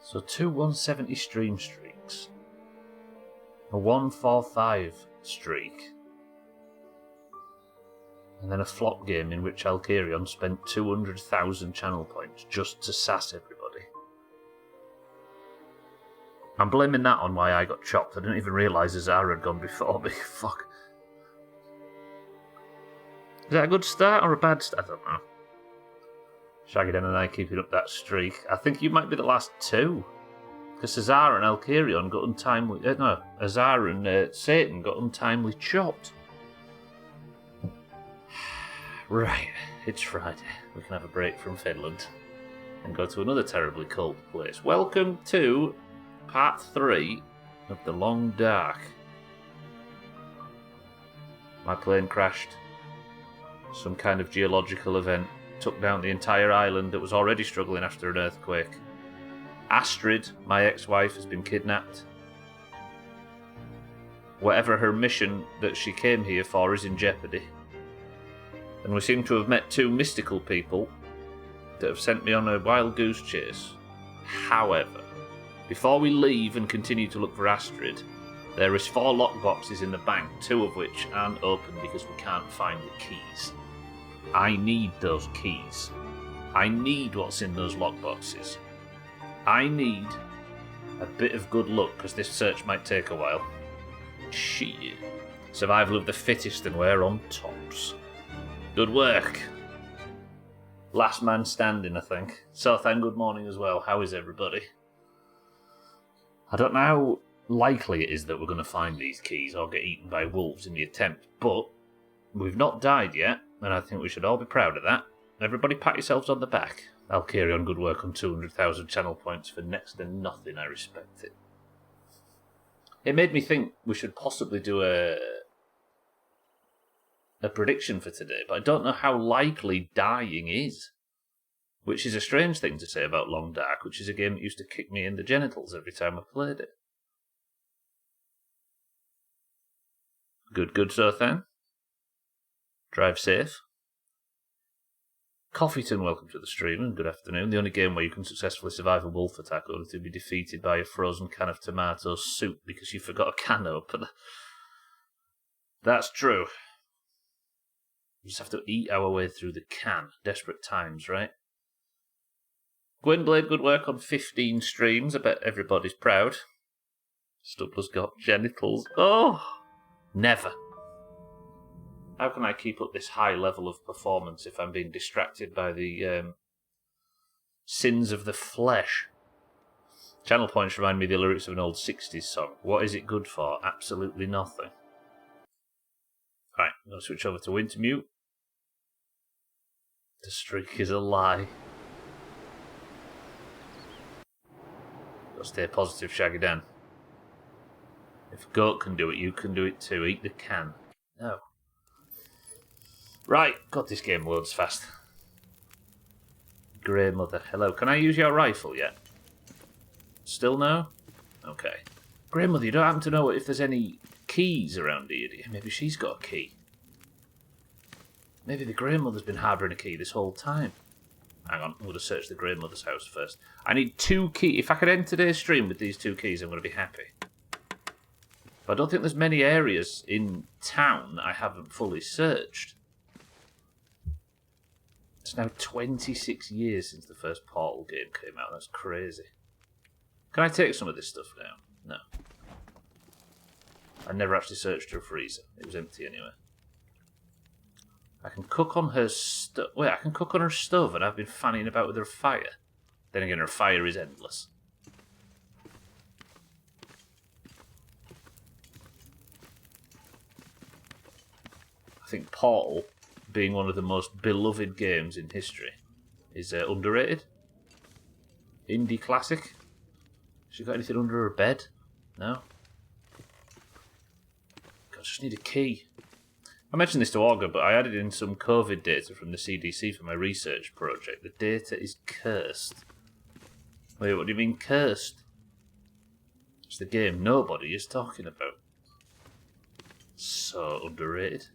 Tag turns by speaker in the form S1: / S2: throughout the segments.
S1: So 2 170 stream streaks. A 145 streak. And then a flop game in which Alkarion spent 200,000 channel points just to sass everybody. I'm blaming that on why I got chopped. I didn't even realise Azara had gone before me. Fuck. Is that a good start or a bad start? I don't know. Shaggyden and I keeping up that streak. I think you might be the last two. Because Azara and Alkarion got untimely... no, Azara and Satan got untimely chopped. Right, it's Friday. We can have a break from Finland and go to another terribly cold place. Welcome to part 3 of The Long Dark. My plane crashed. Some kind of geological event took down the entire island that was already struggling after an earthquake. Astrid, my ex-wife, has been kidnapped. Whatever her mission that she came here for is in jeopardy. And we seem to have met 2 mystical people that have sent me on a wild goose chase. However, before we leave and continue to look for Astrid, there is 4 lockboxes in the bank, 2 of which aren't open because we can't find the keys. I need those keys. I need what's in those lockboxes. I need a bit of good luck because this search might take a while. Shit. Survival of the fittest and we're on tops. Good work. Last man standing, I think. So, good morning as well. How is everybody? I don't know how likely it is that we're going to find these keys or get eaten by wolves in the attempt, but we've not died yet, and I think we should all be proud of that. Everybody pat yourselves on the back. Alkarion, good work on 200,000 channel points for next to nothing. I respect it. It made me think we should possibly do a prediction for today, but I don't know how likely dying is. Which is a strange thing to say about Long Dark, which is a game that used to kick me in the genitals every time I played it. Good, so then. Drive safe. Coffeeton, welcome to the stream and good afternoon. The only game where you can successfully survive a wolf attack only to be defeated by a frozen can of tomato soup because you forgot a can opener. That's true. We just have to eat our way through the can. Desperate times, right? Gwynblade, good work on 15 streams. I bet everybody's proud. Stubbler's got genitals. Oh! Never. How can I keep up this high level of performance if I'm being distracted by the sins of the flesh? Channel points remind me of the lyrics of an old 60s song. What is it good for? Absolutely nothing. Right, I'm going to switch over to Wintermute. The streak is a lie. Got to stay positive, Shaggy Dan. If a goat can do it, you can do it too. Eat the can. No. Right, got this game loads fast. Grey Mother, hello. Can I use your rifle yet? Still no? Okay. Grey Mother, you don't happen to know if there's any keys around here, do you? Maybe she's got a key. Maybe the Grey Mother's been harbouring a key this whole time. Hang on, I'm going to search the Grey Mother's house first. I need 2 keys. If I could end today's stream with these 2 keys, I'm going to be happy. But I don't think there's many areas in town that I haven't fully searched. It's now 26 years since the first Portal game came out. That's crazy. Can I take some of this stuff now? No. I never actually searched her freezer. It was empty anyway. I can cook on her stove. Wait, I can cook on her stove and I've been fanning about with her fire. Then again, her fire is endless. I think Portal, being one of the most beloved games in history, is underrated. Indie classic. She got anything under her bed? No? God, I just need a key. I mentioned this to Augur, but I added in some COVID data from the CDC for my research project. The data is cursed. Wait, what do you mean cursed? It's the game nobody is talking about. So underrated.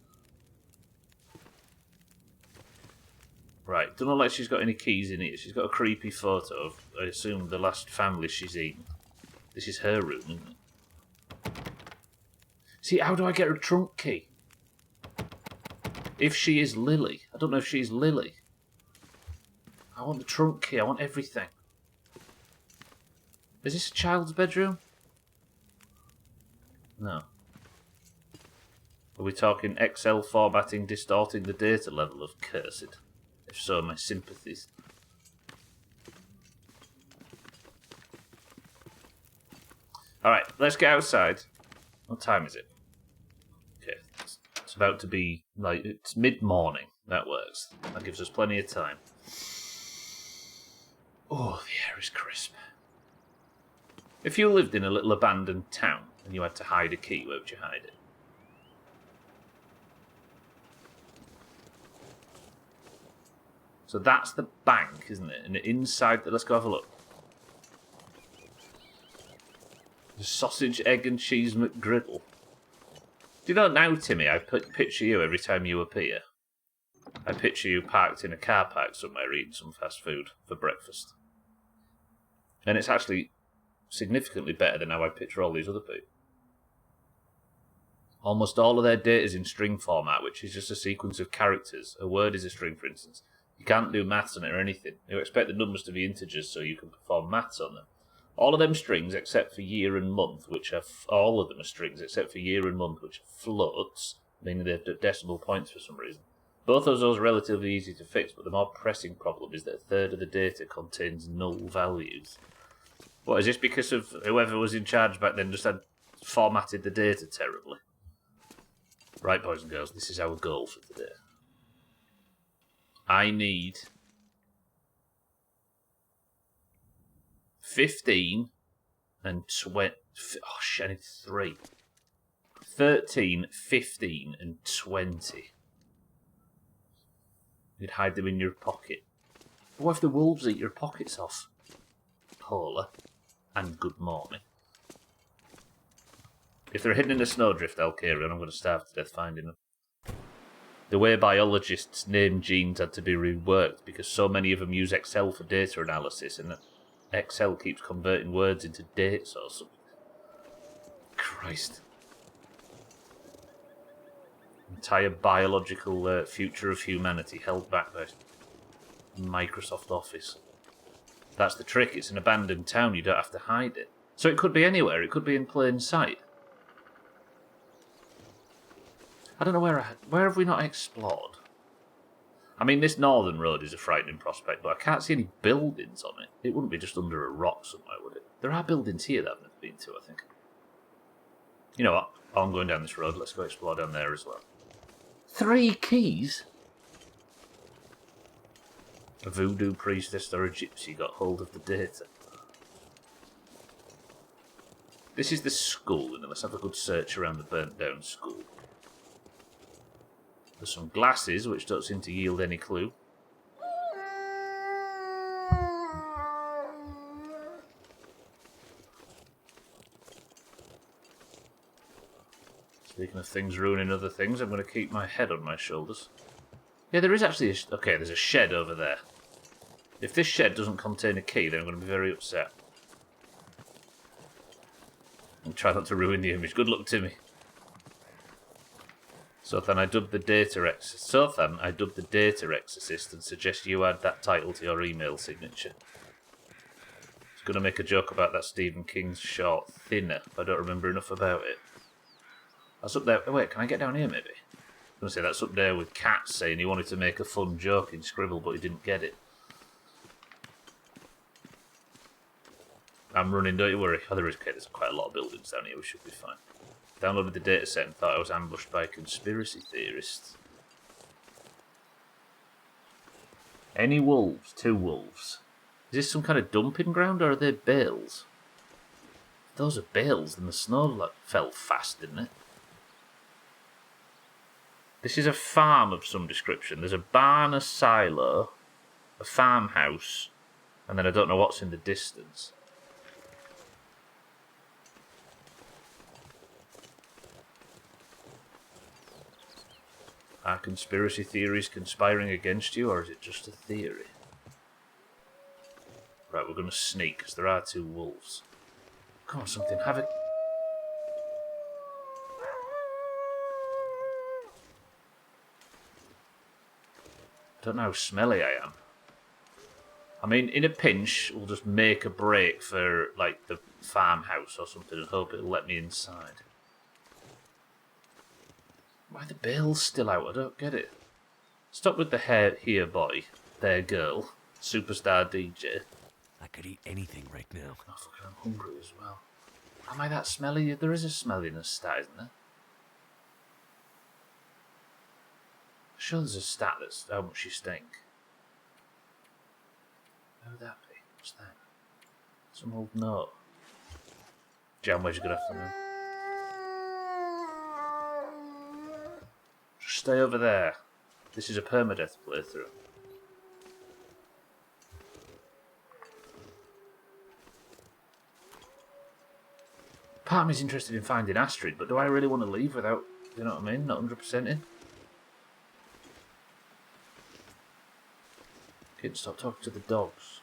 S1: Right, don't look like she's got any keys in it. She's got a creepy photo of, I assume, the last family she's eaten. This is her room, isn't it? See, how do I get her trunk key? If she is Lily. I don't know if she's Lily. I want the trunk key. I want everything. Is this a child's bedroom? No. Are we talking XL formatting distorting the data level of cursed? If so, my sympathies. Alright, let's get outside. What time is it? Okay, it's about to be, like, it's mid-morning. That works. That gives us plenty of time. Oh, the air is crisp. If you lived in a little abandoned town and you had to hide a key, where would you hide it? So that's the bank, isn't it? And inside, let's go have a look. The sausage, egg and cheese McGriddle. Do you know now, Timmy, I picture you every time you appear. I picture you parked in a car park somewhere eating some fast food for breakfast. And it's actually significantly better than how I picture all these other people. Almost all of their data is in string format, which is just a sequence of characters. A word is a string, for instance. You can't do maths on it or anything. You expect the numbers to be integers so you can perform maths on them. All of them strings except for year and month, which are all of them are strings except for year and month, which are floats, meaning they have decimal points for some reason. Both of those are relatively easy to fix, but the more pressing problem is that a third of the data contains null values. What, is this because of whoever was in charge back then just had formatted the data terribly? Right, boys and girls, this is our goal for today. I need 15 and 20. Oh shit, I need 3. 13, 15, and 20. You'd hide them in your pocket. But what if the wolves eat your pockets off? Paula. And good morning. If they're hidden in a snowdrift, Alcaria, I'm going to starve to death finding them. The way biologists name genes had to be reworked because so many of them use Excel for data analysis and that Excel keeps converting words into dates or something. Christ. Entire biological future of humanity held back by Microsoft Office. That's the trick. It's an abandoned town. You don't have to hide it. So it could be anywhere. It could be in plain sight. I don't know where have we not explored? I mean, this northern road is a frightening prospect, but I can't see any buildings on it. It wouldn't be just under a rock somewhere, would it? There are buildings here that I've never been to, I think. You know what? I'm going down this road. Let's go explore down there as well. 3 keys? A voodoo priestess or a gypsy got hold of the data. This is the school, and let's have a good search around the burnt down school. There's some glasses, which don't seem to yield any clue. Speaking of things ruining other things, I'm going to keep my head on my shoulders. Yeah, there is actually okay, there's a shed over there. If this shed doesn't contain a key, then I'm going to be very upset. And try not to ruin the image. Good luck, Timmy. Sothan, I dubbed the data exorcist and suggest you add that title to your email signature. I was going to make a joke about that Stephen King short, Thinner, but I don't remember enough about it. That's up there. Oh, wait, can I get down here, maybe? I was going to say that's up there with Kat saying he wanted to make a fun joke in Scribble, but he didn't get it. I'm running, don't you worry. Oh, there is, okay, there's quite a lot of buildings down here, we should be fine. Downloaded the dataset and thought I was ambushed by conspiracy theorists. Any wolves? 2 wolves. Is this some kind of dumping ground or are they bales? If those are bales, then the snow fell fast, didn't it? This is a farm of some description. There's a barn, a silo, a farmhouse, and then I don't know what's in the distance. Are conspiracy theories conspiring against you, or is it just a theory? Right, we're going to sneak, because there are 2 wolves. Come on, something, have it. I don't know how smelly I am. I mean, in a pinch, we'll just make a break for, like, the farmhouse or something and hope it'll let me inside. Why are the bales still out? I don't get it. Stop with the hair here, boy. There, girl. Superstar DJ.
S2: I could eat anything right now.
S1: Oh, fucking, I'm hungry as well. Am I that smelly? There is a smelliness stat, isn't there? I'm sure there's a stat that's how much you stink. How would that be? What's that? Some old note. Janway's good afternoon. Just stay over there. This is a permadeath playthrough. Part of me is interested in finding Astrid, but do I really want to leave without, you know what I mean, not 100% in? Can't stop talking to the dogs.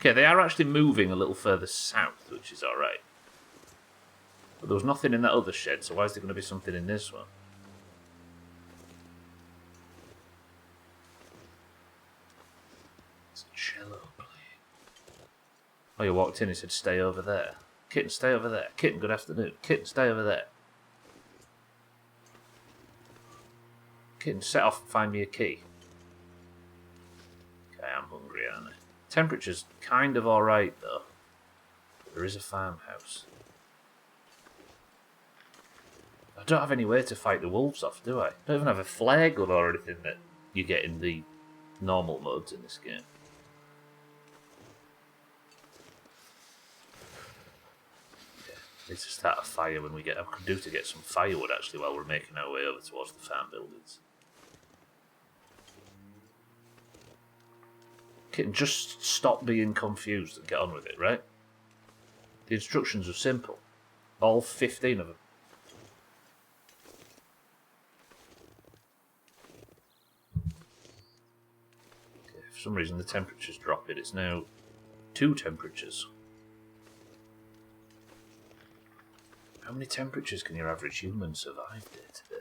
S1: Okay, they are actually moving a little further south, which is alright. But there was nothing in that other shed, so why is there going to be something in this one? It's a cello playing. Oh, you walked in and said stay over there. Kitten, stay over there. Kitten, good afternoon. Kitten, stay over there. Kitten, set off and find me a key. Okay, I'm hungry, aren't I? Temperature's kind of alright, though. But there is a farmhouse. I don't have any way to fight the wolves off, do I? I don't even have a flare gun or anything that you get in the normal modes in this game. Need to start a fire when we get... I could do to get some firewood, actually, while we're making our way over towards the farm buildings. Kitten, just stop being confused and get on with it, right? The instructions are simple. All 15 of them. Okay, for some reason the temperature's dropping. It's now 2 temperatures. How many temperatures can your average human survive day to day?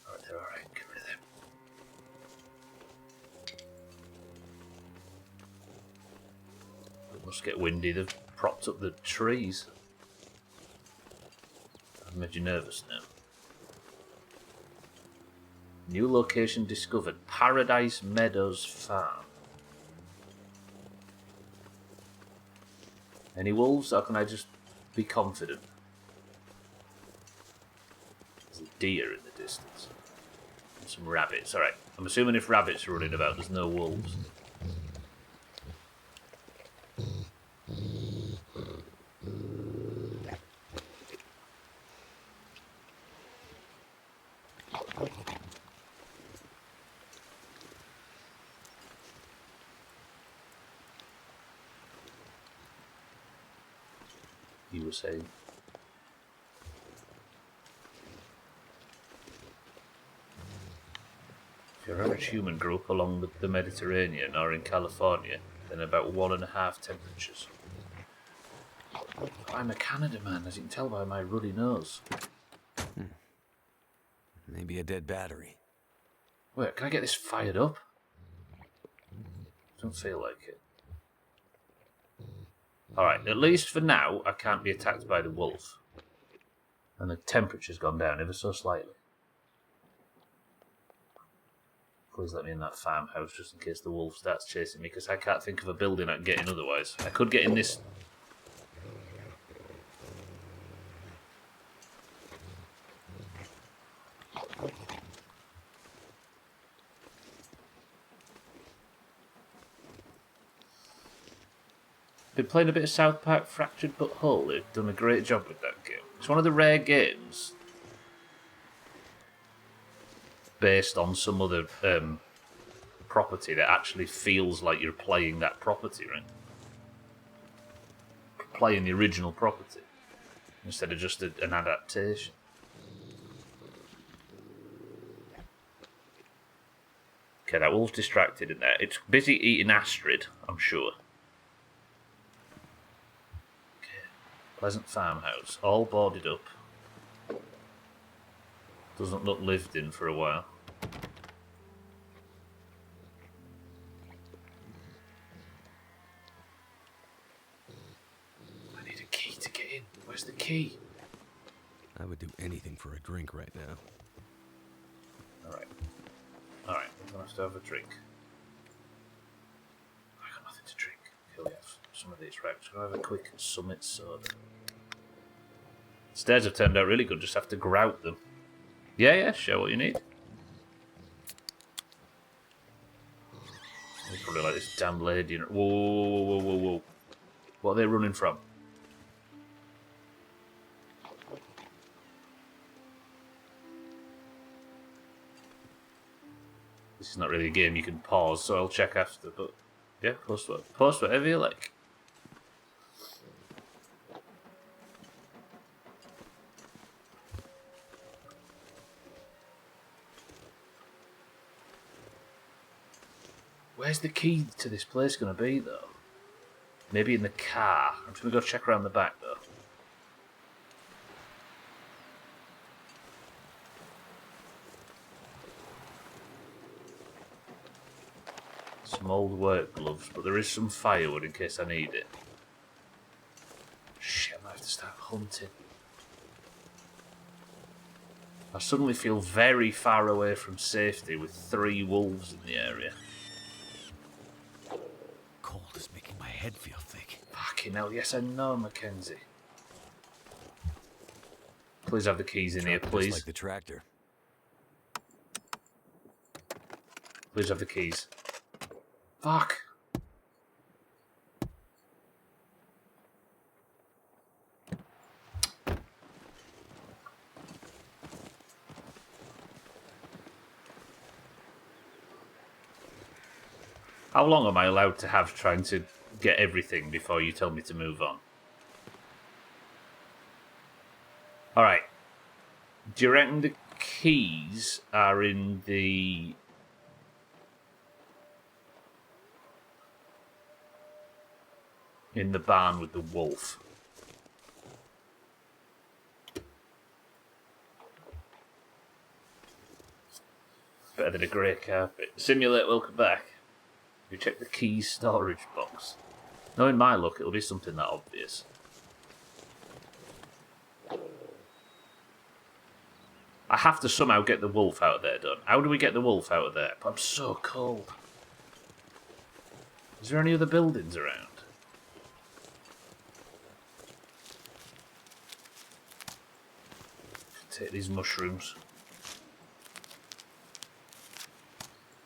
S1: Alright, they're alright, get rid of them. It must get windy, they've propped up the trees. I've made you nervous now. New location discovered, Paradise Meadows Farm. Any wolves, or can I just be confident? There's a deer in the distance. And some rabbits. Alright, I'm assuming if rabbits are running about, there's no wolves. You were saying? If your average human grew up along the Mediterranean or in California, then about 1.5 temperatures. I'm a Canada man, as you can tell by my ruddy nose.
S2: Maybe a dead battery.
S1: Wait, can I get this fired up? Don't feel like it. Alright, at least for now, I can't be attacked by the wolf. And the temperature's gone down ever so slightly. Please let me in that farmhouse just in case the wolf starts chasing me, because I can't think of a building I can get in otherwise. I could get in this... Been playing a bit of South Park Fractured But Whole. They've done a great job with that game. It's one of the rare games based on some other property that actually feels like you're playing that property, right? Playing the original property instead of just an adaptation. Okay, that wolf's distracted in there. It's busy eating Astrid, I'm sure. Okay. Pleasant farmhouse. All boarded up. Doesn't look lived in for a while. I need a key to get in. Where's the key?
S2: I would do anything for a drink right now.
S1: Alright. Alright, we're going to have a drink. I got nothing to drink. Here we have some of these. Right, we're going to have a quick Summit soda. Stairs have turned out really good, just have to grout them. Yeah, show what you need. They probably like this damn lady. Whoa. What are they running from? This is not really a game you can pause, so I'll check after, but yeah, post whatever you like. Where's the key to this place going to be, though? Maybe in the car. I'm just going to go check around the back, though. Some old work gloves, but there is some firewood in case I need it. Shit, I might have to start hunting. I suddenly feel very far away from safety with 3 wolves in the area.
S2: Cold is making my head feel thick.
S1: Fucking hell, yes I know, Mackenzie. Please have the keys in here, please.
S2: Just like the tractor.
S1: Please have the keys. Fuck. How long am I allowed to have trying to get everything before you tell me to move on? Alright. Do you reckon the keys are in the... in the barn with the wolf? Better than a grey carpet. Simulate, welcome back. You check the keys storage box. Knowing my luck, it'll be something that obvious. I have to somehow get the wolf out of there done. How do we get the wolf out of there? I'm so cold. Is there any other buildings around? Take these mushrooms.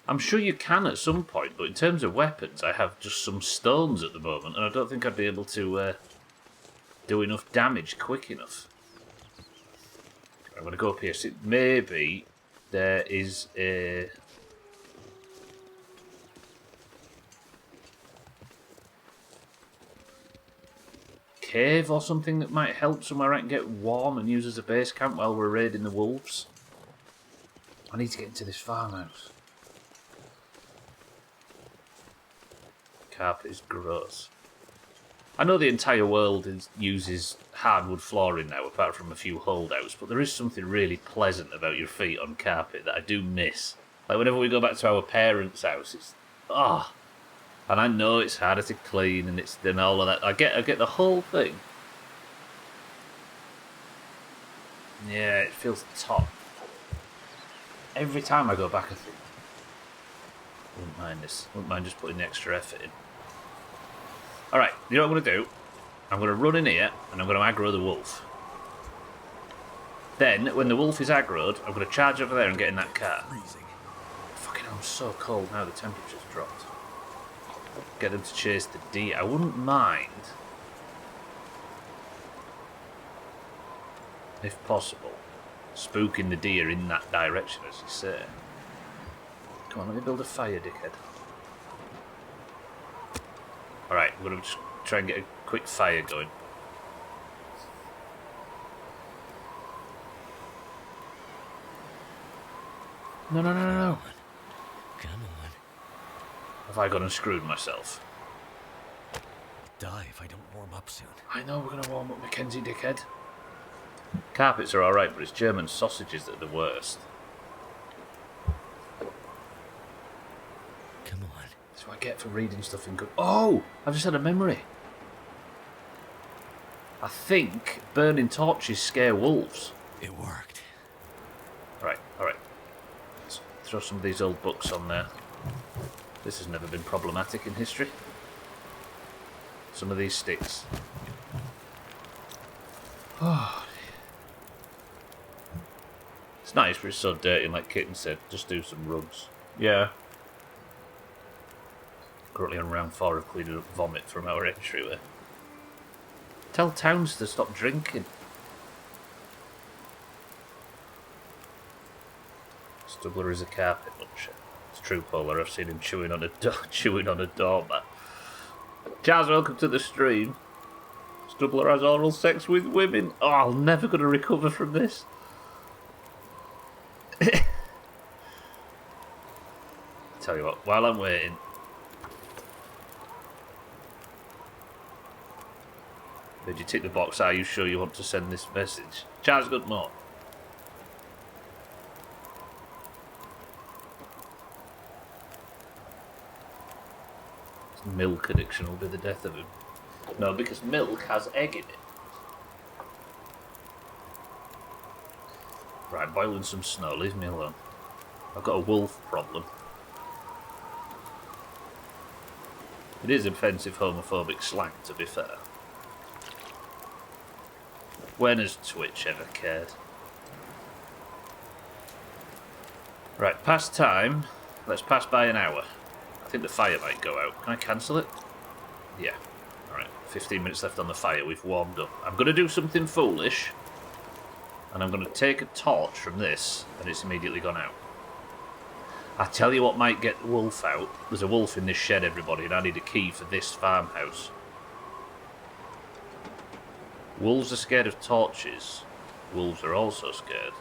S1: I'm sure you can at some point, but in terms of weapons, I have just some stones at the moment, and I don't think I'd be able to do enough damage quick enough. I'm going to go up here. See, maybe there is a... cave or something that might help somewhere I can get warm and use as a base camp while we're raiding the wolves. I need to get into this farmhouse. Carpet is gross. I know the entire world uses hardwood flooring now, apart from a few holdouts, but there is something really pleasant about your feet on carpet that I do miss. Like whenever we go back to our parents' house, it's and I know it's harder to clean and all of that. I get the whole thing. Yeah, it feels top. Every time I go back, I think, wouldn't mind this. Wouldn't mind just putting the extra effort in. Alright, you know what I'm going to do? I'm going to run in here, and I'm going to aggro the wolf. Then, when the wolf is aggroed, I'm going to charge over there and get in that car.
S2: Freezing.
S1: Fucking hell, I'm so cold now, the temperature's dropped. Get them to chase the deer. I wouldn't mind, if possible, spooking the deer in that direction, as you say. Come on, let me build a fire, dickhead. Alright, we're going to just try and get a quick fire going. No.
S2: Come on.
S1: Have I gone and screwed myself?
S2: Die if I don't warm up soon.
S1: I know we're going to warm up Mackenzie, dickhead. Carpets are alright, but it's German sausages that are the worst.
S2: Come on.
S1: That's what I get for reading stuff in good... Oh! I've just had a memory. I think burning torches scare wolves.
S2: It worked.
S1: Alright. Let's throw some of these old books on there. This has never been problematic in history. Some of these sticks. Oh, it's nice, but it's so dirty, and like Kitten said, just do some rugs. Yeah. Currently on round 4 of cleaning up vomit from our entryway. Tell Towns to stop drinking. Stubbler is a carpet muncher. It's true, Polar. I've seen him chewing on a doormat. Charles, welcome to the stream. Stubbler has oral sex with women. Oh, I'm never going to recover from this. Tell you what, while I'm waiting... Did you tick the box? Are you sure you want to send this message? Charles, good morning. Milk addiction will be the death of him. No, because milk has egg in it. Right, boiling some snow, leave me alone. I've got a wolf problem. It is offensive homophobic slang, to be fair. When has Twitch ever cared? Right, past time. Let's pass by an hour. I think the fire might go out. Can I cancel it? Yeah. Alright, 15 minutes left on the fire. We've warmed up. I'm going to do something foolish. And I'm going to take a torch from this, and it's immediately gone out. I tell you what might get the wolf out. There's a wolf in this shed, everybody, and I need a key for this farmhouse. Wolves are scared of torches. Wolves are also scared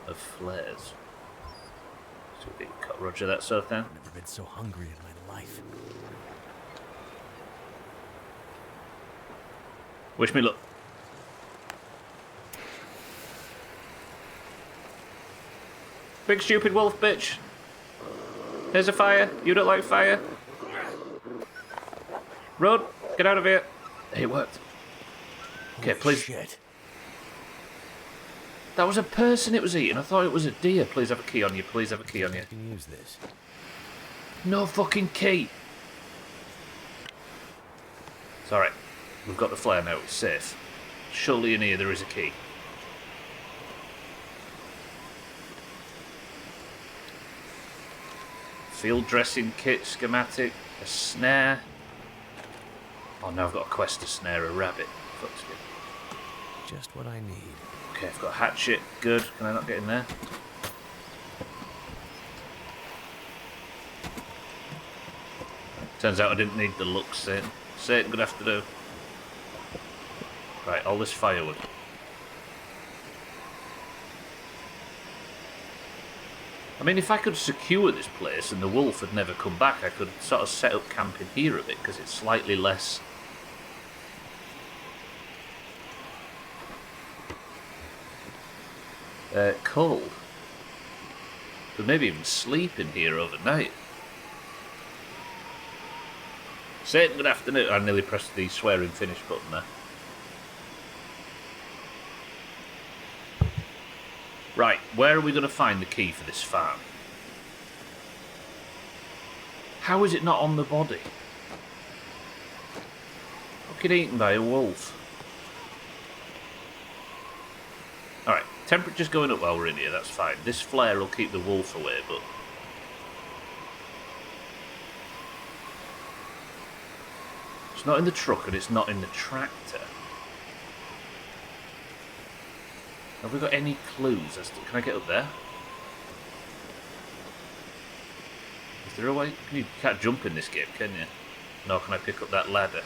S1: of flares. So we can cut Roger that sort of thing.
S2: I've never been so hungry in my life.
S1: Wish me luck. Big stupid wolf bitch. There's a fire. You don't like fire? Run. Get out of here. It worked. Okay, please.
S2: Shit.
S1: That was a person it was eating. I thought it was a deer. Please have a key on you. Please have a key on you.
S2: I can use this.
S1: No fucking key. It's alright. We've got the flare now. It's safe. Surely in here there is a key. Field dressing kit, schematic, a snare. Oh, now I've got a quest to snare a rabbit. Fuck's good.
S2: Just what I need.
S1: Okay, I've got a hatchet. Good. Can I not get in there? Turns out I didn't need the luck, Satan. Satan, good afternoon. Right, all this firewood. I mean, if I could secure this place and the wolf had never come back, I could sort of set up camp in here a bit, because it's slightly less... cold. Could maybe even sleep in here overnight. Satan, good afternoon. I nearly pressed the swearing finish button there. Right, where are we going to find the key for this farm? How is it not on the body? Fucking eaten by a wolf. Alright, temperature's going up while we're in here, that's fine. This flare will keep the wolf away, but... It's not in the truck and it's not in the tractor. Have we got any clues as to... Can I get up there? Is there a way? You can't jump in this game, can you? No, can I pick up that ladder?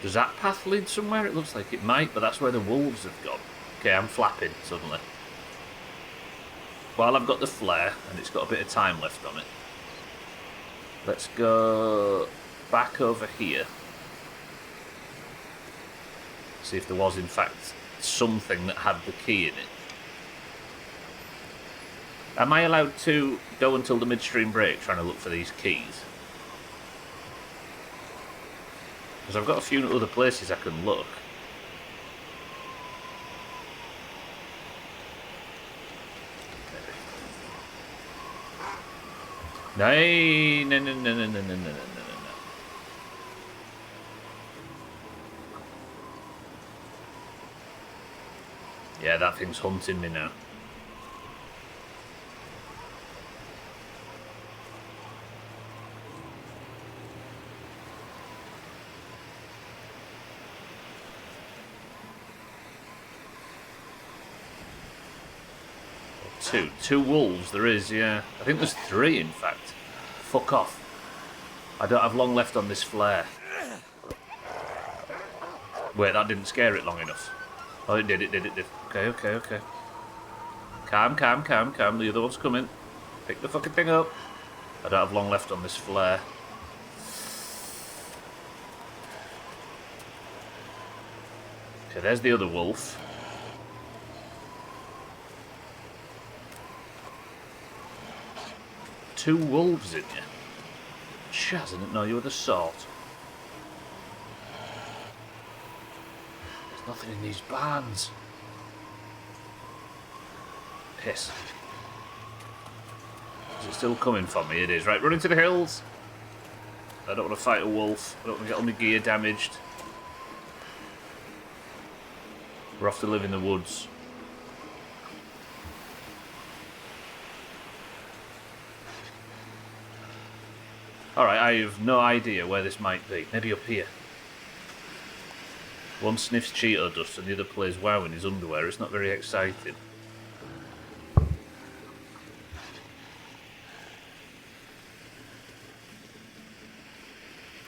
S1: Does that path lead somewhere? It looks like it might, but that's where the wolves have gone. Okay, I'm flapping suddenly. While I've got the flare, and it's got a bit of time left on it, let's go back over here. See if there was, in fact, something that had the key in it. Am I allowed to go until the midstream break trying to look for these keys? Because I've got a few other places I can look. No. Yeah, that thing's hunting me now. Two wolves there is, yeah. I think there's 3 in fact. Fuck off. I don't have long left on this flare. Wait, that didn't scare it long enough. Oh, it did. Okay. Calm. The other one's coming. Pick the fucking thing up. I don't have long left on this flare. Okay, there's the other wolf. Two wolves in you. Chaz, I didn't know you were the sort. There's nothing in these barns. Piss. Is it still coming for me? It is. Right, run into the hills. I don't want to fight a wolf. I don't want to get all my gear damaged. We're off to live in the woods. Alright, I have no idea where this might be. Maybe up here. One sniffs Cheeto dust and the other plays WoW in his underwear. It's not very exciting.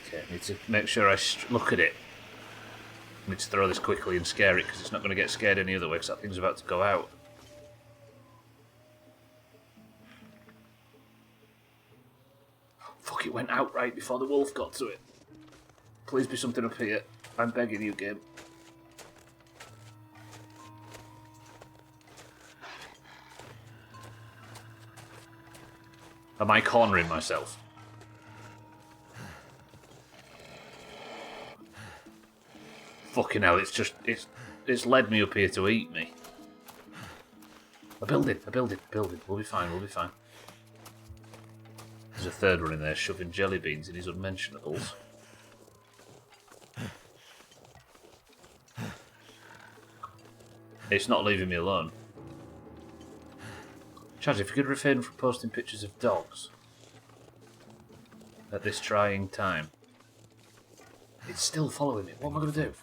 S1: Okay, I need to make sure I look at it. I need to throw this quickly and scare it because it's not going to get scared any other way because that thing's about to go out. Fuck, it went out right before the wolf got to it. Please be something up here. I'm begging you, game. Am I cornering myself? Fucking hell, it's led me up here to eat me. A building. We'll be fine. There's a third one in there shoving jelly beans in his unmentionables. It's not leaving me alone. Chaz, if you could refrain from posting pictures of dogs at this trying time. It's still following me. What am I going to do?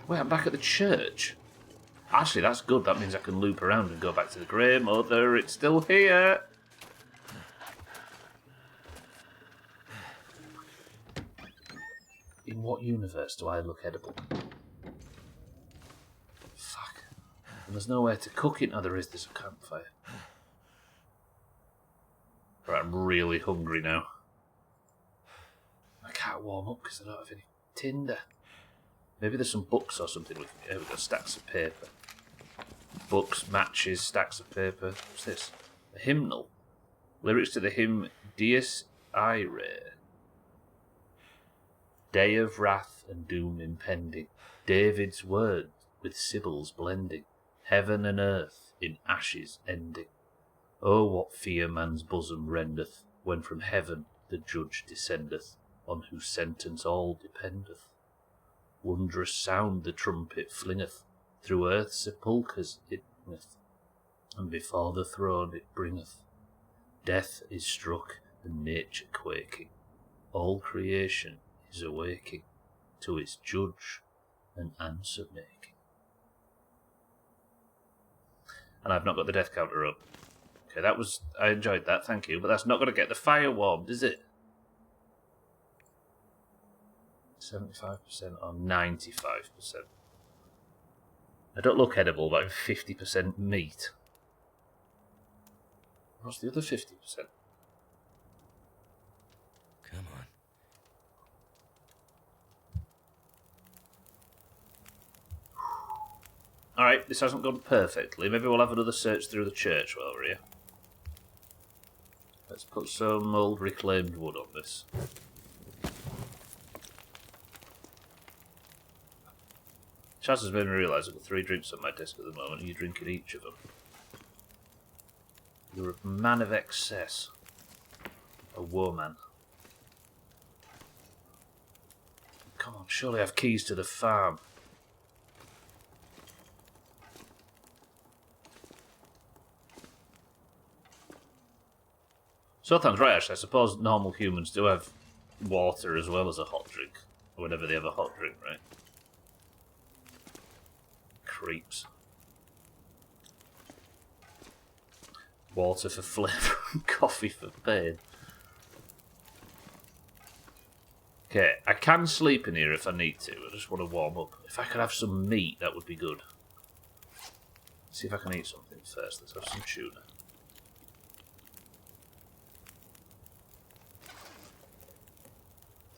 S1: Wait, I'm back at the church. Actually, that's good. That means I can loop around and go back to the Grey Mother. It's still here. In what universe do I look edible? Fuck. And there's nowhere to cook it. No, there's a campfire. Right, I'm really hungry now. I can't warm up because I don't have any tinder. Maybe there's some books or something we can get. We've got stacks of paper. Books, matches, stacks of paper. What's this? A hymnal. Lyrics to the hymn Dies Irae. Day of wrath and doom impending. David's word with Sibyl's blending. Heaven and earth in ashes ending. Oh, what fear man's bosom rendeth, when from heaven the judge descendeth, on whose sentence all dependeth. Wondrous sound the trumpet flingeth, through earth's sepulchres it ringeth, and before the throne it bringeth. Death is struck and nature quaking, all creation is awaking to its judge and answer making. And I've not got the death counter up. Okay, I enjoyed that, thank you, but that's not going to get the fire warmed, is it? 75% or 95%. I don't look edible, but I'm 50% meat. What's the other 50%?
S2: Come on.
S1: Alright, this hasn't gone perfectly. Maybe we'll have another search through the church while we're here. Let's put some old reclaimed wood on this. Chaz has made me realise I've got 3 drinks on my desk at the moment, and you're drinking each of them. You're a man of excess. A woman. Come on, surely I have keys to the farm. Sothan's right, actually. I suppose normal humans do have water as well as a hot drink. Or whenever they have a hot drink, right? Creeps. Water for flavour and coffee for pain. Okay, I can sleep in here if I need to. I just want to warm up. If I could have some meat, that would be good. Let's see if I can eat something first. Let's have some tuna.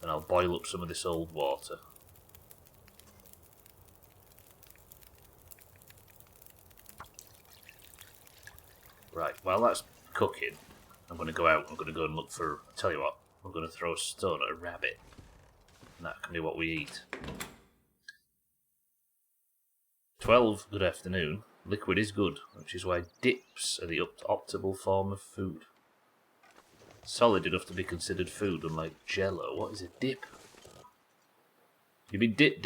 S1: Then I'll boil up some of this old water. Right, while that's cooking, I'm going to go out. I'm going to go and look for... I'll tell you what, I'm going to throw a stone at a rabbit. And that can be what we eat. 12, good afternoon. Liquid is good, which is why dips are the optimal form of food. Solid enough to be considered food, unlike Jello. What is a dip? You mean dip?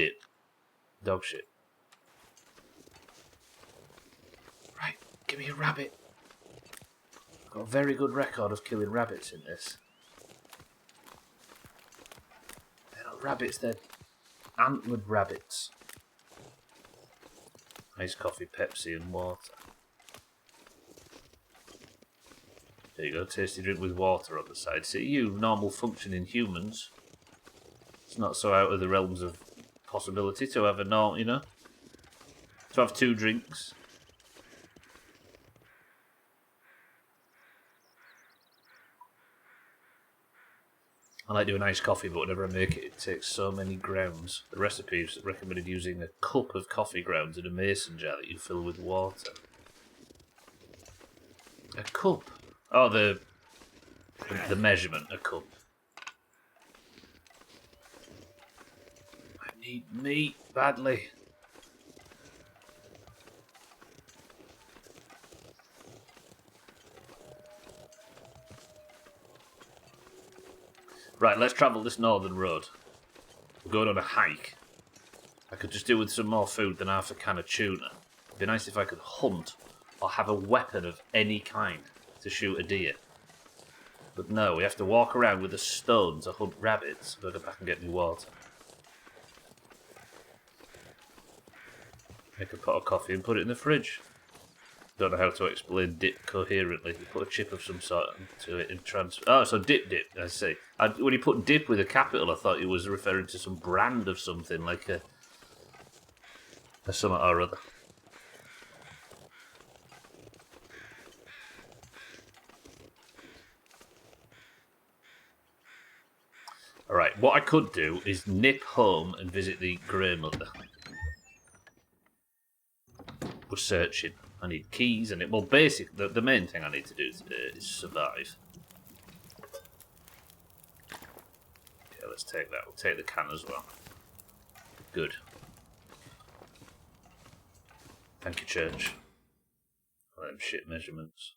S1: Dog shit. Right, give me a rabbit. I've got a very good record of killing rabbits in this. They're not rabbits, they're antlered rabbits. Nice coffee, Pepsi and water. There you go, tasty drink with water on the side. See, you normal functioning humans. It's not so out of the realms of possibility to have a normal, you know? To have 2 drinks. I like doing iced coffee, but whenever I make it, it takes so many grounds. The recipe recommended using a cup of coffee grounds in a mason jar that you fill with water. A cup? Oh, the measurement, a cup. I need meat badly. Right, let's travel this northern road. We're going on a hike. I could just do with some more food than half a can of tuna. It'd be nice if I could hunt or have a weapon of any kind to shoot a deer. But no, we have to walk around with a stone to hunt rabbits so that I can get me water. Make a pot of coffee and put it in the fridge. Don't know how to explain dip coherently. You put a chip of some sort into it and Oh, so dip, I see. When you put dip with a capital, I thought it was referring to some brand of something, like a something or other. Alright, what I could do is nip home and visit the Grey Mother. We're searching. I need keys and it. Well, basically, the main thing I need to do today is survive. Okay, let's take that. We'll take the can as well. Good. Thank you, church. All them shit measurements.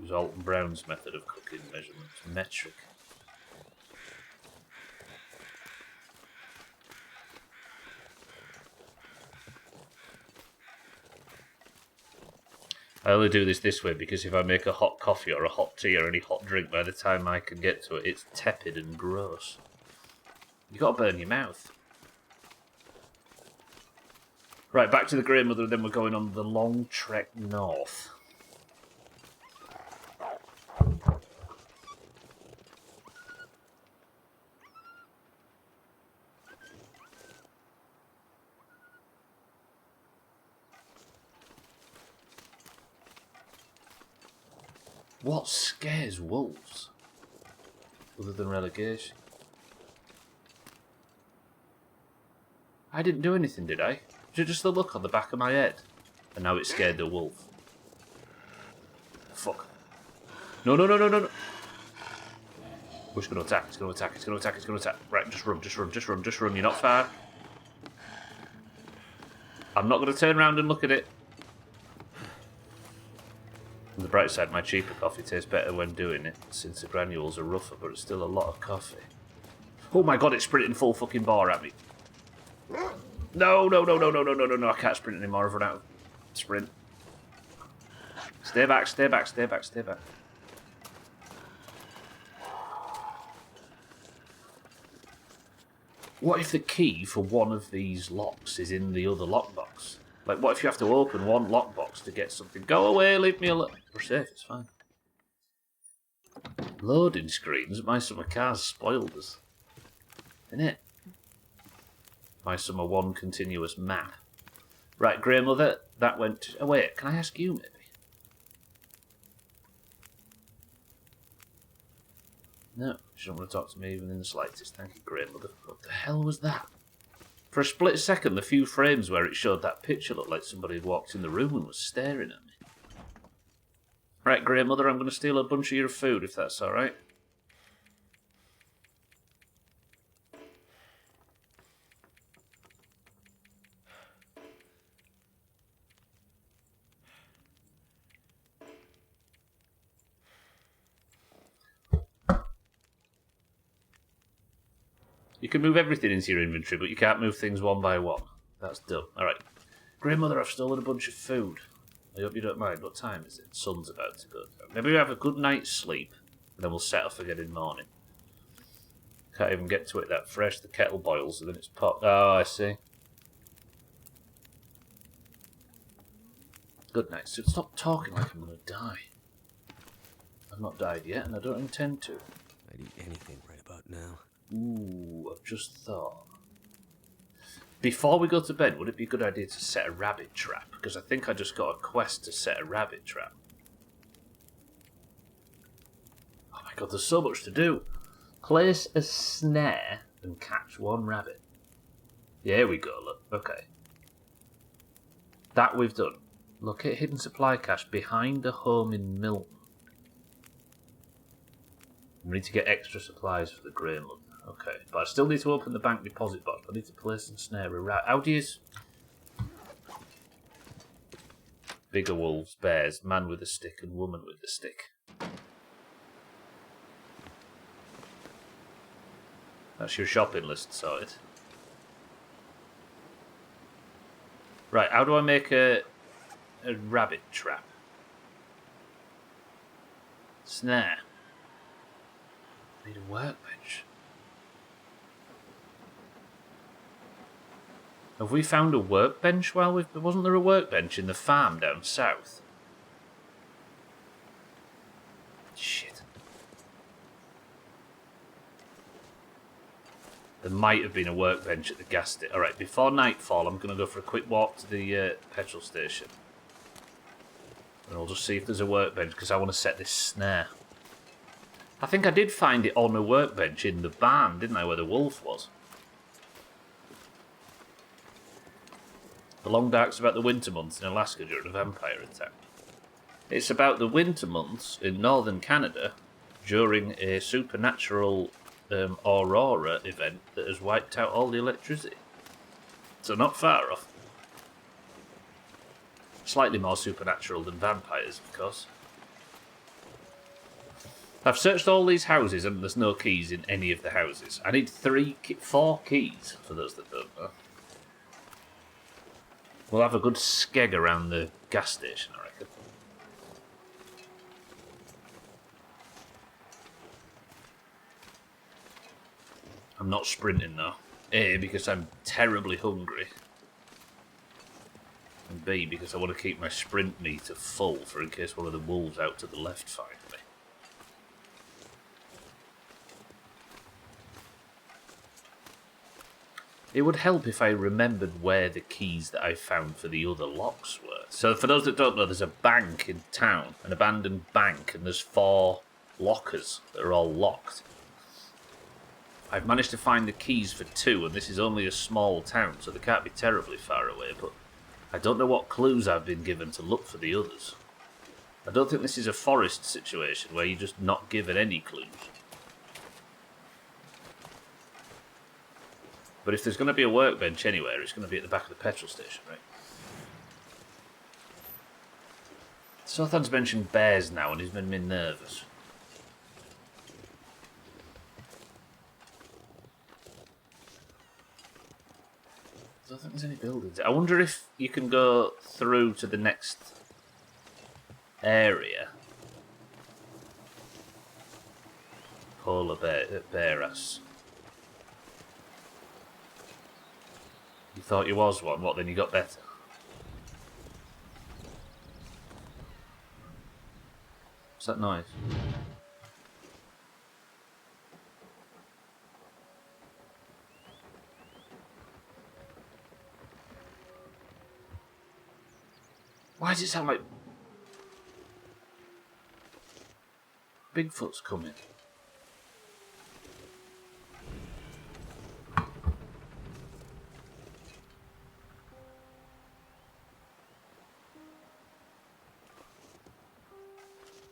S1: Use Alton Brown's method of cooking measurements. Metric. I only do this way because if I make a hot coffee or a hot tea or any hot drink, by the time I can get to it, it's tepid and gross. You've got to burn your mouth. Right, back to the Grey Mother, and then we're going on the long trek north. What scares wolves? Other than relegation. I didn't do anything, did I? Was it just the look on the back of my head? And now it scared the wolf. Fuck. No, no, no, no, no, no. It's going to attack, it's going to attack, it's going to attack, it's going to attack. Right, just run, just run, just run, just run. You're not far. I'm not going to turn around and look at it. On the bright side, my cheaper coffee tastes better when doing it, since the granules are rougher, but it's still a lot of coffee. Oh my god, it's sprinting full fucking bar at me. No, no, no, no, no, no, no, no, no, I can't sprint anymore. I've run out of sprint. Stay back, stay back, stay back, stay back. What if the key for one of these locks is in the other lockbox? Like, what if you have to open one lockbox to get something? Go away, leave me alone. We're safe, it's fine. Loading screens? My summer car's spoiled us. Innit? My summer one continuous map. Right, Grey Mother, that went... Oh, wait, can I ask you, maybe? No, she don't want to talk to me even in the slightest. Thank you, Grey Mother. What the hell was that? For a split second, the few frames where it showed that picture looked like somebody had walked in the room and was staring at me. Right, Grey Mother, I'm going to steal a bunch of your food, if that's alright. You can move everything into your inventory, but you can't move things one by one. That's dumb. Alright. Grey Mother, I've stolen a bunch of food. I hope you don't mind. What time is it? Sun's about to go down. Maybe we have a good night's sleep, and then we'll set off again in the morning. Can't even get to it that fresh. The kettle boils, and then it's pot. Oh, I see. Good night. So stop talking like I'm going to die. I've not died yet, and I don't intend to.
S2: I'd eat anything right about now.
S1: Ooh, I've just thought. Before we go to bed, would it be a good idea to set a rabbit trap? Because I think I just got a quest to set a rabbit trap. Oh my god, there's so much to do. Place a snare and catch one rabbit. Yeah, here we go, look. Okay. That we've done. Locate hidden supply cache behind a home in Milton. We need to get extra supplies for the Grey Mother. Okay, but I still need to open the bank deposit box. I need to place and snare a rat. How do you... Bigger wolves, bears, man with a stick and woman with a stick. That's your shopping list sorted. Right, how do I make a rabbit trap? Snare. I need a workbench. Have we found a workbench while we've... Wasn't there a workbench in the farm down south? Shit. There might have been a workbench at the gas station. Alright, before nightfall, I'm going to go for a quick walk to the petrol station. And I'll just see if there's a workbench, because I want to set this snare. I think I did find it on a workbench in the barn, didn't I, where the wolf was? The Long Dark's about the winter months in Alaska during a vampire attack. It's about the winter months in northern Canada during a supernatural aurora event that has wiped out all the electricity. So not far off. Slightly more supernatural than vampires, of course. I've searched all these houses and there's no keys in any of the houses. I need 4 keys, for those that don't know. We'll have a good skeg around the gas station, I reckon. I'm not sprinting though. A, because I'm terribly hungry. And B, because I want to keep my sprint meter full for in case one of the wolves out to the left find me. It would help if I remembered where the keys that I found for the other locks were. So for those that don't know, there's a bank in town, an abandoned bank, and there's 4 lockers that are all locked. I've managed to find the keys for 2, and this is only a small town, so they can't be terribly far away, but I don't know what clues I've been given to look for the others. I don't think this is a forest situation where you're just not given any clues. But if there's going to be a workbench anywhere, it's going to be at the back of the petrol station, right? Sothan's mentioned bears now, and he's made me nervous. I don't think there's any buildings. I wonder if you can go through to the next area. Polar bear ass. You thought you was one, what, then you got better? What's that noise? Why does it sound like Bigfoot's coming?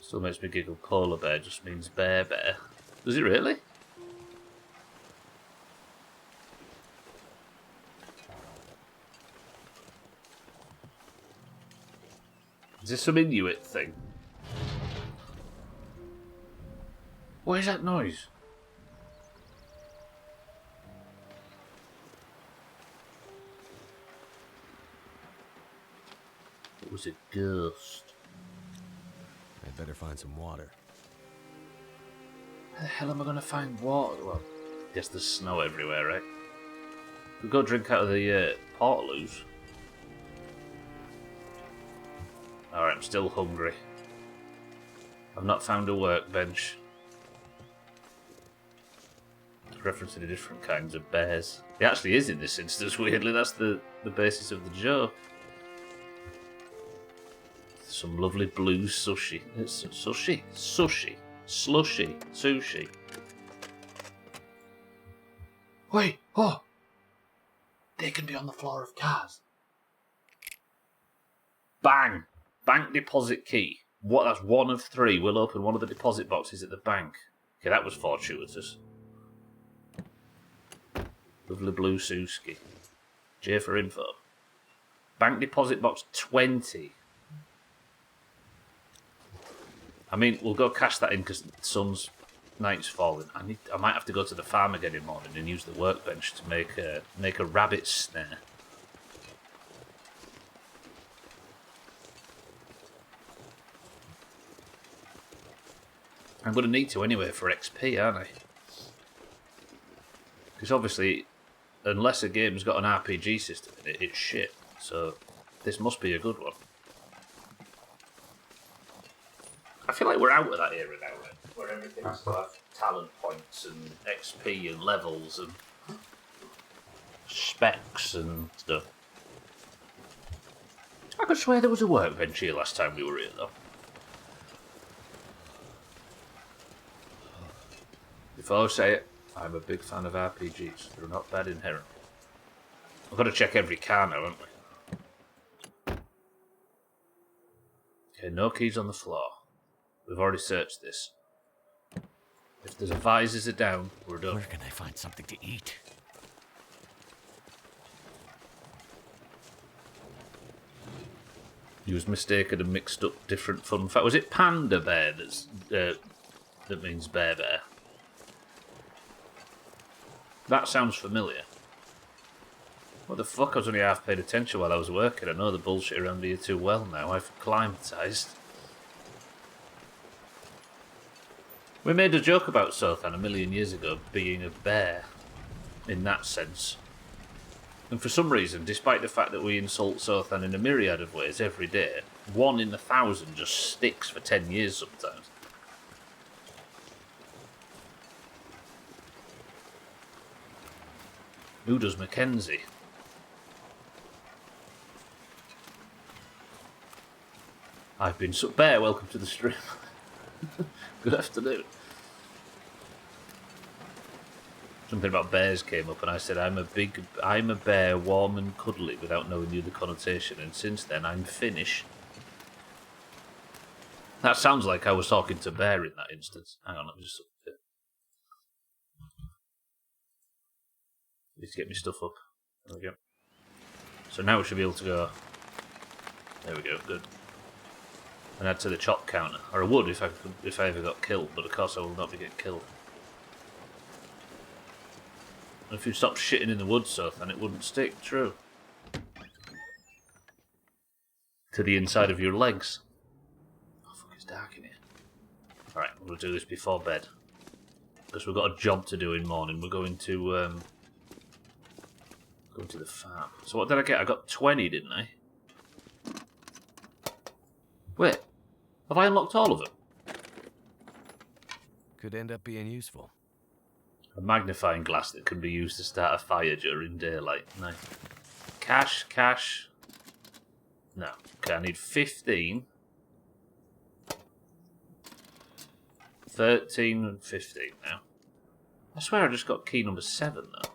S1: Still makes me giggle. Polar bear just means bear. Does it really? Is this some Inuit thing? What is that noise? It was a ghost.
S2: I'd better find some water.
S1: Where the hell am I going to find water? Well, I guess there's snow everywhere, right? We'll go drink out of the portaloos. Alright, I'm still hungry. I've not found a workbench. It's referencing the different kinds of bears. It actually is in this instance, weirdly. That's the basis of the joke. Some lovely blue sushi. It's sushi? Sushi. Slushy. Sushi. Wait! Oh! They can be on the floor of cars. Bang! Bank deposit key. What? That's 1 of 3. We'll open one of the deposit boxes at the bank. Okay, that was fortuitous. Lovely blue sushi. J for info. Bank deposit box 20. I mean, we'll go cash that in because the sun's night's falling. I might have to go to the farm again in the morning and use the workbench to make a rabbit snare. I'm going to need to anyway for XP, aren't I? Because obviously, unless a game's got an RPG system in it, it's shit. So this must be a good one. I feel like we're out of that era now, right? Where everything has to have talent points and XP and levels and specs and stuff. I could swear there was a workbench here last time we were here, though. Before I say it, I'm a big fan of RPGs. They're not bad inherently. I've got to check every car now, haven't we? Okay, no keys on the floor. We've already searched this. If the visors are down, we're done.
S2: Where can I find something to eat?
S1: You was mistaken and mixed up different fun facts. Was it panda bear that means bear? That sounds familiar. What the fuck? I was only half paid attention while I was working. I know the bullshit around here too well now. I've acclimatised. We made a joke about Sothan a million years ago being a bear, in that sense. And for some reason, despite the fact that we insult Sothan in a myriad of ways every day, 1 in 1,000 just sticks for 10 years sometimes. Who does Mackenzie? I've been Bear, welcome to the stream. Good afternoon. Something about bears came up and I said I'm a bear, warm and cuddly without knowing the other connotation, and since then I'm Finnish. That sounds like I was talking to Bear in that instance. Hang on, let me just... Need to get my stuff up. There we go. So now we should be able to go... There we go, good. And add to the chop counter. Or I would if I ever got killed, but of course I will not be getting killed. And if you stopped shitting in the woods, so then it wouldn't stick, true. To the inside of your legs. Oh fuck, it's dark in here. Alright, we'll do this before bed. Because we've got a job to do in morning. We're going to the farm. So what did I get? I got 20, didn't I? Wait, have I unlocked all of them?
S2: Could end up being useful.
S1: A magnifying glass that can be used to start a fire during daylight. Nice. Cash, cash. No. Okay, I need 15. 13 and 15 now. I swear I just got key number 7 though.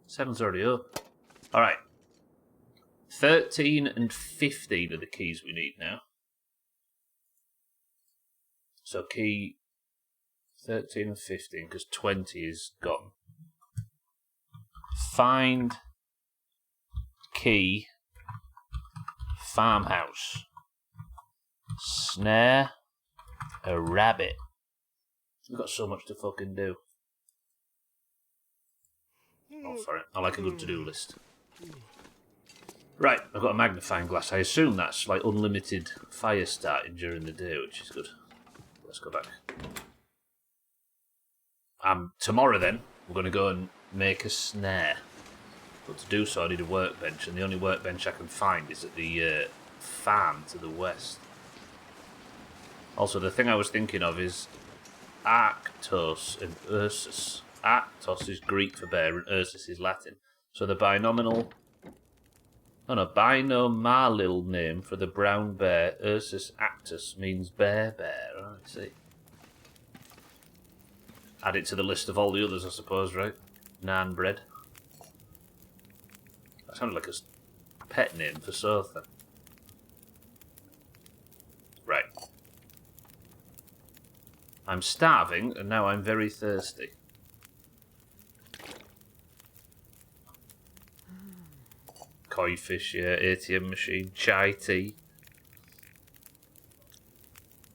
S1: 7's already up. Alright. 13 and 15 are the keys we need now. So key 13 and 15, because 20 is gone. Find key farmhouse. Snare a rabbit. We've got so much to fucking do. Oh, for it. I like a good to-do list. Right, I've got a magnifying glass. I assume that's like unlimited fire starting during the day, which is good. Let's go back. Tomorrow then, we're going to go and make a snare. But to do so I need a workbench, and the only workbench I can find is at the farm to the west. Also, the thing I was thinking of is Arctos and Ursus. Arctos is Greek for bear and Ursus is Latin. So the binomial... Oh no, binomalil name for the brown bear, Ursus actus, means bear. Oh, I see. Add it to the list of all the others, I suppose, right? Naan bread. That sounded like a pet name for Sotha. Right. I'm starving, and now I'm very thirsty. Koi fish, yeah, ATM machine, chai tea.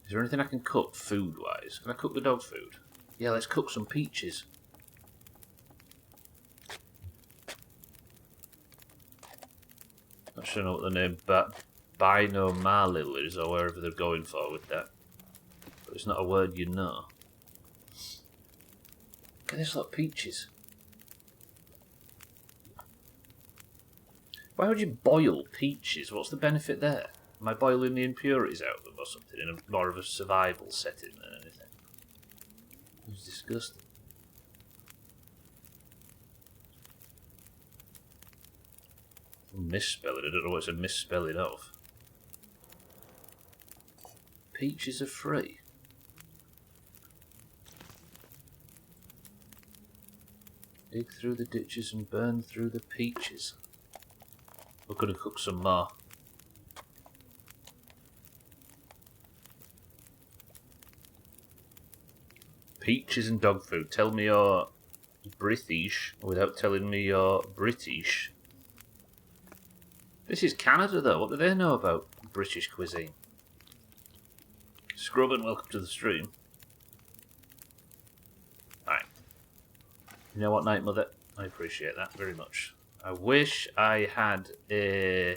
S1: Is there anything I can cook food-wise? Can I cook the dog food? Yeah, let's cook some peaches. Not sure what the name, but binomalil is, or wherever they're going for with that. But it's not a word you know. Look at this lot of peaches. Why would you boil peaches? What's the benefit there? Am I boiling the impurities out of them or something in a more of a survival setting than anything? It's disgusting. Misspelling. I don't know what it's a misspelling of. Peaches are free. Dig through the ditches and burn through the peaches. We're going to cook some more. Peaches and dog food. Tell me you're British without telling me you're British. This is Canada though. What do they know about British cuisine? Scrub and welcome to the stream. Alright. You know what, Night Mother? I appreciate that very much. I wish I had a...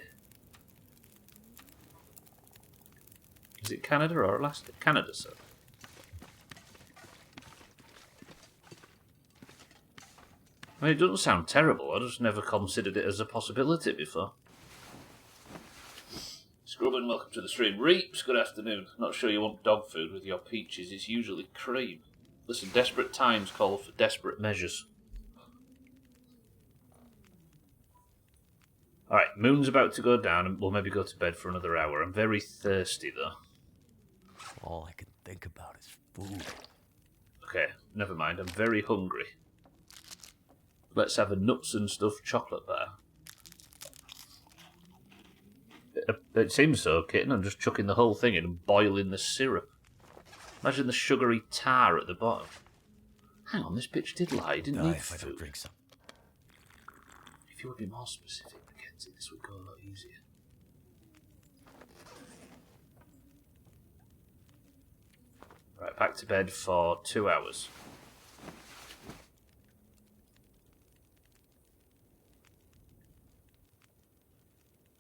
S1: Is it Canada or Alaska? Canada, sir. I mean, it doesn't sound terrible. I just never considered it as a possibility before. Scrubbin, welcome to the stream. Reeps, good afternoon. Not sure you want dog food with your peaches. It's usually cream. Listen, desperate times call for desperate measures. Alright, moon's about to go down, and we'll maybe go to bed for another hour. I'm very thirsty, though.
S2: All I can think about is food.
S1: Okay, never mind. I'm very hungry. Let's have a nuts and stuff chocolate bar. It seems so, kitten. I'm just chucking the whole thing in and boiling the syrup. Imagine the sugary tar at the bottom. Hang on, this bitch did lie. He didn't need
S2: If I don't
S1: food.
S2: drink some.
S1: If you would be more specific, Mackenzie, this would go a lot easier. Right, back to bed for 2 hours.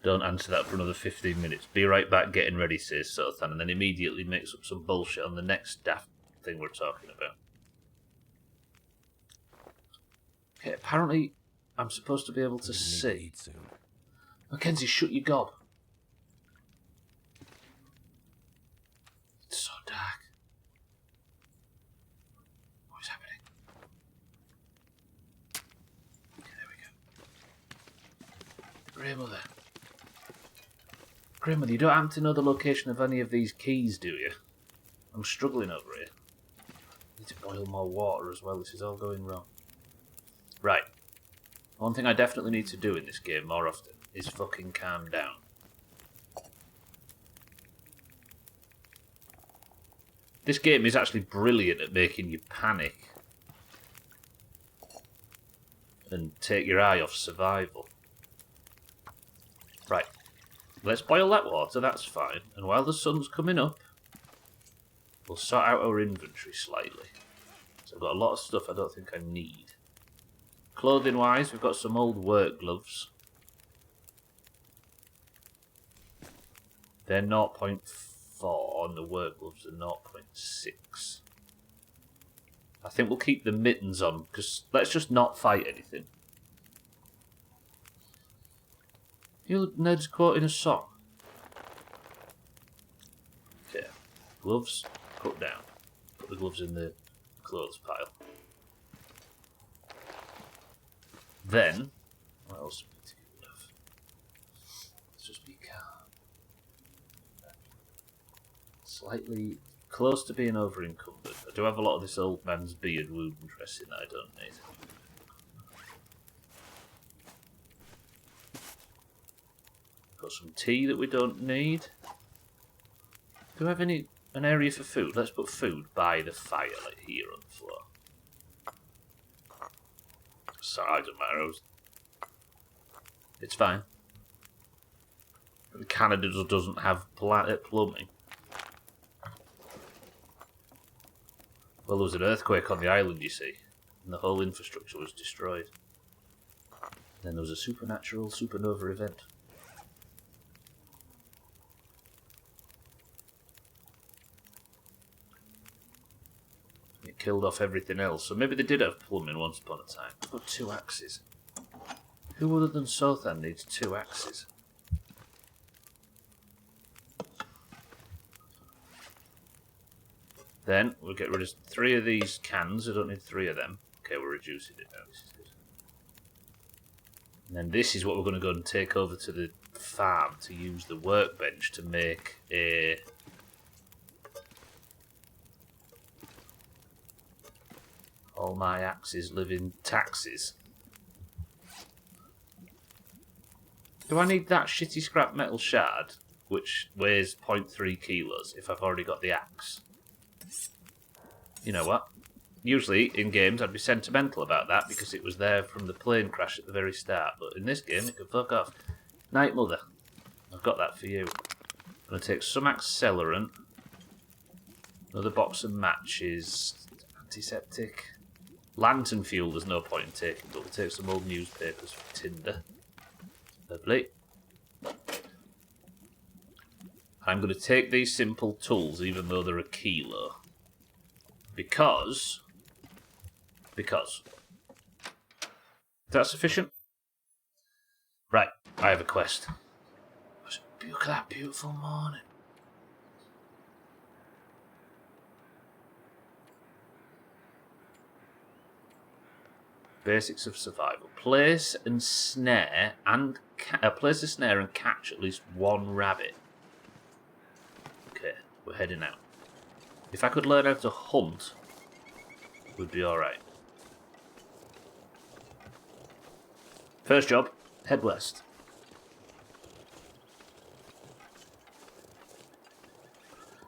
S1: Don't answer that for another 15 minutes. Be right back getting ready, says Sothan, and then immediately makes up some bullshit on the next daft thing we're talking about. Okay, apparently I'm supposed to be able to see.
S2: Soon.
S1: Mackenzie, shut your gob. It's so dark. What is happening? Okay, there we go. Grandmother. Grandmother, you don't happen to know the location of any of these keys, do you? I'm struggling over here. I need to boil more water as well. This is all going wrong. Right. One thing I definitely need to do in this game more often is fucking calm down. This game is actually brilliant at making you panic and take your eye off survival. Right. Let's boil that water, that's fine. And while the sun's coming up, we'll sort out our inventory slightly. So I've got a lot of stuff I don't think I need. Clothing-wise, we've got some old work gloves. They're 0.4 and the work gloves are 0.6. I think we'll keep the mittens on, because let's just not fight anything. You Ned's quoting a song. Okay. Gloves, put down. Put the gloves in the clothes pile. Then, what else do we need to get rid of? Let's just be calm. Slightly close to being over encumbered. I do have a lot of this old man's beard wound dressing that I don't need. Got some tea that we don't need. Do we have an area for food? Let's put food by the fire, like here on the floor. Sorry, I don't matter. It's fine. Canada doesn't have plumbing. Well, there was an earthquake on the island, you see, and the whole infrastructure was destroyed. Then there was a supernatural supernova event. It killed off everything else, so maybe they did have plumbing once upon a time. I've got 2 axes. Who other than Sothan needs 2 axes? Then we'll get rid of 3 of these cans. I don't need 3 of them. Okay, we're reducing it now. This is good. And then this is what we're going to go and take over to the farm to use the workbench to make a... All my axes live in taxes. Do I need that shitty scrap metal shard, which weighs 0.3 kilos, if I've already got the axe? You know what? Usually, in games, I'd be sentimental about that because it was there from the plane crash at the very start. But in this game, it can fuck off. Night Mother. I've got that for you. I'm going to take some accelerant. Another box of matches. Antiseptic. Lantern fuel there's no point in taking, but we'll take some old newspapers for tinder. Lovely. I'm going to take these simple tools, even though they're a kilo. Because... Is that sufficient? Right, I have a quest. Look at that beautiful morning. Basics of survival. Place and snare and place a snare and catch at least one rabbit. Okay, we're heading out. If I could learn how to hunt, we'd be alright. First job, head west.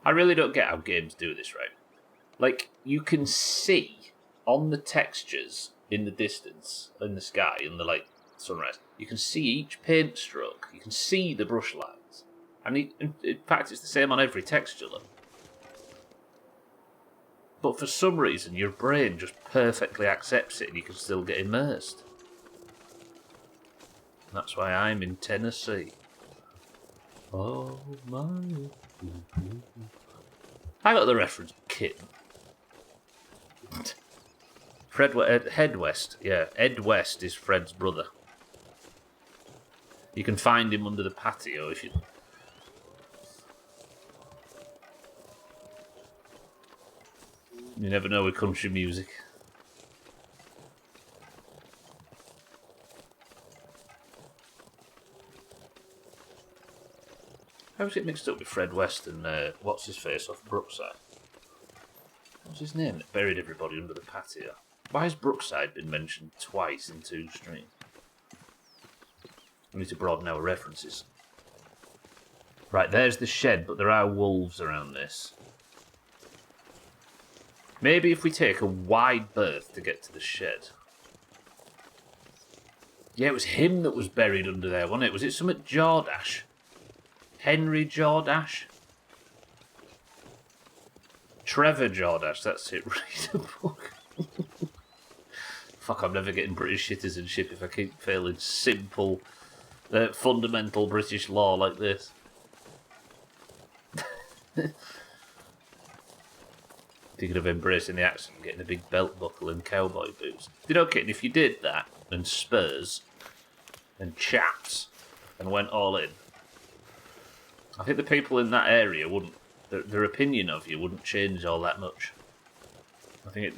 S1: I really don't get how games do this, right? Like, you can see on the textures in the distance, in the sky, in the, like, sunrise, you can see each paint stroke. You can see the brush lines. And in fact, it's the same on every texture, look. But for some reason, your brain just perfectly accepts it and you can still get immersed. And that's why I'm in Tennessee. Oh my... I got the reference, kitten. Head West. Yeah, Ed West is Fred's brother. You can find him under the patio if you... You never know with country music. How's it mixed up with Fred West and what's his face off Brookside? What's his name that buried everybody under the patio? Why has Brookside been mentioned twice in 2 streams? We need to broaden our references. Right, there's the shed, but there are wolves around this. Maybe if we take a wide berth to get to the shed. Yeah, it was him that was buried under there, wasn't it? Was it something Jordash? Henry Jordash? Trevor Jordash, that's it. Read a book. Fuck, I'm never getting British citizenship if I keep failing simple, fundamental British law like this. Thinking of embracing the accent and getting a big belt buckle and cowboy boots. You know, Kitten, if you did that, and spurs, and chaps, and went all in, I think the people in that area wouldn't, their opinion of you wouldn't change all that much. I think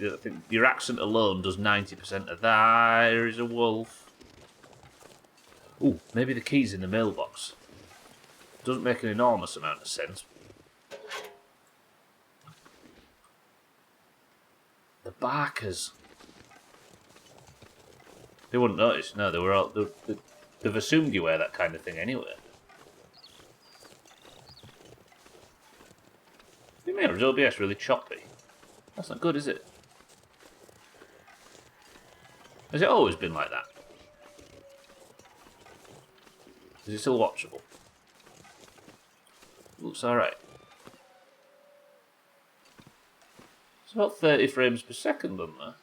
S1: your accent alone does 90% of that. There is a wolf. Ooh, maybe the key's in the mailbox. Doesn't make an enormous amount of sense. The Barkers. They wouldn't notice. No, they were all. They've assumed you wear that kind of thing anyway. You mean his OBS really choppy? That's not good, is it? Has it always been like that? Is it still watchable? Looks alright. It's about 30 frames per second on there.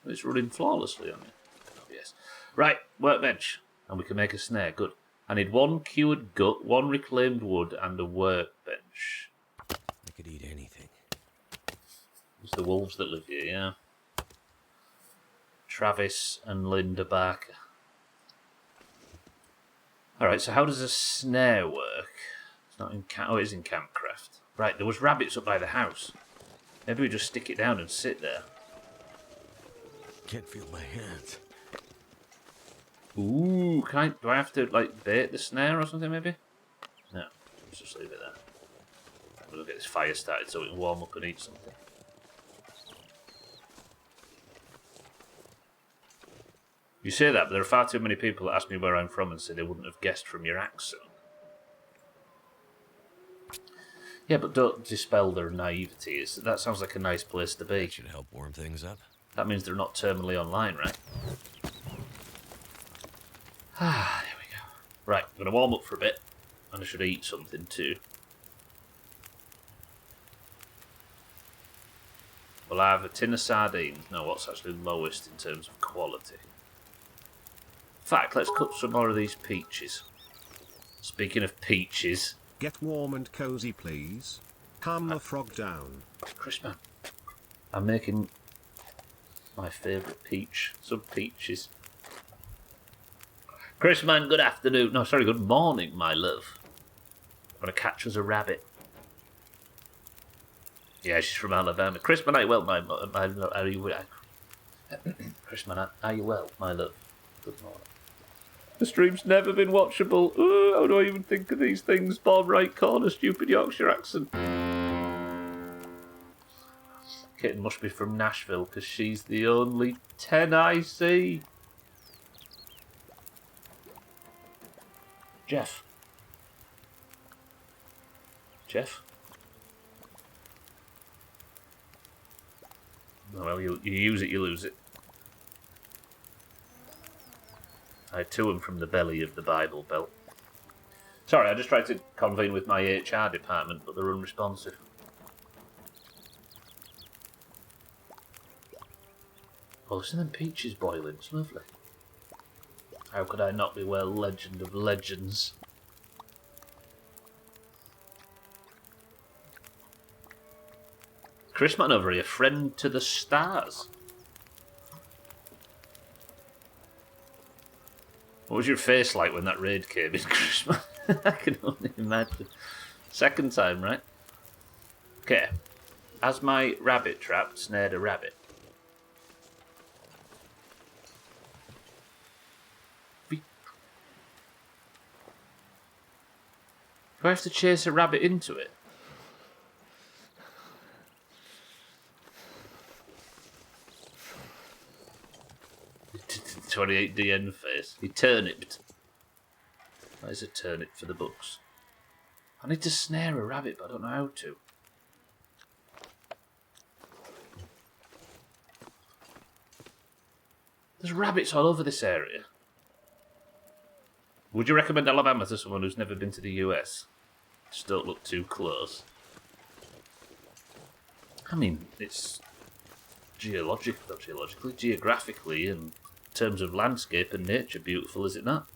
S1: It's running flawlessly on it. Oh, yes. Right, workbench. And we can make a snare. Good. I need 1 cured gut, 1 reclaimed wood, and a workbench.
S2: I could eat anything.
S1: It's the wolves that live here, yeah. Travis and Linda Barker. Alright, so how does a snare work? It's not in oh, it is in Campcraft. Right, there was rabbits up by the house. Maybe we just stick it down and sit there.
S2: Can't feel my hands.
S1: Ooh, do I have to, like, bait the snare or something, maybe? No, let's just leave it there. We'll get this fire started so we can warm up and eat something. You say that, but there are far too many people that ask me where I'm from and say they wouldn't have guessed from your accent. Yeah, but don't dispel their naivety. That sounds like a nice place to be.
S2: That should help warm things up.
S1: That means they're not terminally online, right? Ah, there we go. Right, I'm going to warm up for a bit. And I should eat something too. Well, I have a tin of sardines. No, what's actually lowest in terms of quality? In fact, let's cut some more of these peaches. Speaking of peaches...
S3: Get warm and cozy, please. Calm the frog down.
S1: Chrisman, I'm making my favourite peach. Some peaches. Chrisman, good afternoon. No, sorry, good morning, my love. I'm going to catch us a rabbit. Yeah, she's from Alabama. Chrisman, are you well, my are you... Chrisman, are you well, my love? Good morning. The stream's never been watchable. Ooh, how do I even think of these things? Bottom right corner, stupid Yorkshire accent. Kitten must be from Nashville because she's the only 10 I see. Jeff. Jeff? Oh, well, you use it, you lose it. I to him from the belly of the Bible Belt. Sorry, I just tried to convene with my HR department, but they're unresponsive. Oh, listen to them peaches boiling. It's lovely. How could I not be well legend of legends? Chris man over here, friend to the stars. What was your face like when that raid came in, Chris man? I can only imagine. Second time, right? Okay. Has my rabbit trap snared a rabbit? Do I have to chase a rabbit into it? The 28DN face. He turniped. That is a turnip for the books. I need to snare a rabbit, but I don't know how to. There's rabbits all over this area. Would you recommend Alabama to someone who's never been to the US? Just don't look too close. I mean, it's geographically, and in terms of landscape and nature, beautiful, is it not?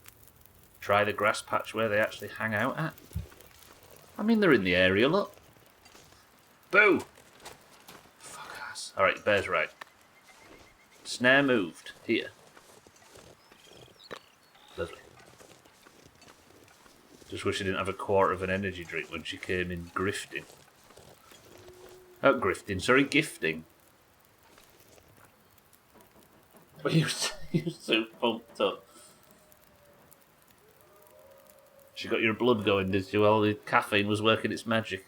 S1: Try the grass patch where they actually hang out at. I mean, they're in the area, look. Boo! Fuck ass. Alright, Bear's right. Snare moved. Here. Lovely. Just wish she didn't have a quarter of an energy drink when she came in grifting. Oh, grifting. Sorry, gifting. But you were so pumped up. She got your blood going, did you? Well, the caffeine was working its magic.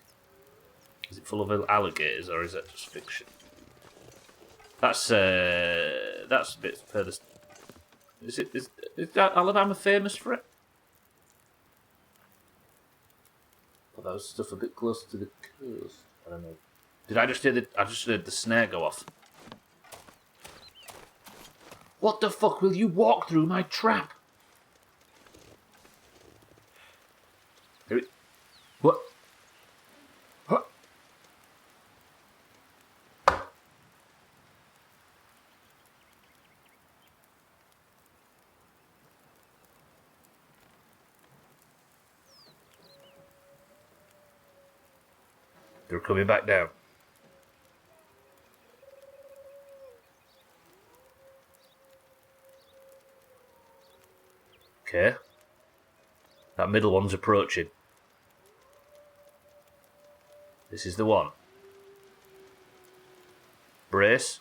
S1: Is it full of alligators, or is that just fiction? That's a bit further. Is Alabama famous for it? Well, that was stuff a bit closer to the coast. I don't know. Did I just hear the? I just heard the snare go off. What the fuck will you walk through my trap? What? What? They're coming back down. Okay. That middle one's approaching. This is the one. Brace.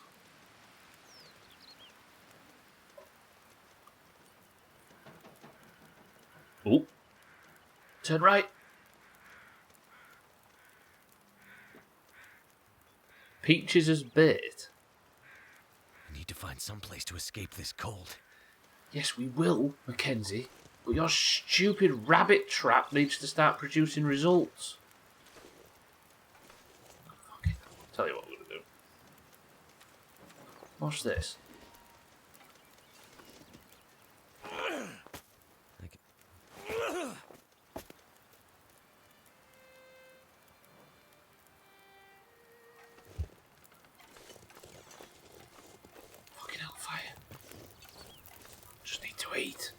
S1: Ooh. Turn right. Peaches as bait.
S2: I need to find some place to escape this cold.
S1: Yes, we will, Mackenzie. But your stupid rabbit trap needs to start producing results. Okay, I'll tell you what we're going to do. Watch this. Fucking hellfire. Just need to eat.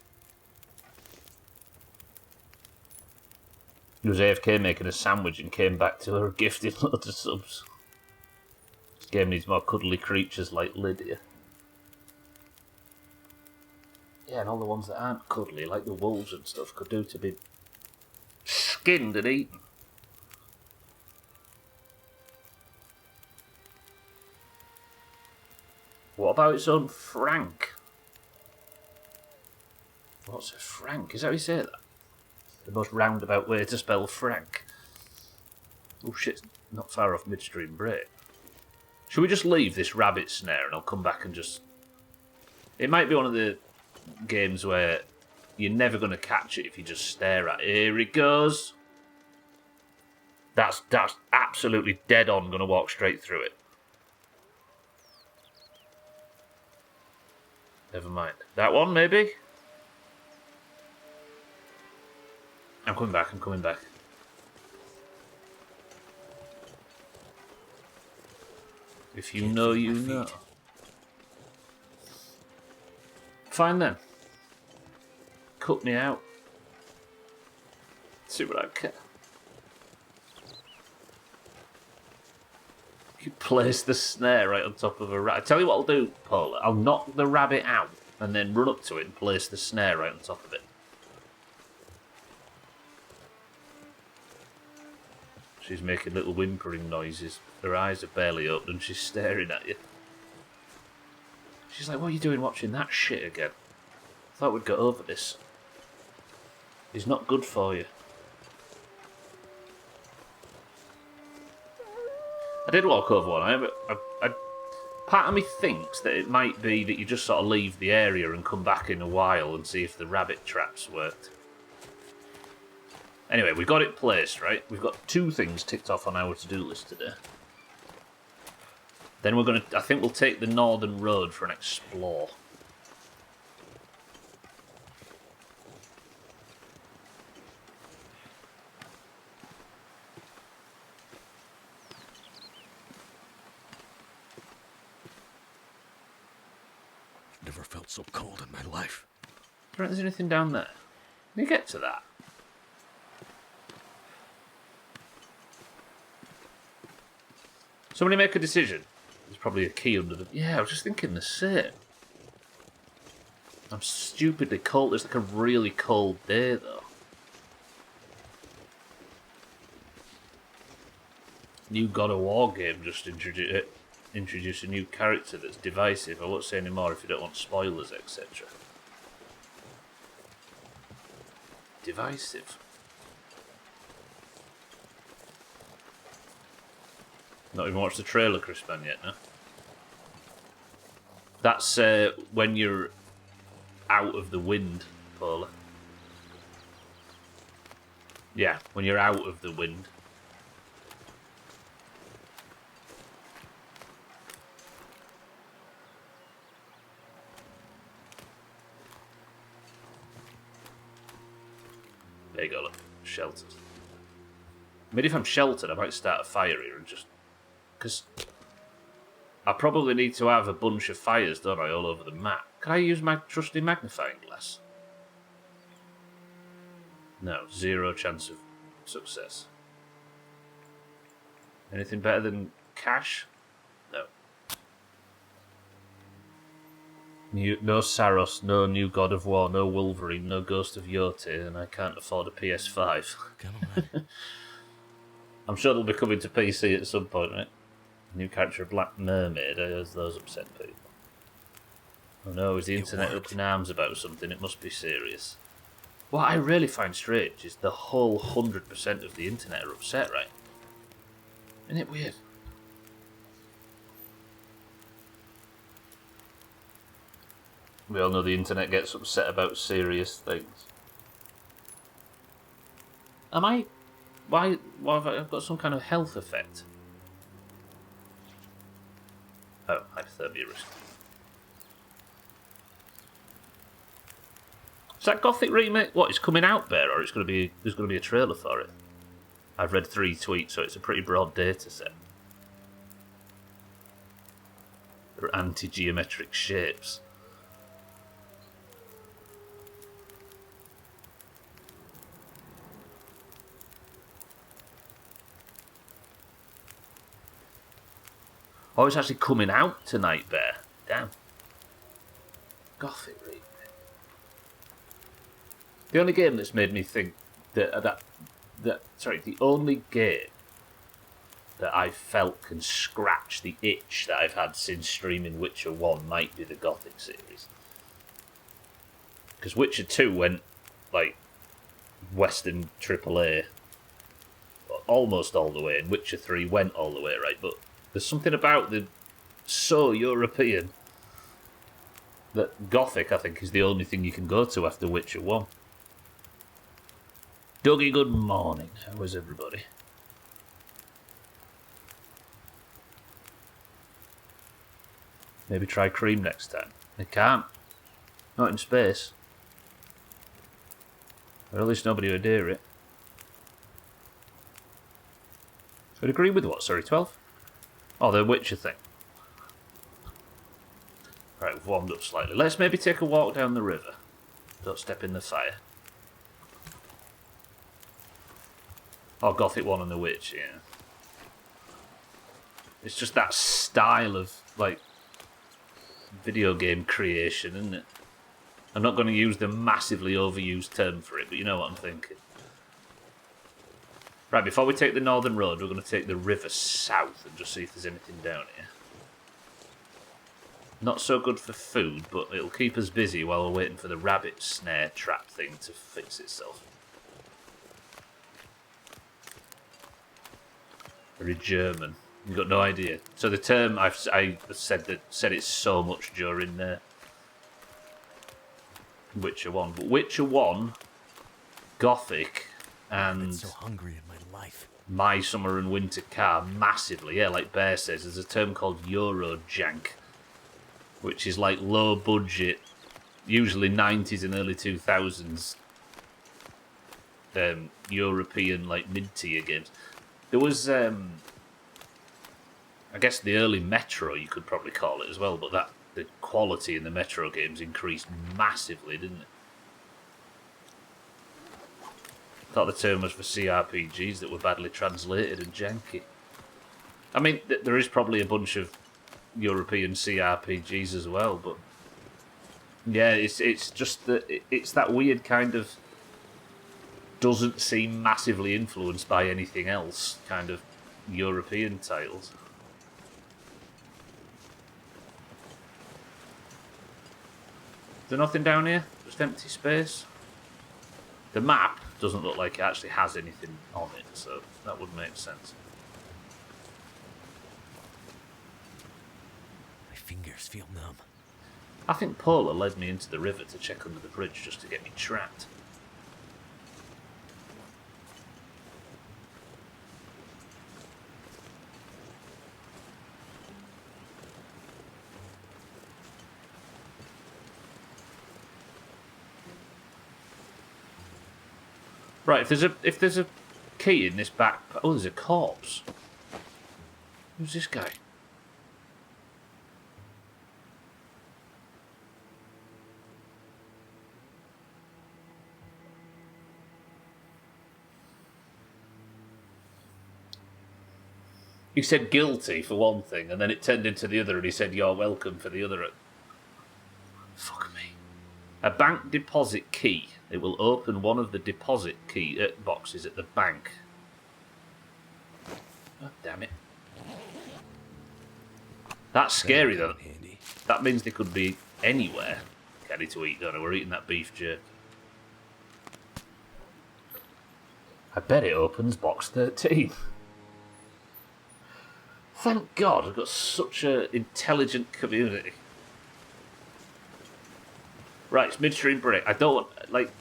S1: He was AFK making a sandwich and came back to her gifting loads of subs. This game needs more cuddly creatures like Lydia. Yeah, and all the ones that aren't cuddly, like the wolves and stuff, could do to be skinned and eaten. What about its own Frank? What's a Frank? Is that how you say that? The most roundabout way to spell Frank. Oh shit, not far off midstream break. Should we just leave this rabbit snare and I'll come back and just... It might be one of the games where you're never going to catch it if you just stare at it. Here it goes. That's absolutely dead on, going to walk straight through it. Never mind. That one, maybe? I'm coming back, I'm coming back. If you know, you know. Fine then. Cut me out. See what I can. You place the snare right on top of a rabbit. I tell you what I'll do, Paula. I'll knock the rabbit out and then run up to it and place the snare right on top of it. She's making little whimpering noises. Her eyes are barely open and she's staring at you. She's like, what are you doing watching that shit again? I thought we'd got over this. It's not good for you. I did walk over one. Part of me thinks that it might be that you just sort of leave the area and come back in a while and see if the rabbit traps worked. Anyway, we got it placed, right? We've got 2 things ticked off on our to-do list today. Then we're going to... I think we'll take the northern road for an explore.
S2: Never felt so cold in my life.
S1: Do you reckon there's anything down there? Can you get to that? Somebody make a decision. There's probably a key under the... Yeah, I was just thinking the same. I'm stupidly cold. It's like a really cold day, though. New God of War game just introduce a new character that's divisive. I won't say any more if you don't want spoilers, etc. Divisive. Not even watched the trailer, Crispin, yet, no? That's when you're out of the wind, Paula. Yeah, when you're out of the wind. There you go, look. Sheltered. Maybe if I'm sheltered, I might start a fire here and just... Because I probably need to have a bunch of fires, don't I, all over the map. Can I use my trusty magnifying glass? No, 0 chance of success. Anything better than cash? No. No Saros, no new God of War, no Wolverine, no Ghost of Yote, and I can't afford a PS5.
S2: Come on.
S1: I'm sure they'll be coming to PC at some point, right? New character of Black Mermaid, as those upset people. Oh no, is the internet up in arms about something? It must be serious. What I really find strange is the whole 100% of the internet are upset, right? Isn't it weird? We all know the internet gets upset about serious things. Am I... Why have I got some kind of health effect? Oh, hypothermia risk. Is that Gothic remake? What, it's coming out there, or there's going to be a trailer for it? I've read 3 tweets, so it's a pretty broad data set. They're anti-geometric shapes. Oh, it's actually coming out tonight, Bear. Damn. Gothic remake. The only game that's made me think the only game that I felt can scratch the itch that I've had since streaming Witcher 1 might be the Gothic series. Because Witcher 2 went, like, Western AAA almost all the way, and Witcher 3 went all the way, right? But there's something about the so European that Gothic, I think, is the only thing you can go to after Witcher 1. Dougie, good morning. How is everybody? Maybe try cream next time. They can't. Not in space. Or at least nobody would hear it. So I'd agree with what? Sorry, 12? Oh, the Witcher thing. Right, we've warmed up slightly. Let's maybe take a walk down the river. Don't step in the fire. Oh, Gothic 1 and the Witch, yeah. It's just that style of, like, video game creation, isn't it? I'm not going to use the massively overused term for it, but you know what I'm thinking. Right, before we take the northern road, we're going to take the river south and just see if there's anything down here. Not so good for food, but it'll keep us busy while we're waiting for the rabbit snare trap thing to fix itself. Very German. You've got no idea. So the term I said it so much during Witcher 1. But Witcher 1, Gothic, and
S2: I'm so hungry in my life.
S1: My Summer and Winter Car massively. Yeah, like Bear says, there's a term called Eurojank, which is like low budget, usually 90s and early 2000s European, like mid-tier games. There was, I guess, the early Metro, you could probably call it as well, but the quality in the Metro games increased massively, didn't it? I thought the term was for CRPGs that were badly translated and janky. I mean, there is probably a bunch of European CRPGs as well, but yeah, it's just that it's that weird kind of doesn't seem massively influenced by anything else kind of European titles. Is there nothing down here? Just empty space? The map doesn't look like it actually has anything on it, so that would make sense.
S2: My fingers feel numb.
S1: I think Paula led me into the river to check under the bridge just to get me trapped. Right, if there's a key in this back... Oh, there's a corpse. Who's this guy? He said guilty for one thing, and then it turned into the other, and he said you're welcome for the other. Fuck me. A bank deposit key. It will open one of the deposit key boxes at the bank. Oh, damn it. That's scary, though.
S2: Handy.
S1: That means they could be anywhere. Ready to eat, don't I? We're eating that beef jerky. I bet it opens box 13. Thank God, I've got such an intelligent community. Right, it's midstream break. I don't want, like...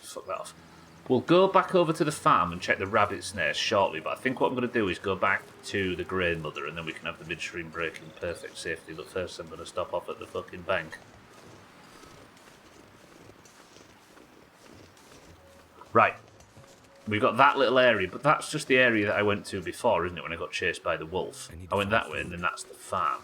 S1: Fuck that off. We'll go back over to the farm and check the rabbit snares shortly, but I think what I'm going to do is go back to the Grey Mother and then we can have the midstream break in perfect safety. But first I'm going to stop off at the fucking bank. Right. We've got that little area, but that's just the area that I went to before, isn't it, when I got chased by the wolf? I went that way and then that's the farm.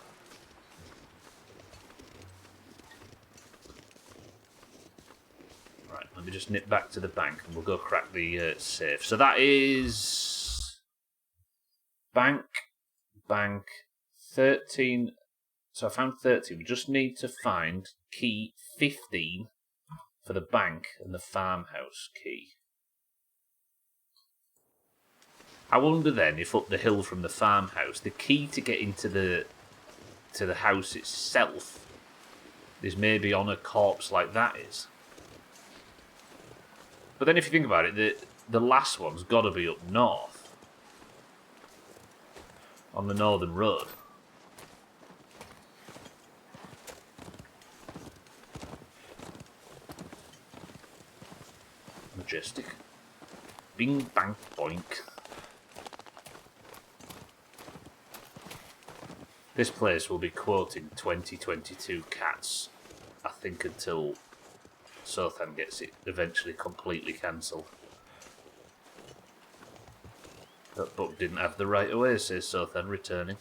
S1: Let me just nip back to the bank and we'll go crack the safe. So that is... Bank, 13. So I found 13. We just need to find key 15 for the bank and the farmhouse key. I wonder then if up the hill from the farmhouse, the key to get into the house itself is maybe on a corpse like that is. But then if you think about it, the last one's got to be up north. On the northern road. Majestic. Bing, bang, boink. This place will be quoting 2022 cats, I think, until Sothan gets it eventually completely cancelled. That book didn't have the right of way, says Sothan, returning.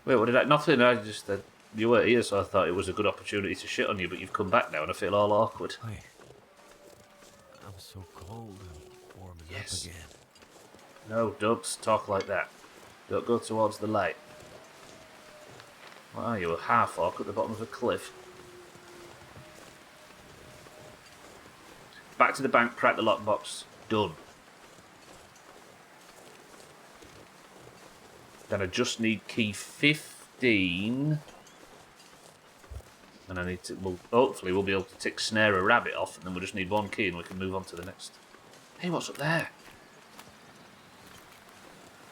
S1: Wait, what did I... Nothing, I just... you weren't here, so I thought it was a good opportunity to shit on you, but you've come back now and I feel all awkward.
S2: Hey, I'm so cold and warming up again.
S1: No, don't talk like that. Don't go towards the light. What are you, a half-orc at the bottom of a cliff? Back to the bank, crack the lockbox. Done. Then I just need key 15. And I need to... Well, hopefully we'll be able to tick snare a rabbit off, and then we'll just need one key and we can move on to the next. Hey, what's up there?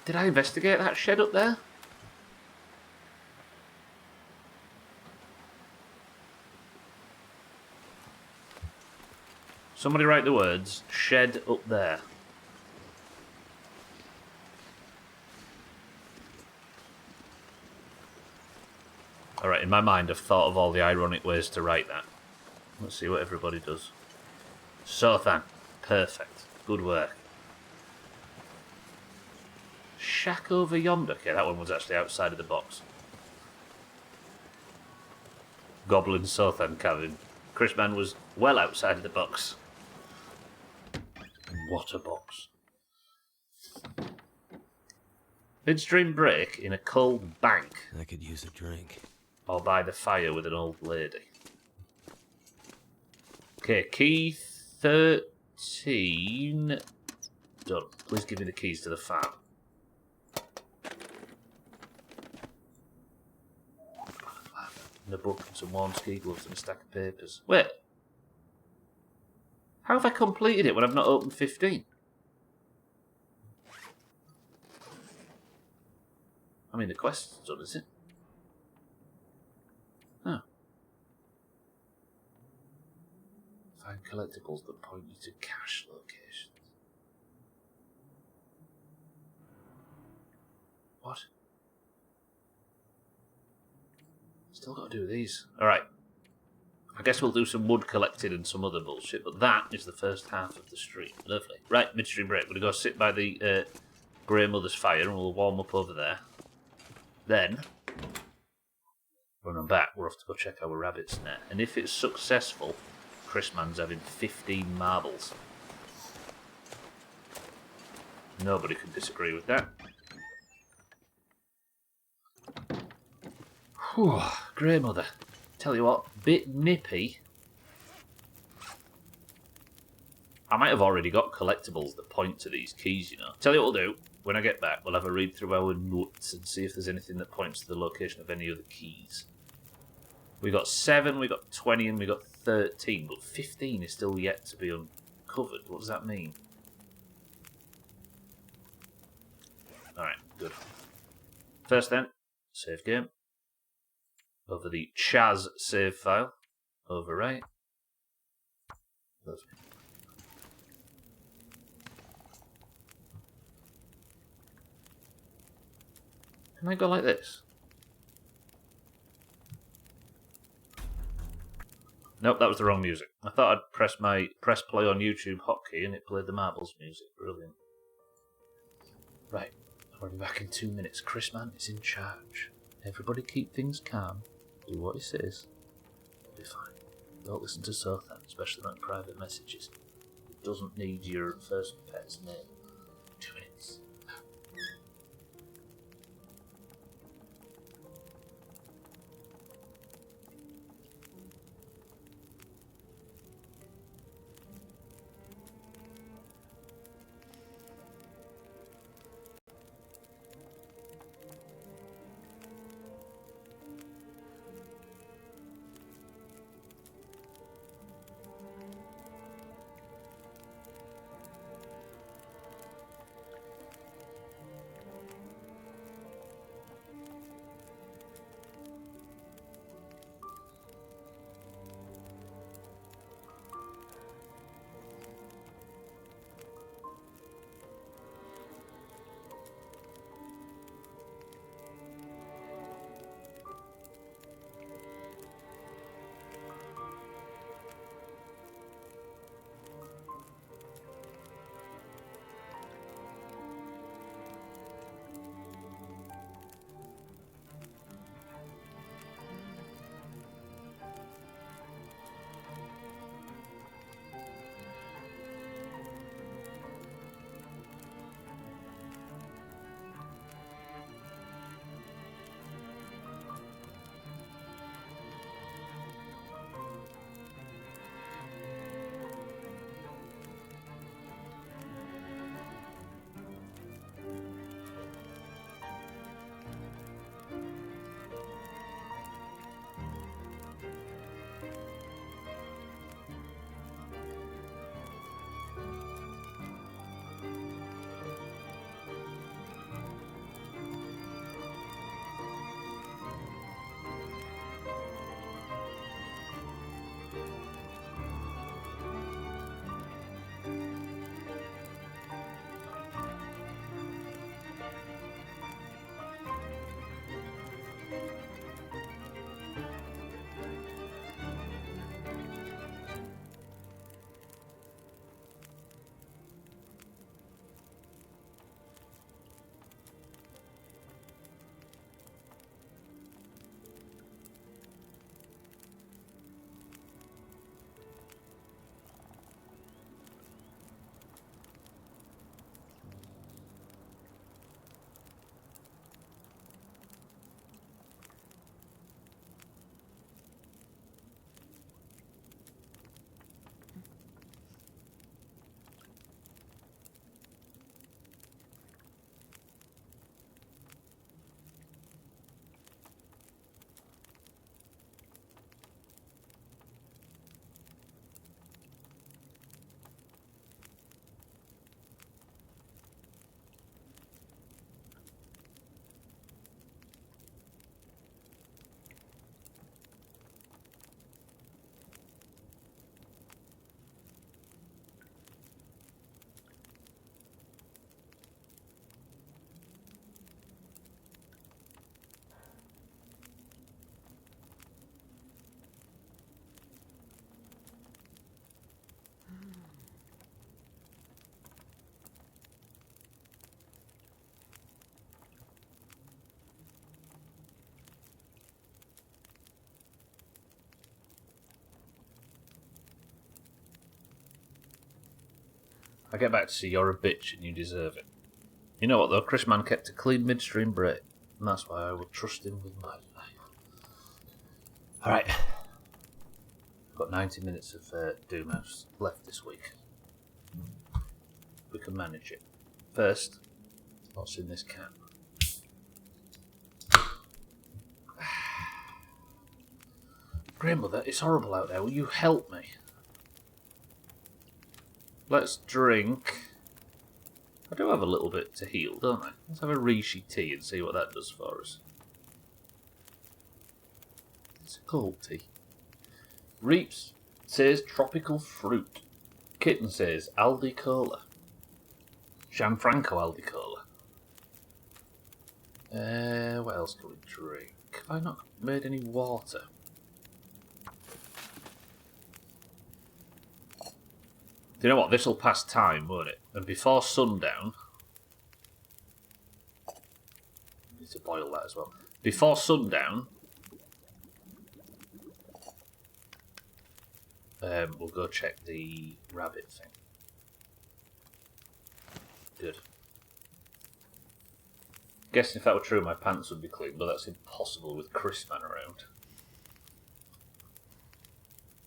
S1: Did I investigate that shed up there? Somebody write the words, shed up there. Alright, in my mind I've thought of all the ironic ways to write that. Let's see what everybody does. Sothan. Perfect. Good work. Shack over yonder. Okay, that one was actually outside of the box. Goblin Sothan cabin. Chrisman was well outside of the box. What a box. Midstream break in a cold bank.
S2: I could use a drink.
S1: Or by the fire with an old lady. Okay, key 13. Done. Please give me the keys to the farm. And a book and some warm ski gloves and a stack of papers. Wait. How have I completed it when I've not opened 15? I mean, the quest's done, is it? Oh. Find collectibles that point you to cache locations. What? Still got to do these. Alright. I guess we'll do some wood collecting and some other bullshit, but that is the first half of the stream. Lovely. Right, midstream break. We're going to go sit by the Grey Mother's fire and we'll warm up over there. Then, when I'm back, we're off to go check our rabbit's net. And if it's successful, Chrisman's having 15 marbles. Nobody can disagree with that. Whew, Grey Mother. Tell you what, bit nippy. I might have already got collectibles that point to these keys, you know. Tell you what we'll do. When I get back, we'll have a read through our notes and see if there's anything that points to the location of any other keys. We got 7, we got 20, and we got 13, but 15 is still yet to be uncovered. What does that mean? Alright, good. First then, save game. Over the Chaz save file. Overwrite. Lovely. Can I go like this? Nope, that was the wrong music. I thought I'd press play on YouTube hotkey and it played the marbles music. Brilliant. Right, I'll be back in 2 minutes. Chrisman is in charge. Everybody keep things calm. Do what he says. It'll be fine. Don't listen to Sothan, especially on private messages. It doesn't need your first pet's name. 2 minutes. I get back to see you're a bitch and you deserve it. You know what though, Chris Man kept a clean midstream break, and that's why I will trust him with my life. Alright. I've got 90 minutes of Doomhaus left this week. We can manage it. First, what's in this can? Grandmother, it's horrible out there. Will you help me? Let's drink. I do have a little bit to heal, don't I? Let's have a reishi tea and see what that does for us. It's a cold tea. Reaps says tropical fruit. Kitten says Aldi Cola. Gianfranco Aldi Cola. What else can we drink? Have I not made any water? Do you know what? This will pass time, won't it? And before sundown... I need to boil that as well. Before sundown... we'll go check the rabbit thing. Good. Guessing if that were true, my pants would be clean, but that's impossible with Chris Man around.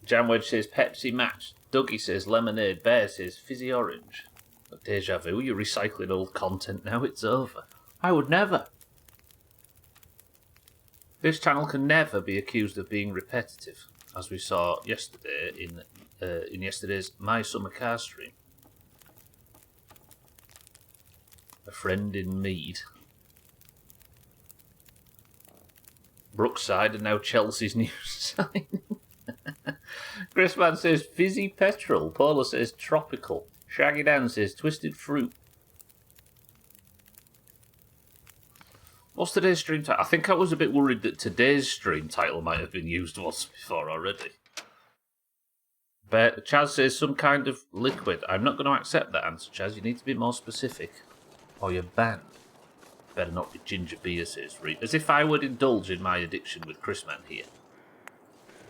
S1: Jamwedge says Pepsi Match. Dougie says lemonade. Bear says fizzy orange. But deja vu, you're recycling old content now, it's over. I would never. This channel can never be accused of being repetitive, as we saw yesterday in yesterday's My Summer Car stream. A friend in Mead. Brookside and now Chelsea's new sign. Chrisman says fizzy petrol. Paula says tropical. Shaggy Dan says twisted fruit. What's today's stream title? I think I was a bit worried that today's stream title might have been used once before already. But Chaz says some kind of liquid. I'm not going to accept that answer, Chaz. You need to be more specific. Or you're banned. Better not be ginger beer, says Reed. As if I would indulge in my addiction with Chrisman here.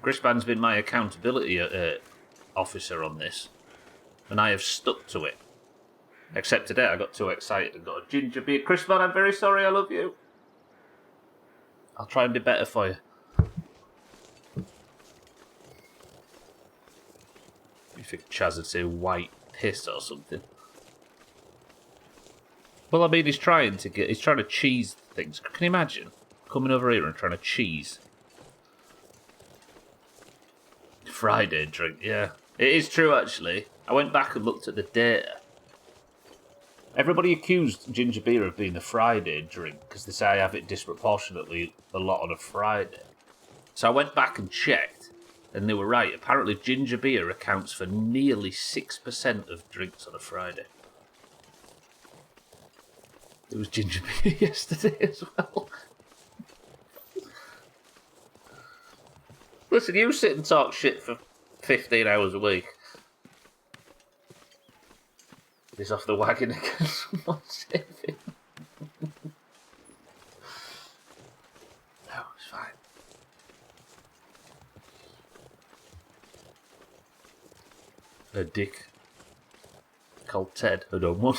S1: Chrisman's been my accountability officer on this. And I have stuck to it. Except today I got too excited and got a ginger beer. Chrisman, I'm very sorry, I love you. I'll try and be better for you. You think Chaz would say white piss or something? Well, I mean, he's trying to cheese things. Can you imagine coming over here and trying to cheese? Friday drink, yeah. It is true, actually. I went back and looked at the data. Everybody accused ginger beer of being a Friday drink because they say I have it disproportionately a lot on a Friday. So I went back and checked, and they were right. Apparently, ginger beer accounts for nearly 6% of drinks on a Friday. There was ginger beer yesterday as well. Listen, you sit and talk shit for 15 hours a week. He's off the wagon again. Someone save him. No, it's fine. A dick called Ted had done one.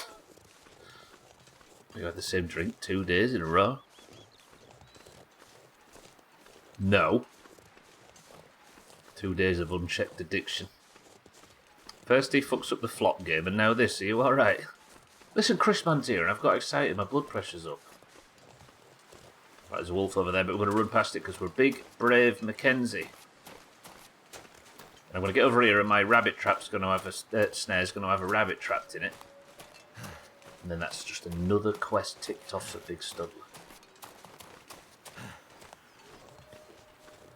S1: We had the same drink 2 days in a row. No. 2 days of unchecked addiction. First he fucks up the flop game, and now this. Are you alright? Listen, Chris Man's here, and I've got excited. My blood pressure's up. Right, there's a wolf over there, but we're going to run past it because we're big, brave Mackenzie. I'm going to get over here, and my rabbit trap's going to have a snare's going to have a rabbit trapped in it. And then that's just another quest ticked off for Big Studler.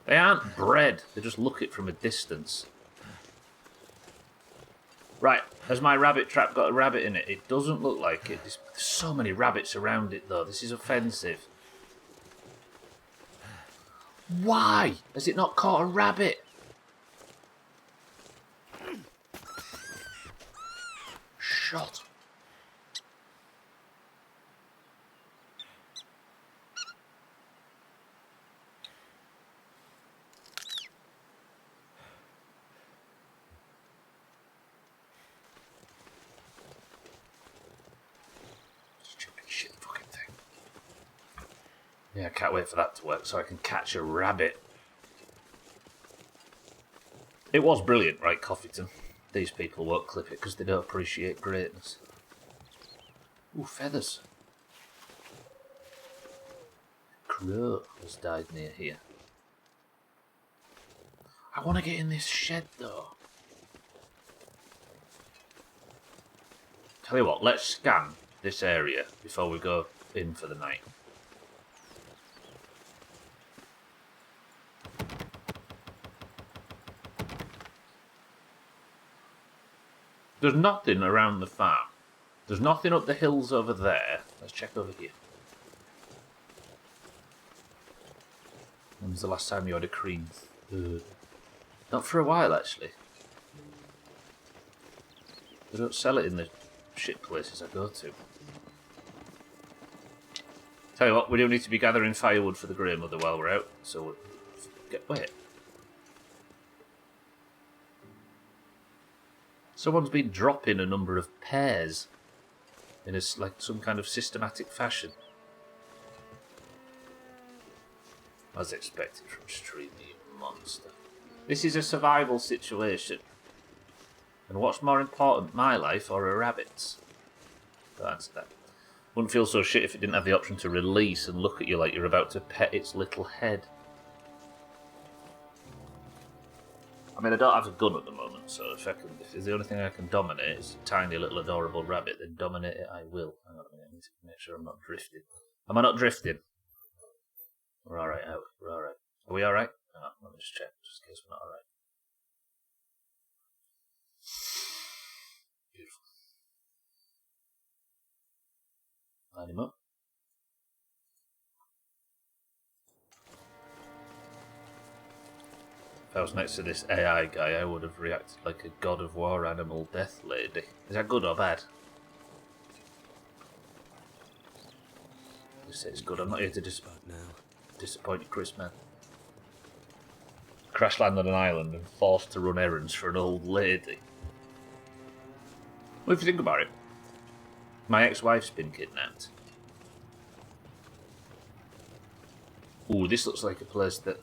S1: They aren't bred, they just look it from a distance. Right, has my rabbit trap got a rabbit in it? It doesn't look like it. There's so many rabbits around it though, this is offensive. Why has it not caught a rabbit? Shot. Yeah, I can't wait for that to work so I can catch a rabbit. It was brilliant, right, Coffeeton? These people won't clip it because they don't appreciate greatness. Ooh, feathers. Crow has died near here. I want to get in this shed, though. Tell you what, let's scan this area before we go in for the night. There's nothing around the farm. There's nothing up the hills over there. Let's check over here. When was the last time you had a cream? Not for a while, actually. They don't sell it in the shit places I go to. Tell you what, we do need to be gathering firewood for the Grey Mother while we're out, so we'll wait. Someone's been dropping a number of pears in like some kind of systematic fashion. As expected from Streamy, you monster. This is a survival situation. And what's more important, my life or a rabbit's? Don't answer that. Wouldn't feel so shit if it didn't have the option to release and look at you like you're about to pet its little head. I mean, I don't have a gun at the moment, so if it's the only thing I can dominate is a tiny little adorable rabbit, then dominate it I will. Hang on a minute, I need to make sure I'm not drifting. Am I not drifting? We're alright out. We're alright. Are we alright? Hang on, let me just check, just in case we're not alright. Beautiful. Line him up. If I was next to this AI guy, I would have reacted like a God of War animal death lady. Is that good or bad? You say it's good. I'm not here to disappoint you, Chris, man. Crash land on an island and forced to run errands for an old lady. Well, if you think about it, my ex-wife's been kidnapped. Ooh, this looks like a place that...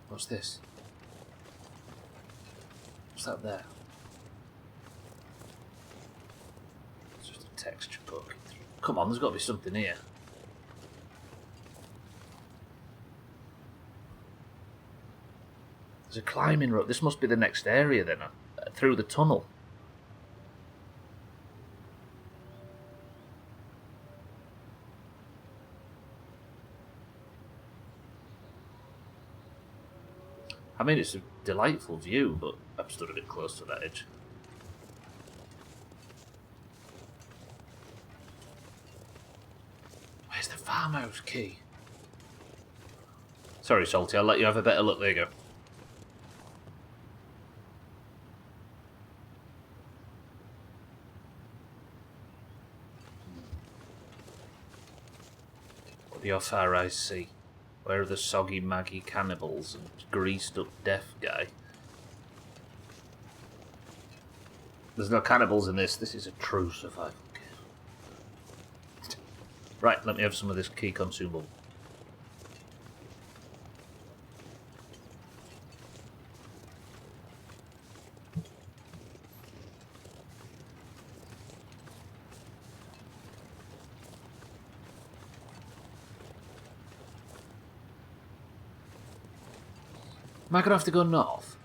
S1: What's this? What's that there? It's just a texture poking through. Come on, there's got to be something here. There's a climbing rope. This must be the next area then, through the tunnel. I mean, it's a delightful view, but I've stood a bit close to that edge. Where's the farmhouse key? Sorry, Salty, I'll let you have a better look. There you go. What do your far eyes see? Where are the soggy Maggie cannibals and greased up deaf guy? There's no cannibals in this. This is a true survival game. Right, let me have some of this key consumable. Am I going to have to go north?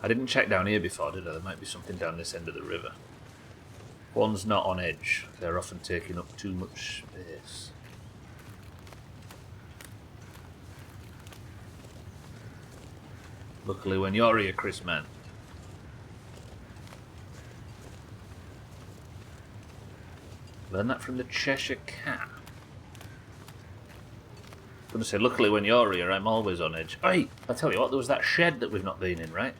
S1: I didn't check down here before, did I? There might be something down this end of the river. One's not on edge. They're often taking up too much space. Luckily when you're here, Chris, man. Learn that from the Cheshire Cat. I'm going to say, luckily when you're here, I'm always on edge. Hey, I tell you what, there was that shed that we've not been in, right?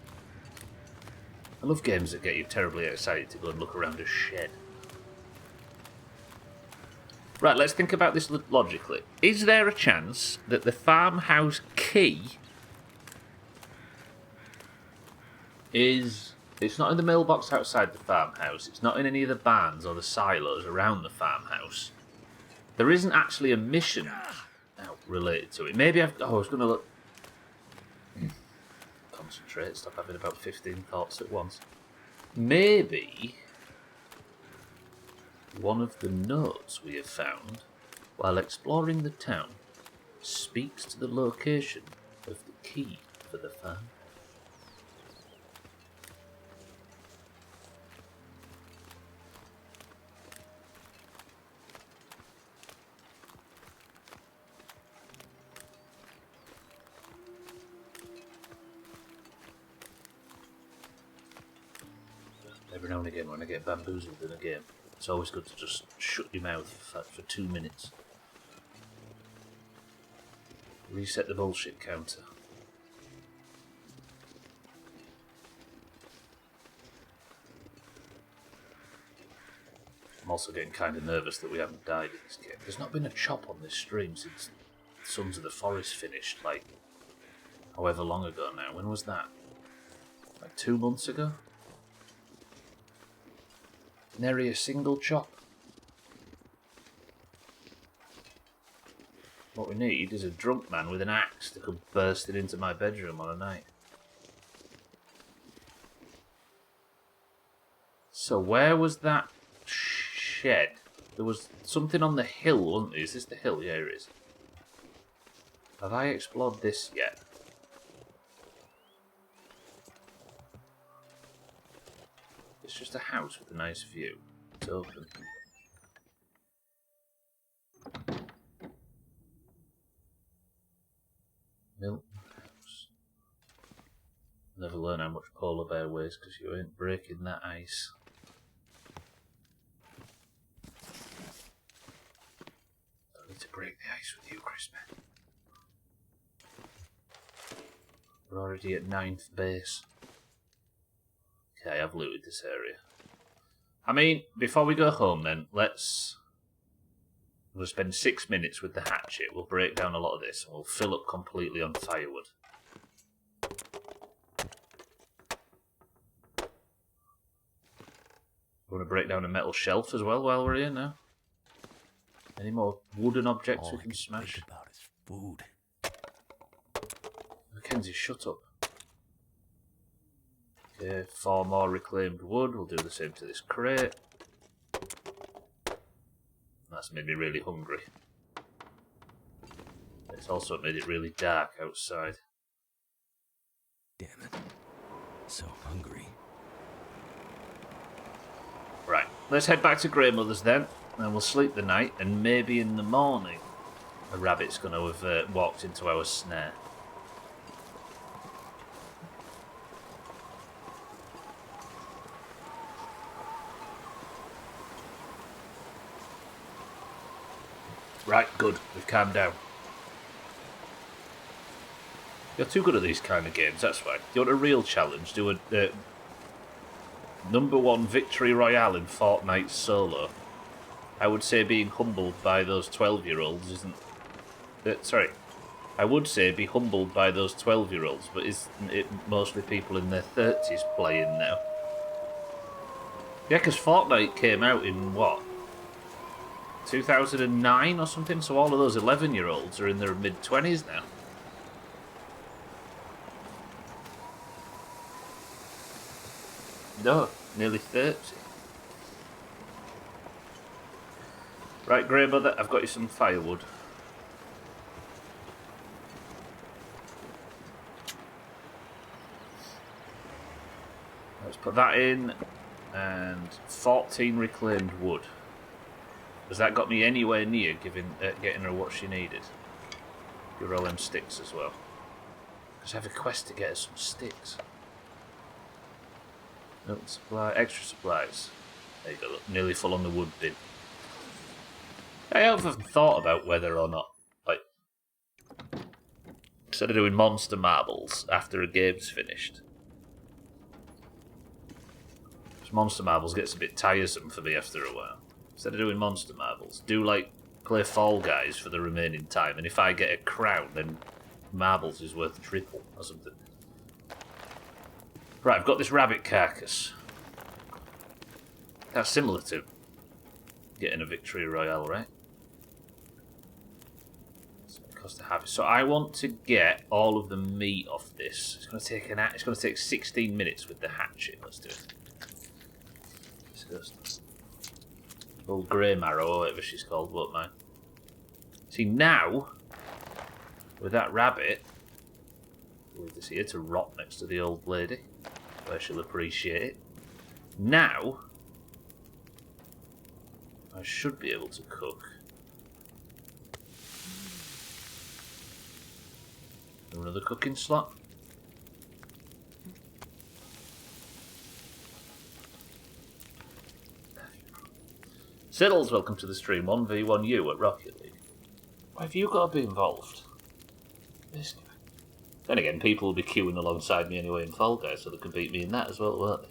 S1: I love games that get you terribly excited to go and look around a shed. Right, let's think about this logically. Is there a chance that the farmhouse key is It's not in the mailbox outside the farmhouse. It's not in any of the barns or the silos around the farmhouse. There isn't actually a mission related to it. Maybe I've... Oh, I was going to look... Concentrate. Stop having about 15 thoughts at once. Maybe one of the notes we have found while exploring the town speaks to the location of the key for the farm. Every now and again when I get bamboozled in a game, it's always good to just shut your mouth for 2 minutes. Reset the bullshit counter. I'm also getting kind of nervous that we haven't died in this game. There's not been a chop on this stream since Sons of the Forest finished, like, however long ago now. When was that? Like 2 months ago? Nary a single chop. What we need is a drunk man with an axe to come bursting into my bedroom on a night. So where was that shed? There was something on the hill, wasn't there? Is this the hill? Yeah, it is. Have I explored this yet? It's just a house with a nice view. It's open. Milton House. Never learn how much polar bear weighs because you ain't breaking that ice. Don't need to break the ice with you, Crispy. We're already at 9th base. Okay, I've looted this area. I mean, before we go home then, we'll spend 6 minutes with the hatchet. We'll break down a lot of this and we'll fill up completely on firewood. We want to break down a metal shelf as well while we're here now. Any more wooden objects
S2: All
S1: we
S2: I
S1: can
S2: can
S1: smash?
S2: think about is food.
S1: Mackenzie, shut up. Okay, 4 more reclaimed wood. We'll do the same to this crate. That's made me really hungry. It's also made it really dark outside.
S2: Damn it. So hungry.
S1: Right, let's head back to Greymother's then, and we'll sleep the night, and maybe in the morning a rabbit's going to have walked into our snare. Right, good. We've calmed down. You're too good at these kind of games, that's fine. Do you want a real challenge? Do a #1 victory royale in Fortnite solo. I would say being humbled by those 12-year-olds isn't... sorry. I would say be humbled by those 12-year-olds, but isn't it mostly people in their 30s playing now? Yeah, because Fortnite came out in, what? 2009 or something, so all of those 11-year-olds are in their mid-20s now. No, nearly 30. Right, Greybrother, I've got you some firewood. Let's put that in, and 14 reclaimed wood. Has that got me anywhere near getting her what she needed? Give her all them sticks as well. Because I have a quest to get her some sticks. Milk supply, extra supplies. There you go, look, nearly full on the wood bin. I haven't thought about whether or not, like, instead of doing monster marbles after a game's finished. Because monster marbles gets a bit tiresome for me after a while. Instead of doing monster marbles, do like play Fall Guys for the remaining time, and if I get a crown, then marbles is worth triple or something. Right, I've got this rabbit carcass. That's similar to getting a victory royale, right? So it costs to have it. So I want to get all of the meat off this. It's going to take It's going to take 16 minutes with the hatchet. Let's do it. Disgusting. Old grey marrow, or whatever she's called, won't mind. See now, with that rabbit, we'll leave this here to rot next to the old lady, where she'll appreciate it. Now, I should be able to cook another cooking slot. Siddles, welcome to the stream. 1v1U at Rocket League. Why have you got to be involved? This guy. Then again, people will be queuing alongside me anyway in Fall Guys, so they can beat me in that as well, won't they?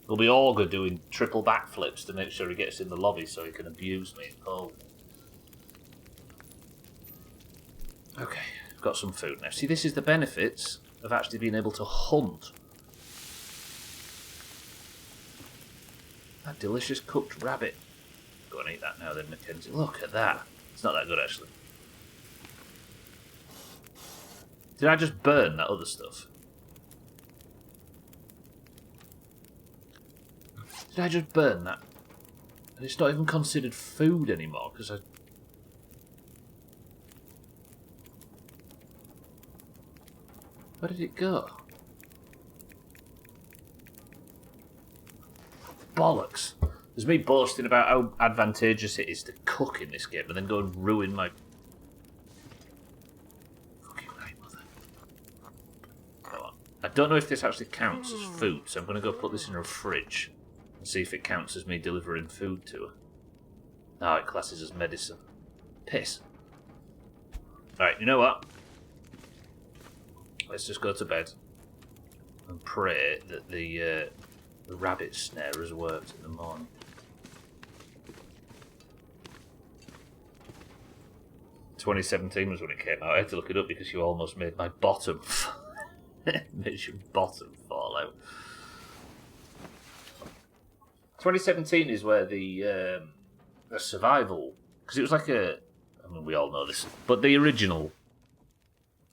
S1: There'll be Augur doing triple backflips to make sure he gets in the lobby so he can abuse me in Fall Guys. Okay, I've got some food now. See, this is the benefits of actually being able to hunt. That delicious cooked rabbit. Go and eat that now then, Mackenzie. Look at that. It's not that good, actually. Did I just burn that other stuff? Did I just burn that? And it's not even considered food anymore, because I... Where did it go? Bollocks. There's me boasting about how advantageous it is to cook in this game and then go and ruin my... Fucking right, mother. Come on. I don't know if this actually counts as food, so I'm going to go put this in her fridge and see if it counts as me delivering food to her. No, it classes as medicine. Piss. Alright, you know what? Let's just go to bed and pray that the rabbit snare has worked in the morning. 2017 was when it came out. I had to look it up because you almost made my bottom made your bottom fall out. 2017 is where the survival, because it was like I mean, we all know this, but the original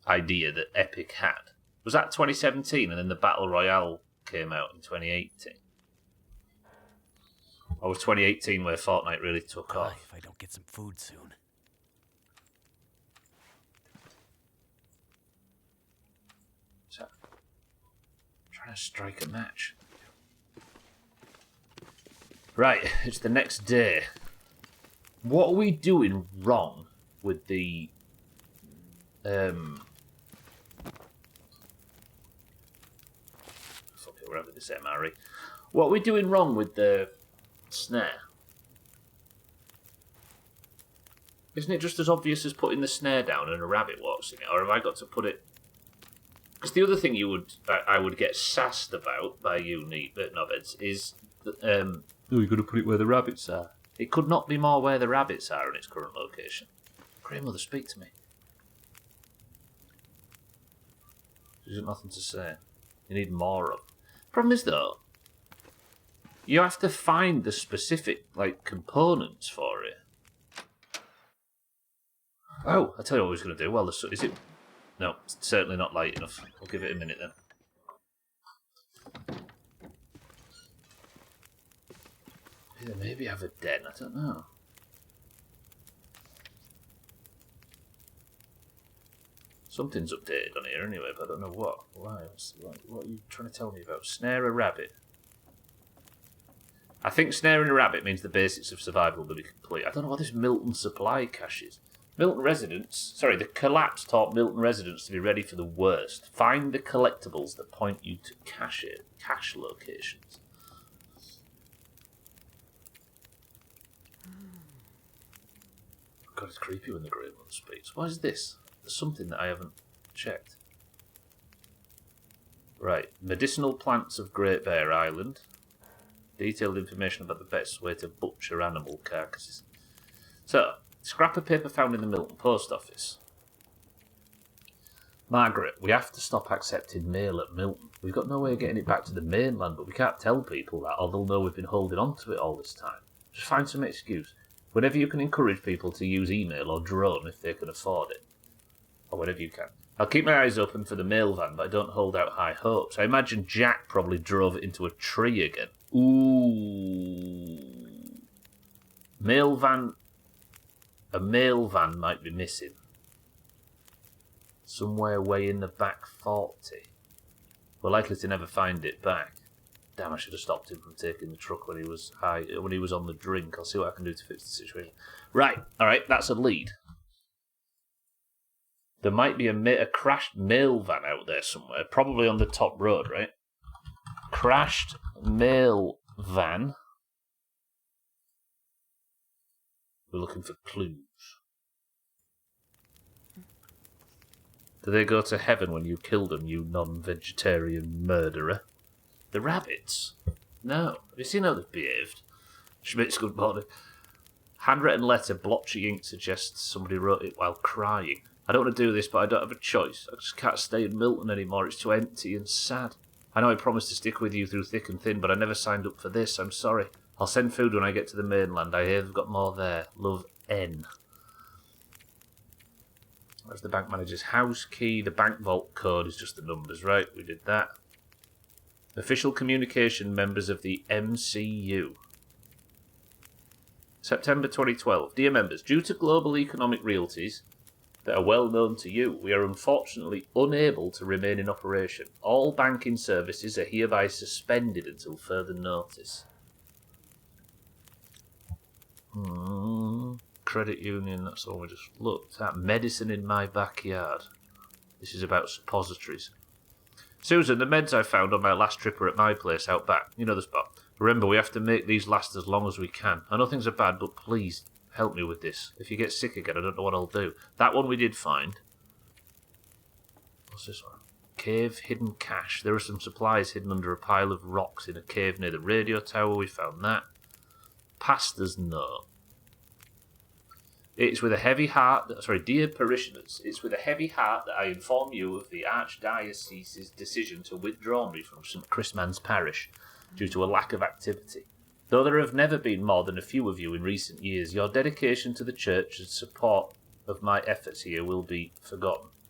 S1: idea that Epic had was that 2017, and then the Battle Royale came out in 2018. Or was 2018 where Fortnite really took off?
S2: If I don't get some food soon.
S1: So, I'm trying to strike a match. Right, it's the next day. What are we doing wrong with the fuck it, we're having this MRE. What are we doing wrong with the snare? Isn't it just as obvious as putting the snare down and a rabbit walks in it? Or have I got to put it... Because the other thing I would get sassed about by you, Noveds, is that, oh, you've got to put it where the rabbits are. It could not be more where the rabbits are in its current location. Grey Mother, speak to me. There's nothing to say. You need more of. Problem is, though, you have to find the specific, components for it. Oh, I'll tell you what I was going to do. Well, is it... No, it's certainly not light enough. I'll give it a minute, then. Maybe have a den, I don't know. Something's updated on here anyway, but I don't know what. Why? What are you trying to tell me about? Snare a rabbit. I think snaring a rabbit means the basics of survival will be complete. I don't know what this Milton supply cache is. Milton residents... Sorry, the collapse taught Milton residents to be ready for the worst. Find the collectibles that point you to cache locations. God, it's creepy when the Grey One speaks. What is this? There's something that I haven't checked. Right. Medicinal plants of Great Bear Island. Detailed information about the best way to butcher animal carcasses. So, scrap of paper found in the Milton post office. Margaret, we have to stop accepting mail at Milton. We've got no way of getting it back to the mainland, but we can't tell people that, or they'll know we've been holding on to it all this time. Just find some excuse. Whenever you can encourage people to use email or drone if they can afford it. Or whenever you can. I'll keep my eyes open for the mail van, but I don't hold out high hopes. I imagine Jack probably drove it into a tree again. Ooh. Mail van. A mail van might be missing. Somewhere way in the back 40. We're likely to never find it back. Damn, I should have stopped him from taking the truck when he was on the drink. I'll see what I can do to fix the situation. Right, alright, that's a lead. There might be a crashed mail van out there somewhere, probably on the top road, right? Crashed mail van. We're looking for clues. Do they go to heaven when you kill them, you non-vegetarian murderer? The rabbits? No. Have you seen how they've behaved? Schmidt's good morning. Handwritten letter, blotchy ink suggests somebody wrote it while crying. I don't want to do this, but I don't have a choice. I just can't stay in Milton anymore. It's too empty and sad. I know I promised to stick with you through thick and thin, but I never signed up for this. I'm sorry. I'll send food when I get to the mainland. I hear they've got more there. Love, N. That's the bank manager's house key. The bank vault code is just the numbers, right? We did that. Official communication members of the MCU. September 2012. Dear members, due to global economic realities that are well known to you, we are unfortunately unable to remain in operation. All banking services are hereby suspended until further notice. Credit union, that's all we just looked at. Medicine in my backyard. This is about suppositories. Susan, the meds I found on my last trip are at my place out back. You know the spot. Remember, we have to make these last as long as we can. I know things are bad, but please help me with this. If you get sick again, I don't know what I'll do. That one we did find. What's this one? Cave, hidden cache. There are some supplies hidden under a pile of rocks in a cave near the radio tower. We found that. Pastor's note. It's with a heavy heart, dear parishioners, it's with a heavy heart that I inform you of the Archdiocese's decision to withdraw me from St. Christman's parish due to a lack of activity. Though there have never been more than a few of you in recent years, your dedication to the church and support of my efforts here will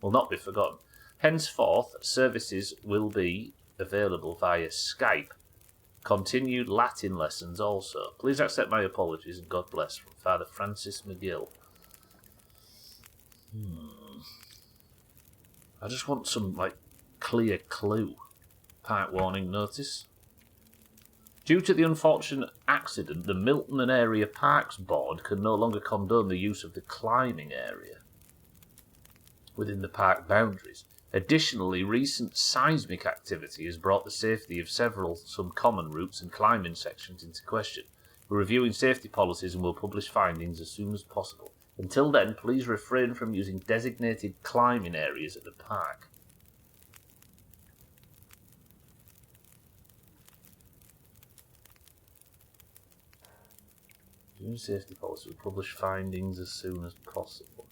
S1: not be forgotten. Henceforth, services will be available via Skype. Continued Latin lessons also. Please accept my apologies and God bless, from Father Francis McGill. I just want some, clear clue. Park warning notice. Due to the unfortunate accident, the Milton and Area Parks Board can no longer condone the use of the climbing area within the park boundaries. Additionally, recent seismic activity has brought the safety of some common routes and climbing sections into question. We're reviewing safety policies and will publish findings as soon as possible. Until then, please refrain from using designated climbing areas at the park. Reviewing safety policy, we'll publish findings as soon as possible.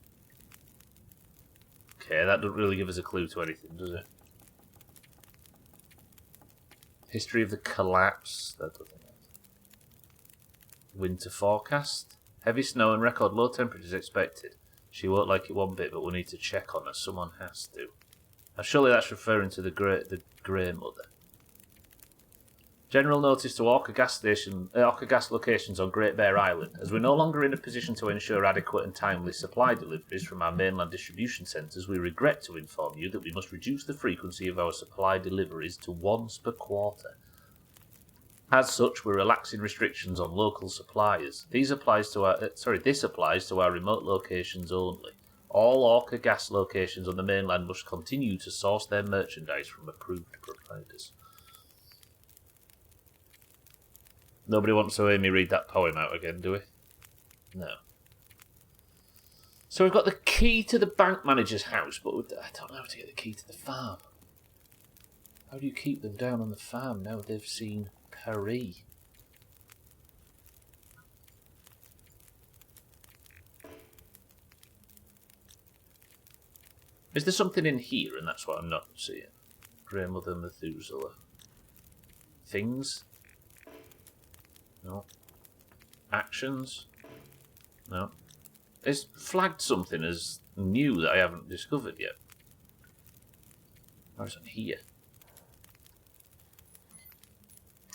S1: Okay, that doesn't really give us a clue to anything, does it? History of the collapse. That doesn't matter. Winter forecast. Heavy snow and record low temperatures expected. She won't like it one bit, but we'll need to check on her. Someone has to. Now, surely that's referring to the Grey Mother. General notice to Orca gas locations on Great Bear Island. As we're no longer in a position to ensure adequate and timely supply deliveries from our mainland distribution centres, we regret to inform you that we must reduce the frequency of our supply deliveries to once per quarter. As such, we're relaxing restrictions on local suppliers. This applies to our remote locations only. All Orca gas locations on the mainland must continue to source their merchandise from approved providers. Nobody wants to hear me read that poem out again, do we? No. So we've got the key to the bank manager's house, but I don't know how to get the key to the farm. How do you keep them down on the farm now they've seen Paris? Is there something in here and that's what I'm not seeing? Grey Mother Methuselah. Things? No. Actions? No. It's flagged something as new that I haven't discovered yet. Or is it here?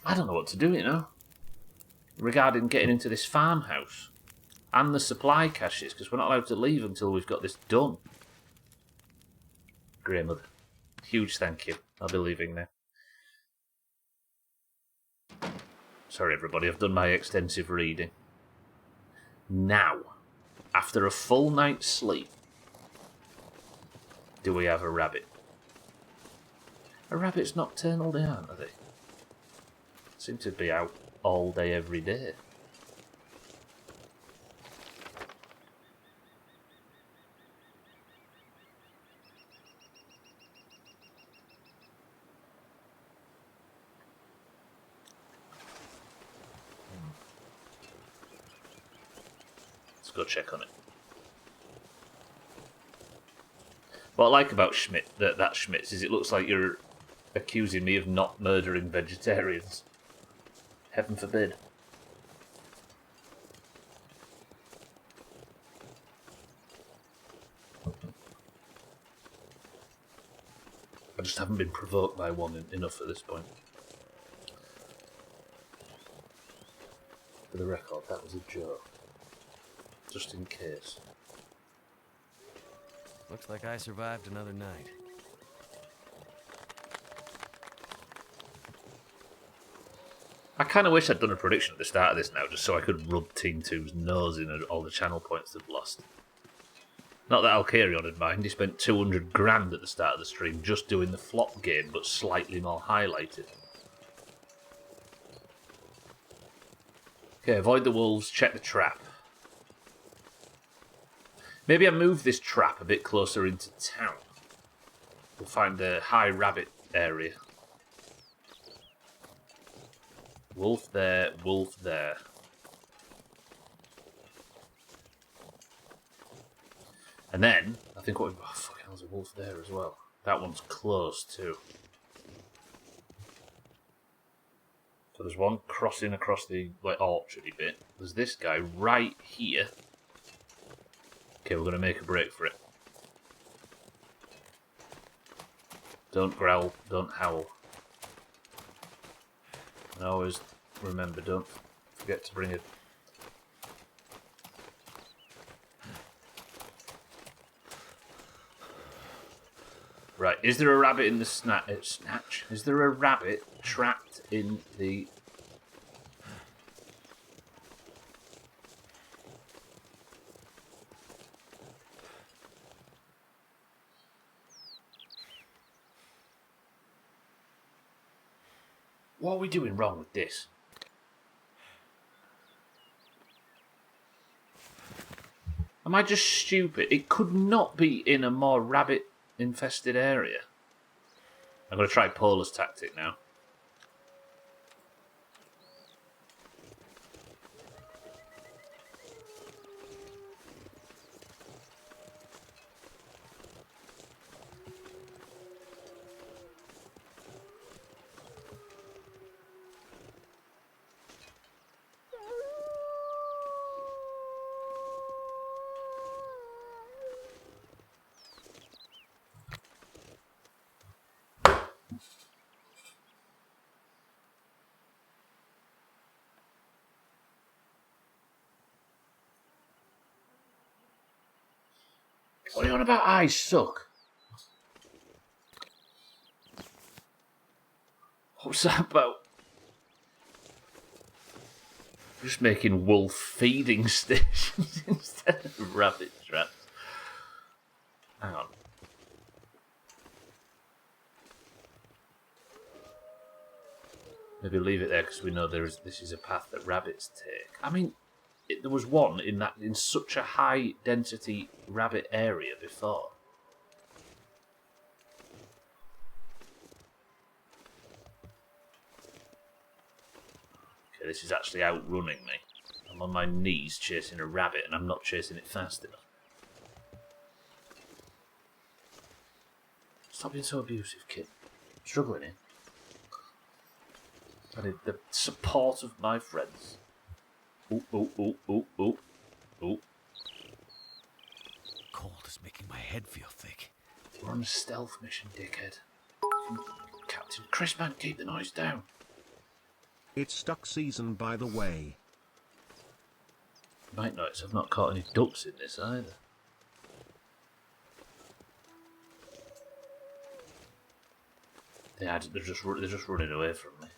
S1: I don't know what to do, you know, regarding getting into this farmhouse and the supply caches, because we're not allowed to leave until we've got this done. Grey Mother, huge thank you. I'll be leaving now. Sorry everybody, I've done my extensive reading. Now, after a full night's sleep, do we have a rabbit? A rabbit's nocturnal, they aren't, are they? Seem to be out all day, every day. Let's go check on it. What I like about that Schmitz is it looks like you're accusing me of not murdering vegetarians. Heaven forbid. I just haven't been provoked by one enough at this point. For the record, that was a joke. Just in case.
S2: Looks like I survived another night.
S1: I kind of wish I'd done a prediction at the start of this now, just so I could rub Team 2's nose in at all the channel points they've lost. Not that Alcarion would mind, he spent 200 grand at the start of the stream just doing the flop game, but slightly more highlighted. Okay, avoid the wolves, check the trap. Maybe I move this trap a bit closer into town. We'll find a high rabbit area. Wolf there, wolf there. And then, I think what... Oh, fucking hell, there's a wolf there as well. That one's close too. So there's one crossing across the orchardy bit. There's this guy right here. Okay, we're going to make a break for it. Don't growl, don't howl. And always remember, don't forget to bring it. Right, is there a rabbit in the snatch? Is there a rabbit trapped in the... What are we doing wrong with this? Am I just stupid? It could not be in a more rabbit-infested area. I'm going to try Paula's tactic now. What are you on about? I suck. What's that about? Just making wolf feeding stations instead of rabbit traps. Hang on. Maybe leave it there because we know this is a path that rabbits take. I mean, there was one in such a high density rabbit area before. Okay, this is actually outrunning me. I'm on my knees chasing a rabbit and I'm not chasing it fast enough. Stop being so abusive, kid. I'm struggling here. I need the support of my friends. Ooh, ooh, ooh, ooh, ooh, ooh.
S2: Cold is making my head feel thick.
S1: We're on a stealth mission, dickhead. Captain Chris, man, keep the noise down.
S3: It's duck season, by the way.
S1: You might notice I've not caught any ducks in this either. Yeah, they're just running away from me.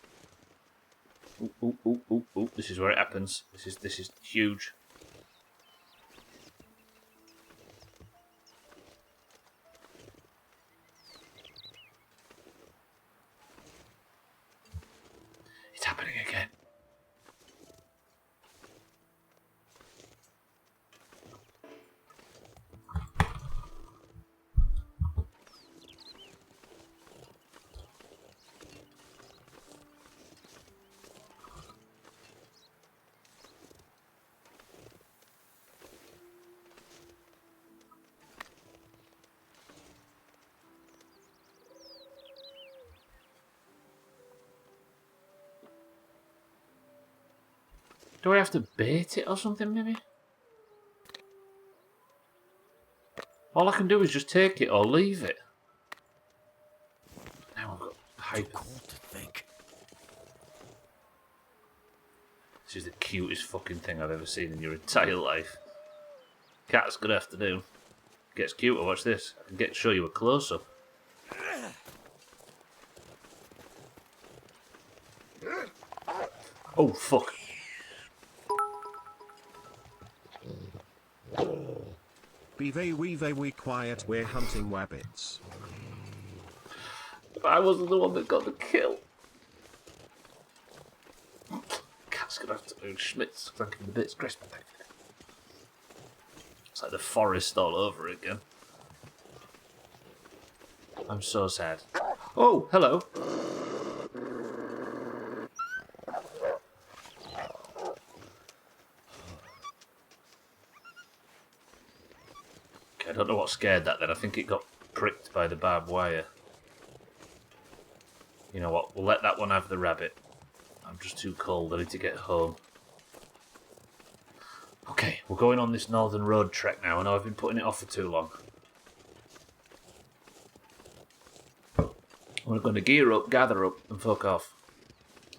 S1: Ooh, ooh, ooh, ooh, ooh. This is where it happens. This is huge. It's happening again. Do I have to bait it or something, maybe? All I can do is just take it or leave it. Now I've got
S2: Too
S1: hyper.
S2: cold to think.
S1: This is the cutest fucking thing I've ever seen in your entire life. Cat's good afternoon. Gets cuter, watch this. I can show you a close-up. Oh, fuck.
S3: Be we quiet, we're hunting wabbits.
S1: But I wasn't the one that got the kill. Cat's good afternoon, Schmitz. Thank you for the bits, Chris. It's like the forest all over again. I'm so sad. Oh, hello. Okay, I don't know what scared that then. I think it got pricked by the barbed wire. You know what? We'll let that one have the rabbit. I'm just too cold. I need to get home. Okay, we're going on this northern road trek now. I know I've been putting it off for too long. We're going to gear up, gather up, and fuck off.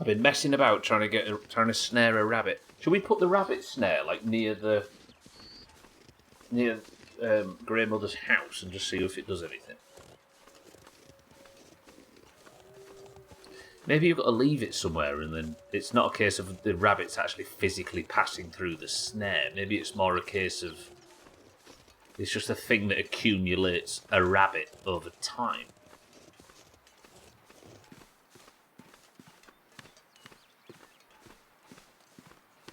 S1: I've been messing about trying to snare a rabbit. Should we put the rabbit snare like near Grey Mother's house and just see if it does anything? Maybe you've got to leave it somewhere, and then it's not a case of the rabbits actually physically passing through the snare. Maybe it's more a case of it's just a thing that accumulates a rabbit over time.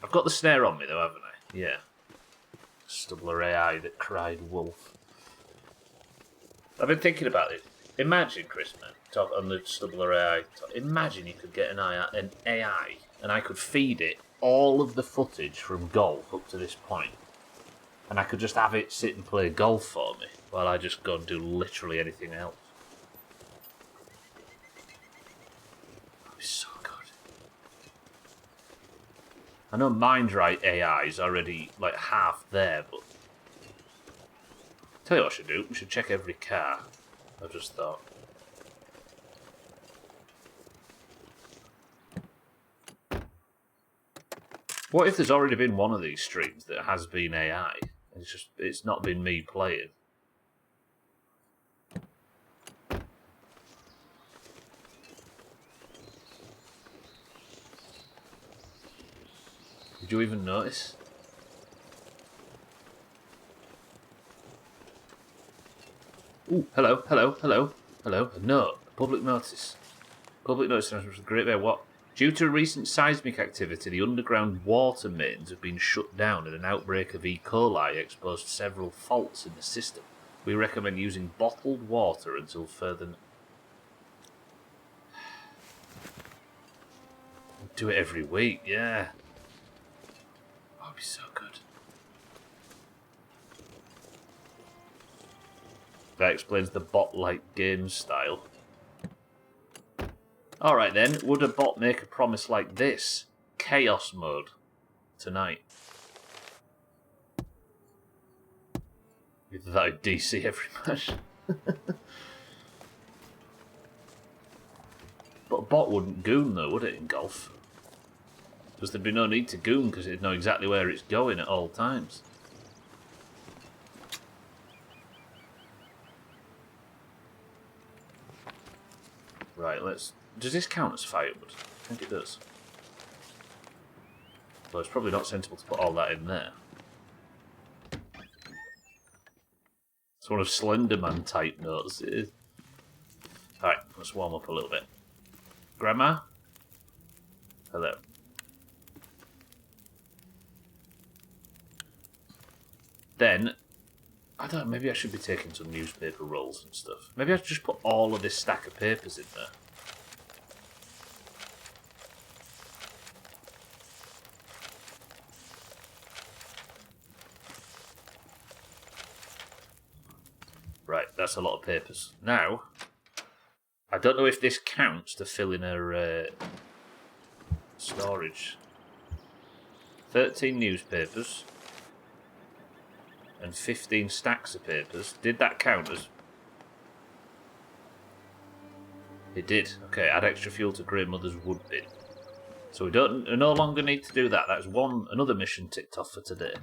S1: I've got the snare on me though, haven't I? Yeah. Stubbler AI that cried wolf. I've been thinking about it. Imagine, Chris, man, talk on the Stubbler AI. Imagine you could get an AI, and I could feed it all of the footage from golf up to this point, and I could just have it sit and play golf for me while I just go and do literally anything else. That'd be so good. I know MindRight AI is already like half there, but tell you what I should do. We should check every car. I just thought. What if there's already been one of these streams that has been AI? It's not been me playing. Did you even notice? Ooh, hello, hello, hello, hello. A note. A public notice. Public notice announcement from the Great Bear. What? Due to recent seismic activity, the underground water mains have been shut down and an outbreak of E. coli exposed several faults in the system. We recommend using bottled water until further... Do it every week, yeah. That'd be so good. That explains the bot-like game style. Alright then, would a bot make a promise like this? Chaos mode. Tonight. Either that or DC every match. But a bot wouldn't goon though, would it, in golf? Because there'd be no need to goon because it'd know exactly where it's going at all times. Right, let's... Does this count as firewood? I think it does. Well, it's probably not sensible to put all that in there. It's one of Slenderman type notes. It is. Alright, let's warm up a little bit. Grandma? Hello. Then, I don't know, maybe I should be taking some newspaper rolls and stuff. Maybe I should just put all of this stack of papers in there. Right, that's a lot of papers. Now, I don't know if this counts to fill in her storage. 13 newspapers. And 15 stacks of papers. Did that count as... It did. Okay, add extra fuel to Grey Mother's wood bin. So we no longer need to do that. That's another mission ticked off for today.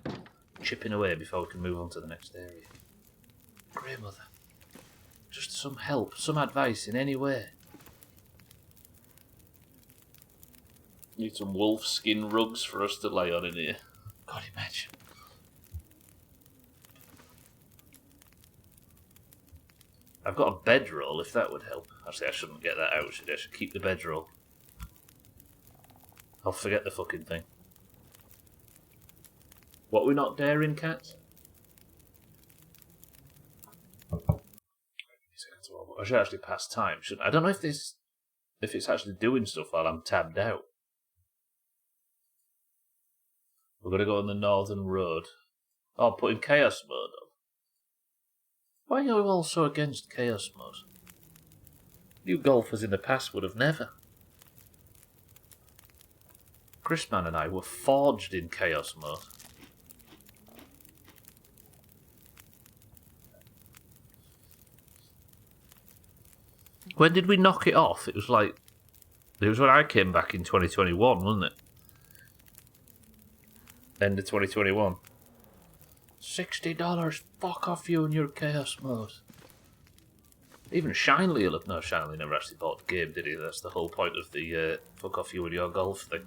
S1: Chipping away before we can move on to the next area. Grey Mother. Just some help, some advice in any way. Need some wolf skin rugs for us to lay on in here. God, imagine. I've got a bedroll, if that would help. Actually, I shouldn't get that out, should I? I should keep the bedroll. I'll forget the fucking thing. What, we're not daring, cats? I should actually pass time, shouldn't I? I don't know if it's actually doing stuff while I'm tabbed out. We're going to go on the northern road. Oh, putting chaos mode on. Why are you all so against chaos mode? You golfers in the past would have never. Chrisman and I were forged in chaos mode. When did we knock it off? It was when I came back in 2021, wasn't it? End of 2021. $60, fuck off you and your chaos mode. Even Shinley will have... No, Shinley never actually bought the game, did he? That's the whole point of the fuck off you and your golf thing.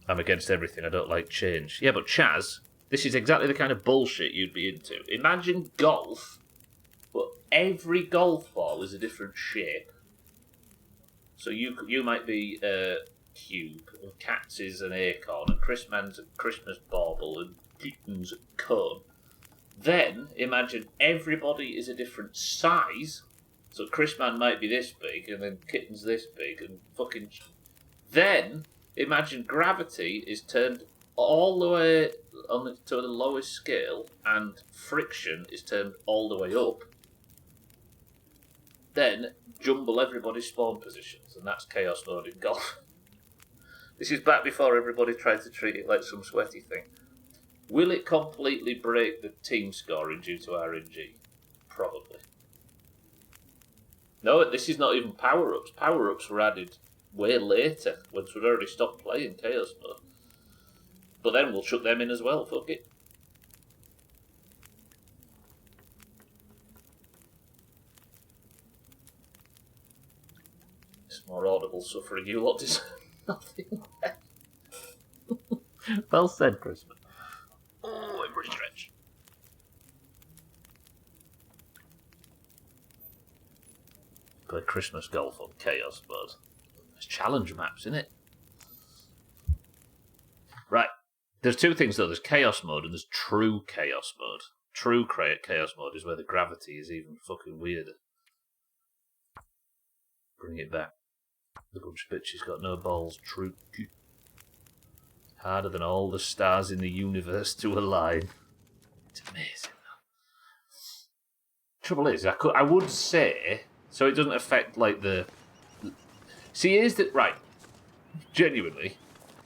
S1: I'm against everything, I don't like change. Yeah, but Chaz, this is exactly the kind of bullshit you'd be into. Imagine golf, but every golf ball is a different shape. So you might be a cube, and Cats is an acorn, and Chrisman's a Christmas bauble, and Kitten's a cone. Then, imagine everybody is a different size. So Chrisman might be this big, and then Kitten's this big, and fucking... Then, imagine gravity is turned all the way to the lowest scale, and friction is turned all the way up. Then, jumble everybody's spawn positions, and that's chaos mode in golf. This is back before everybody tried to treat it like some sweaty thing. Will it completely break the team scoring due to RNG? Probably. No, this is not even power-ups. Power-ups were added way later, once we'd already stopped playing Chaos Mode. But then we'll chuck them in as well, fuck it. It's more audible suffering, you lot deserve nothing less. Well said, Christmas. Oh, every stretch. Play Christmas golf on Chaos Mode. There's challenge maps, innit? Right. There's two things though. There's Chaos Mode and there's True Chaos Mode. True Chaos Mode is where the gravity is even fucking weirder. Bring it back. The bunch of bitches got no balls. True. Harder than all the stars in the universe to align. It's amazing, trouble is, I would say, so it doesn't affect, like, the... See, here's the... Right. Genuinely,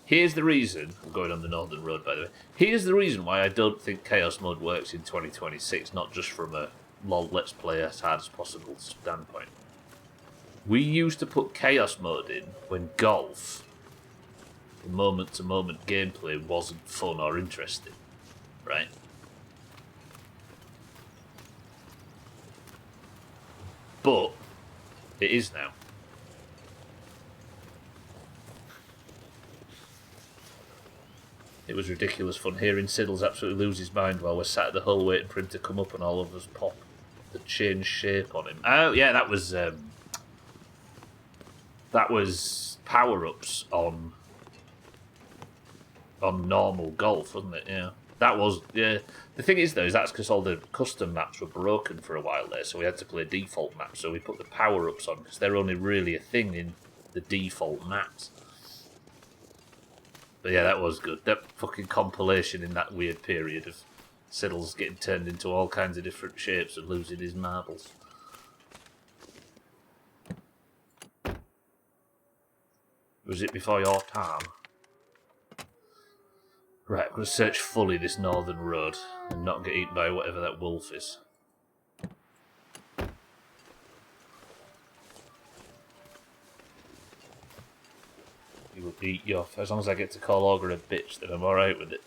S1: here's the reason... I'm going on the Northern Road, by the way. Here's the reason why I don't think Chaos Mode works in 2026, not just from a lol, let's play as hard as possible standpoint. We used to put Chaos Mode in when golf, the moment-to-moment gameplay, wasn't fun or interesting, right? But it is now. It was ridiculous fun hearing Siddles absolutely lose his mind while we're sat at the hull waiting for him to come up and all of us pop the change shape on him. Oh yeah, that was power-ups on normal golf, wasn't it? Yeah. That was, yeah. The thing is, though, is that's because all the custom maps were broken for a while there, so we had to play default maps, so we put the power-ups on, because they're only really a thing in the default maps. But yeah, that was good. That fucking compilation in that weird period of Siddles getting turned into all kinds of different shapes and losing his marbles. Was it before your time? Right, I'm going to search fully this northern road and not get eaten by whatever that wolf is. He will eat you off. As long as I get to call Ogre a bitch, then I'm alright with it.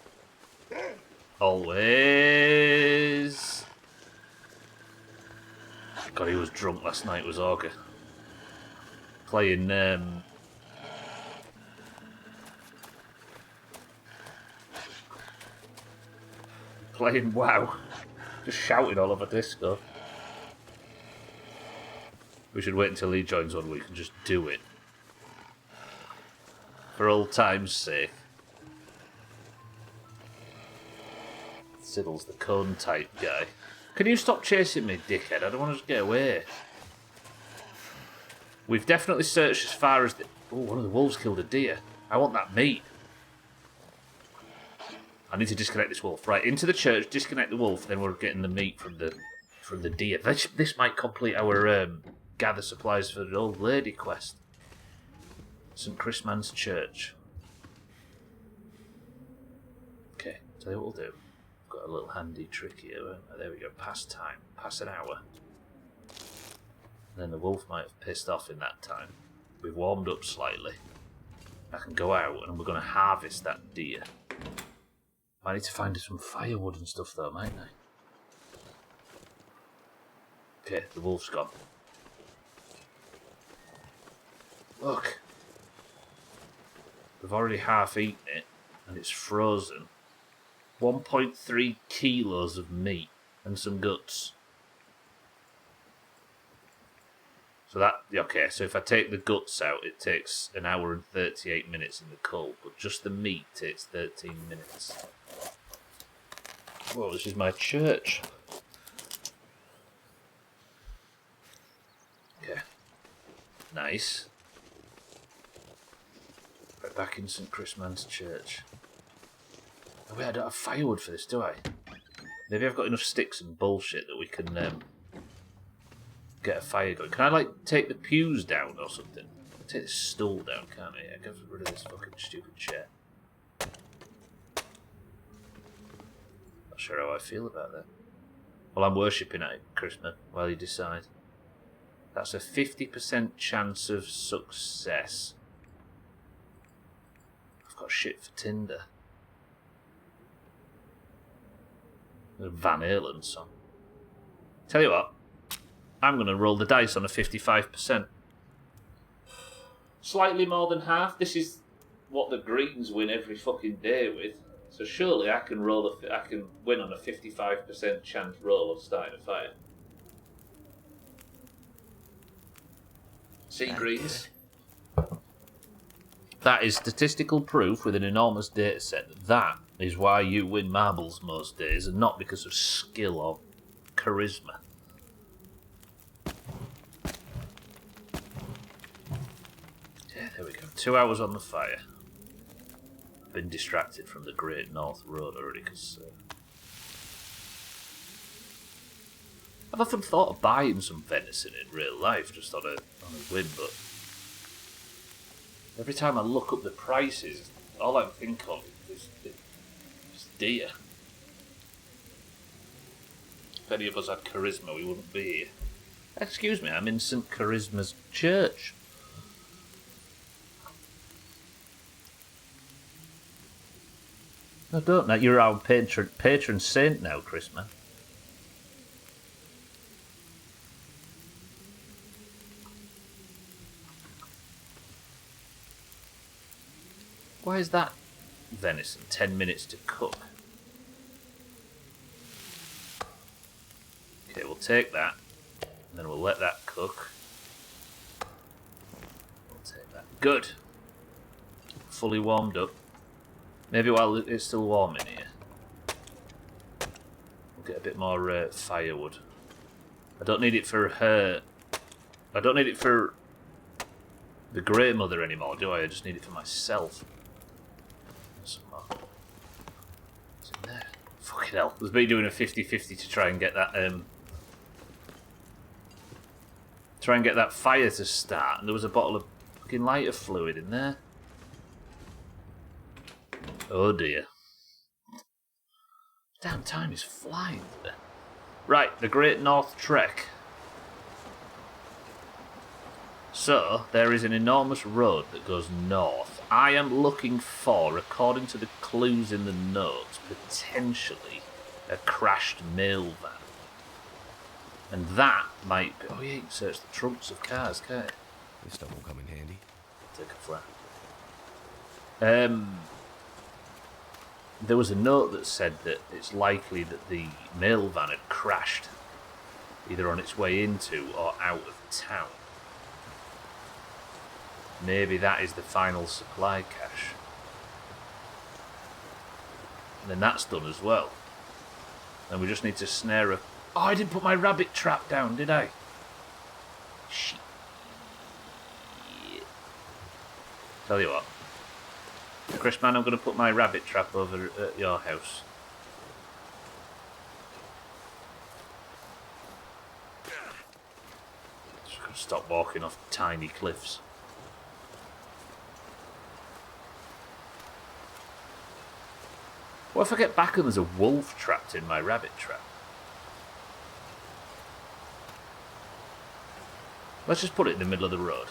S1: Always. God, he was drunk last night, was Ogre. Playing, playing WoW. Just shouting all over Discord. We should wait until he joins one week and just do it. For old time's sake. Siddle's the cone type guy. Can you stop chasing me, dickhead? I don't want to just get away. We've definitely searched as far as the... Oh, one of the wolves killed a deer. I want that meat. I need to disconnect this wolf. Right, into the church, disconnect the wolf, then we're getting the meat from the deer. This might complete our gather supplies for the old lady quest. St. Christman's Church. Okay, tell you what we'll do. Got a little handy trick here. Oh, there we go, past time. Past an hour. And then the wolf might have pissed off in that time. We've warmed up slightly. I can go out and we're going to harvest that deer. I need to find some firewood and stuff though, mightn't I? Okay, the wolf's gone. Look. We've already half eaten it, and it's frozen. 1.3 kilos of meat and some guts. So that, okay, so if I take the guts out, it takes an hour and 38 minutes in the cold, but just the meat takes 13 minutes. Whoa, this is my church. Okay. Nice. Right back in St. Christman's Church. Oh, wait, I don't have firewood for this, do I? Maybe I've got enough sticks and bullshit that we can get a fire going. Can I, like, take the pews down or something? Take this stool down, can't I? I get rid of this fucking stupid chair. Not sure how I feel about that. Well, I'm worshipping at it, Christmas, while you decide. That's a 50% chance of success. I've got shit for Tinder. A Van Halen song. Tell you what, I'm going to roll the dice on a 55%. Slightly more than half. This is what the Greens win every fucking day with. So surely I can I can win on a 55% chance roll of starting a fire. See, Greens? That is statistical proof with an enormous data set. That is why you win marbles most days, and not because of skill or charisma. Yeah, there we go. 2 hours on the fire. I've been distracted from the Great North Road already, because... I've often thought of buying some venison in real life, just on a whim, but every time I look up the prices, all I think of is deer. If any of us had charisma, we wouldn't be here. Excuse me, I'm in St. Charisma's church. No, don't. Now you're our patron saint now, Charisma. Why is that venison 10 minutes to cook? Okay, we'll take that, and then we'll let that cook. We'll take that. Good. Fully warmed up. Maybe while it's still warm in here, we'll get a bit more firewood. I don't need it for her. I don't need it for the Grey Mother anymore, do I? I just need it for myself. Some more. What's in there? Fucking hell. There's me doing a 50-50 to try and get that fire to start, and there was a bottle of fucking lighter fluid in there. Oh dear. Damn, time is flying today. Right, the Great North Trek. So, there is an enormous road that goes north. I am looking for, according to the clues in the notes, potentially a crashed mail van. And that might be... Oh yeah, you can search the trunks of cars, can't you?
S2: This stuff will come in handy.
S1: Take a flat. There was a note that said that it's likely that the mail van had crashed, either on its way into or out of town. Maybe that is the final supply cache. And then that's done as well. And we just need to snare a... Oh, I didn't put my rabbit trap down, did I? Shit. Tell you what. Chris, man, I'm going to put my rabbit trap over at your house. Just going to stop walking off tiny cliffs. What if I get back and there's a wolf trapped in my rabbit trap? Let's just put it in the middle of the road.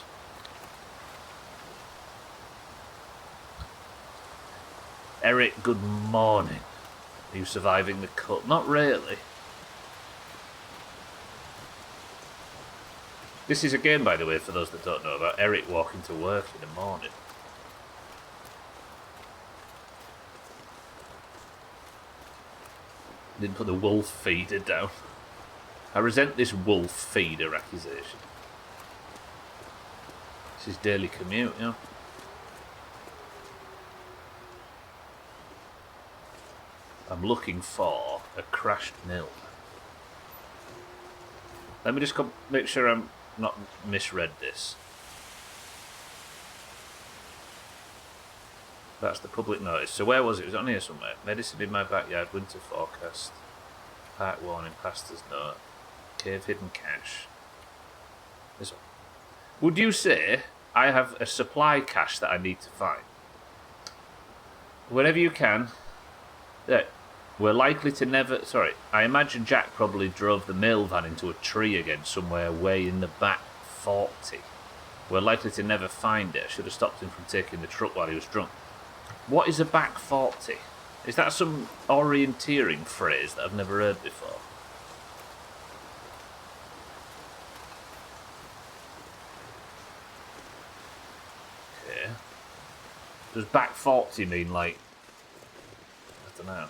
S1: Eric, good morning. Are you surviving the cut? Not really. This is a game, by the way, for those that don't know, about Eric walking to work in the morning. Didn't put the wolf feeder down. I resent this wolf feeder accusation. This is daily commute, you know. I'm looking for a crashed mill. Let me just make sure I'm not misread this. That's the public notice. So where was it? It was on here somewhere. Medicine in my backyard, winter forecast, park warning, pastor's note, cave hidden cache. This one. Would you say I have a supply cache that I need to find? Whenever you can. Yeah. We're likely to never... Sorry, I imagine Jack probably drove the mail van into a tree again somewhere way in the back 40. We're likely to never find it. I should have stopped him from taking the truck while he was drunk. What is a back 40? Is that some orienteering phrase that I've never heard before? Okay. Does back 40 mean like... I don't know.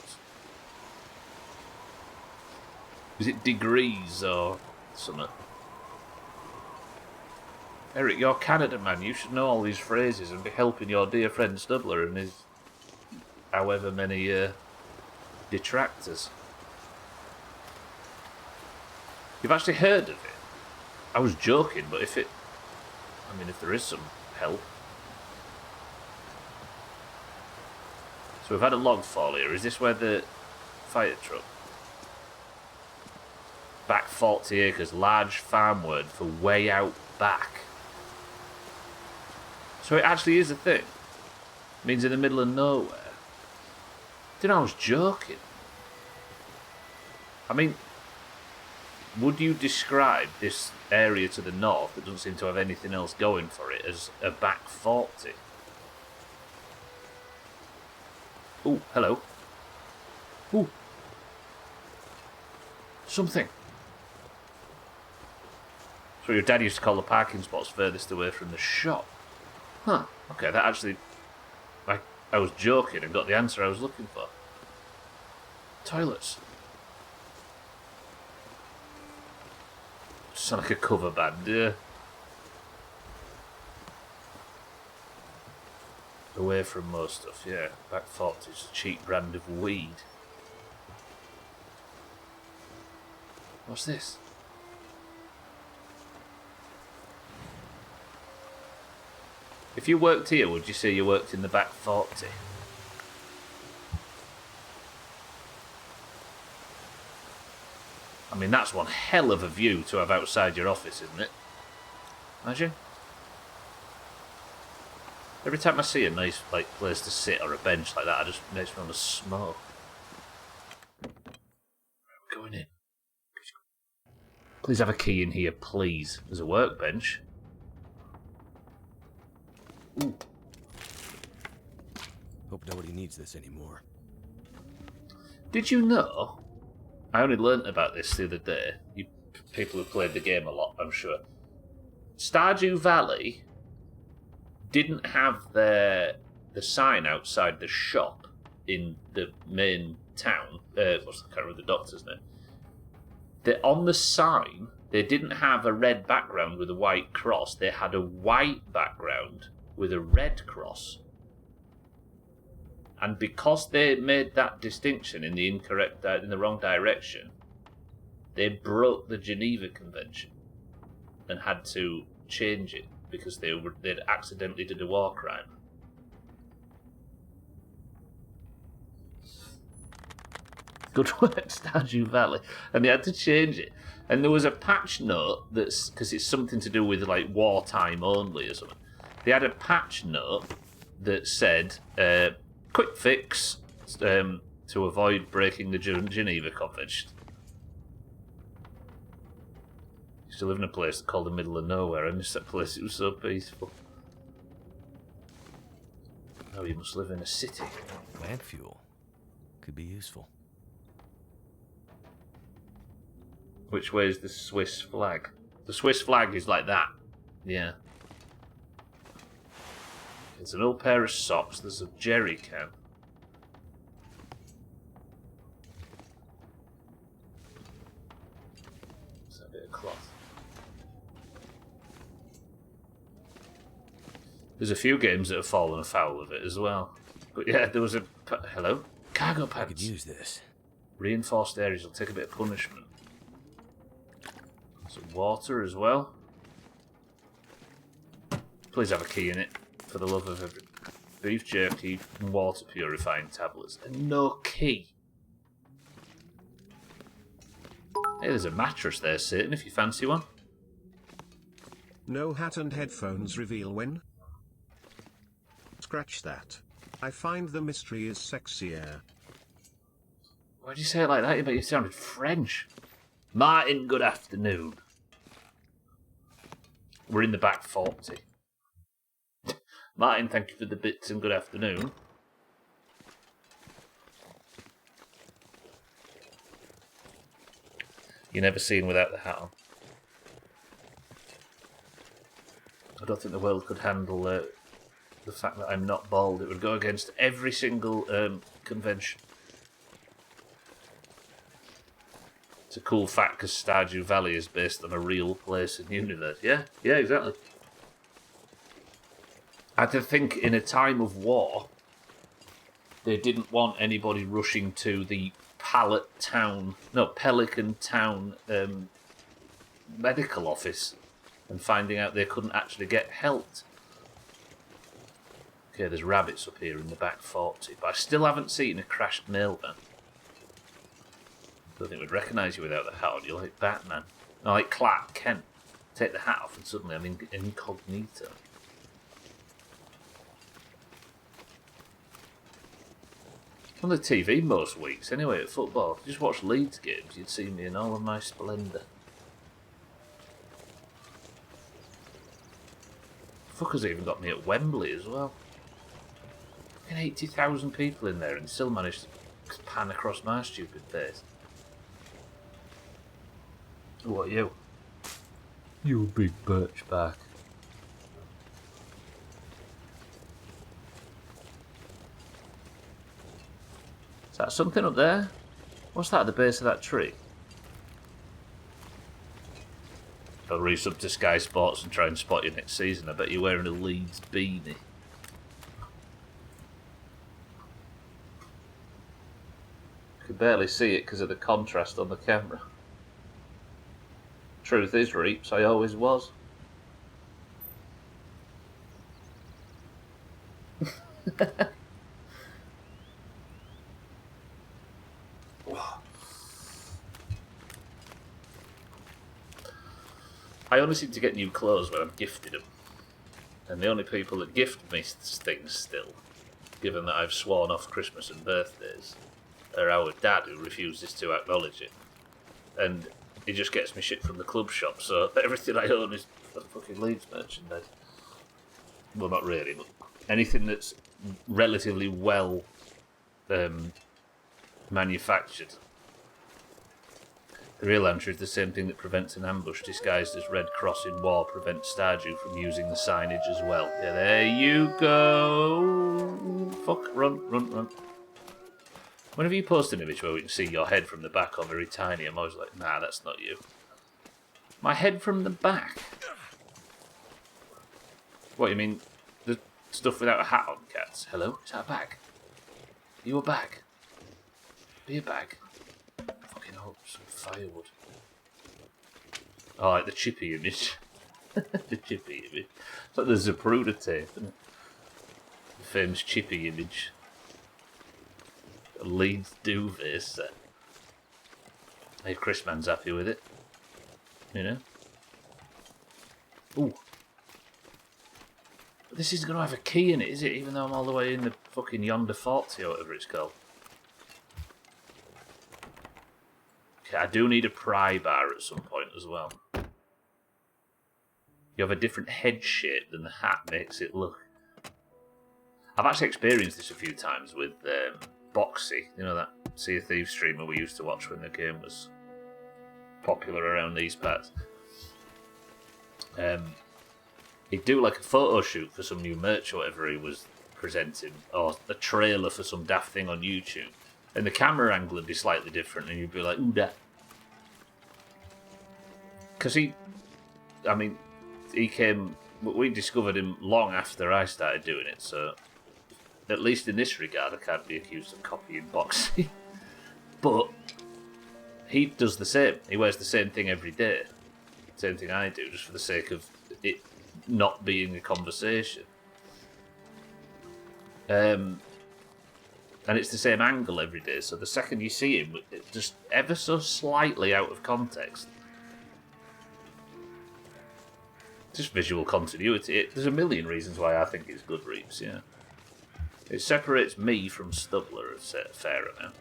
S1: Is it degrees or something? Eric, you're Canada, man. You should know all these phrases and be helping your dear friend Snubbler and his however many detractors. You've actually heard of it? I was joking, but if there is some help. So we've had a log fall here. Is this where the fire truck... Back 40 acres, large farm word for way out back. So it actually is a thing. It means in the middle of nowhere. Didn't I was joking. I mean, would you describe this area to the north that doesn't seem to have anything else going for it as a back 40? Oh, hello. Ooh. Something. So your dad used to call the parking spots furthest away from the shop. Huh. Okay, that actually... I was joking and got the answer I was looking for. Toilets. Sound like a cover band, yeah. Away from most stuff, yeah. Back 40 is a cheap brand of weed. What's this? If you worked here, would you say you worked in the back 40? I mean, that's one hell of a view to have outside your office, isn't it? Imagine. Every time I see a nice place to sit or a bench like that, it just makes me want to smoke. Going in. Please have a key in here, please. There's a workbench. Ooh.
S2: Hope nobody needs this anymore.
S1: Did you know? I only learnt about this the other day. You people who played the game a lot, I'm sure. Stardew Valley didn't have the sign outside the shop in the main town. I can't remember the doctor's name. On the sign, they didn't have a red background with a white cross. They had a white background with a red cross. And because they made that distinction in the wrong direction, they broke the Geneva Convention and had to change it because they'd accidentally did a war crime. Good work, Stardew Valley. And they had to change it. And there was a patch note that's because it's something to do with like wartime only or something. They had a patch note that said, quick fix to avoid breaking the Geneva Convention. I used to live in a place called the middle of nowhere. I miss that place. It was so peaceful. Oh, you must live in a city.
S2: Plant fuel. Could be useful.
S1: Which way is the Swiss flag? The Swiss flag is like that. Yeah. There's an old pair of socks. There's a jerry can. There's a bit of cloth. There's a few games that have fallen afoul of it as well. But yeah, there was a... Hello? Cargo pants.
S2: I could use this.
S1: Reinforced areas will take a bit of punishment. Some water as well. Please have a key in it. For the love of everything. Beef jerky and water purifying tablets. And no key. Hey, there's a mattress there, Satan, if you fancy one.
S3: No hat and headphones reveal when? Scratch that. I find the mystery is sexier.
S1: Why do you say it like that? But you sounded French. Martin, good afternoon. We're in the back 40. Martin, thank you for the bits and good afternoon. You're never seen without the hat on. I don't think the world could handle the fact that I'm not bald. It would go against every single convention. It's a cool fact because Stardew Valley is based on a real place in the universe. Yeah, exactly. I think in a time of war, they didn't want anybody rushing to the Pelican Town medical office and finding out they couldn't actually get helped. Okay, there's rabbits up here in the back 40, but I still haven't seen a crashed mail van. don't think we'd recognise you without the hat on. You're like Batman. No, like Clark Kent. Take the hat off and suddenly I'm incognito. On the TV most weeks, anyway, at football. If you just watch Leeds games, you'd see me in all of my splendour. Fuckers even got me at Wembley as well. Fucking 80,000 people in there and still managed to pan across my stupid face. What are you? You big birchback. Is that something up there? What's that at the base of that tree? I'll resub to Sky Sports and try and spot you next season. I bet you're wearing a Leeds beanie. Could barely see it because of the contrast on the camera. Truth is, Reeps, I always was. I only seem to get new clothes when I'm gifted them. And the only people that gift me things still, given that I've sworn off Christmas and birthdays, are our dad, who refuses to acknowledge it. And he just gets me shit from the club shop, so everything I own is fucking Leeds merchandise. Well, not really, but anything that's relatively well manufactured. The real answer is the same thing that prevents an ambush disguised as Red Cross in war prevents Stardew from using the signage as well. Yeah, there you go. Fuck, run, run, run. Whenever you post an image where we can see your head from the back or very tiny, I'm always like, nah, that's not you. My head from the back? What, you mean the stuff without a hat on, cats? Hello? Is that a bag? Are you a bag? Be a bag. Fucking hope, some firewood. I like the chippy image. The chippy image. It's like the Zapruder tape, isn't it? The famous chippy image. Leeds Doomhaus set. Hey, Chris Man's happy with it. You know? Ooh. But this isn't going to have a key in it, is it? Even though I'm all the way in the fucking Yonder 40 or whatever it's called. Okay, I do need a pry bar at some point as well. You have a different head shape than the hat makes it look. I've actually experienced this a few times with Boxy, you know, that Sea of Thieves streamer we used to watch when the game was popular around these parts. He'd do like a photo shoot for some new merch or whatever he was presenting, or a trailer for some daft thing on YouTube, and the camera angle would be slightly different, and you'd be like, ooh, that. Because we discovered him long after I started doing it, so at least in this regard, I can't be accused of copying Boxy. But he does the same. He wears the same thing every day. Same thing I do, just for the sake of it not being a conversation. And it's the same angle every day, so the second you see him, it's just ever so slightly out of context. Just visual continuity. There's a million reasons why I think it's good, Reeves, yeah. It separates me from Stubbler a fair amount.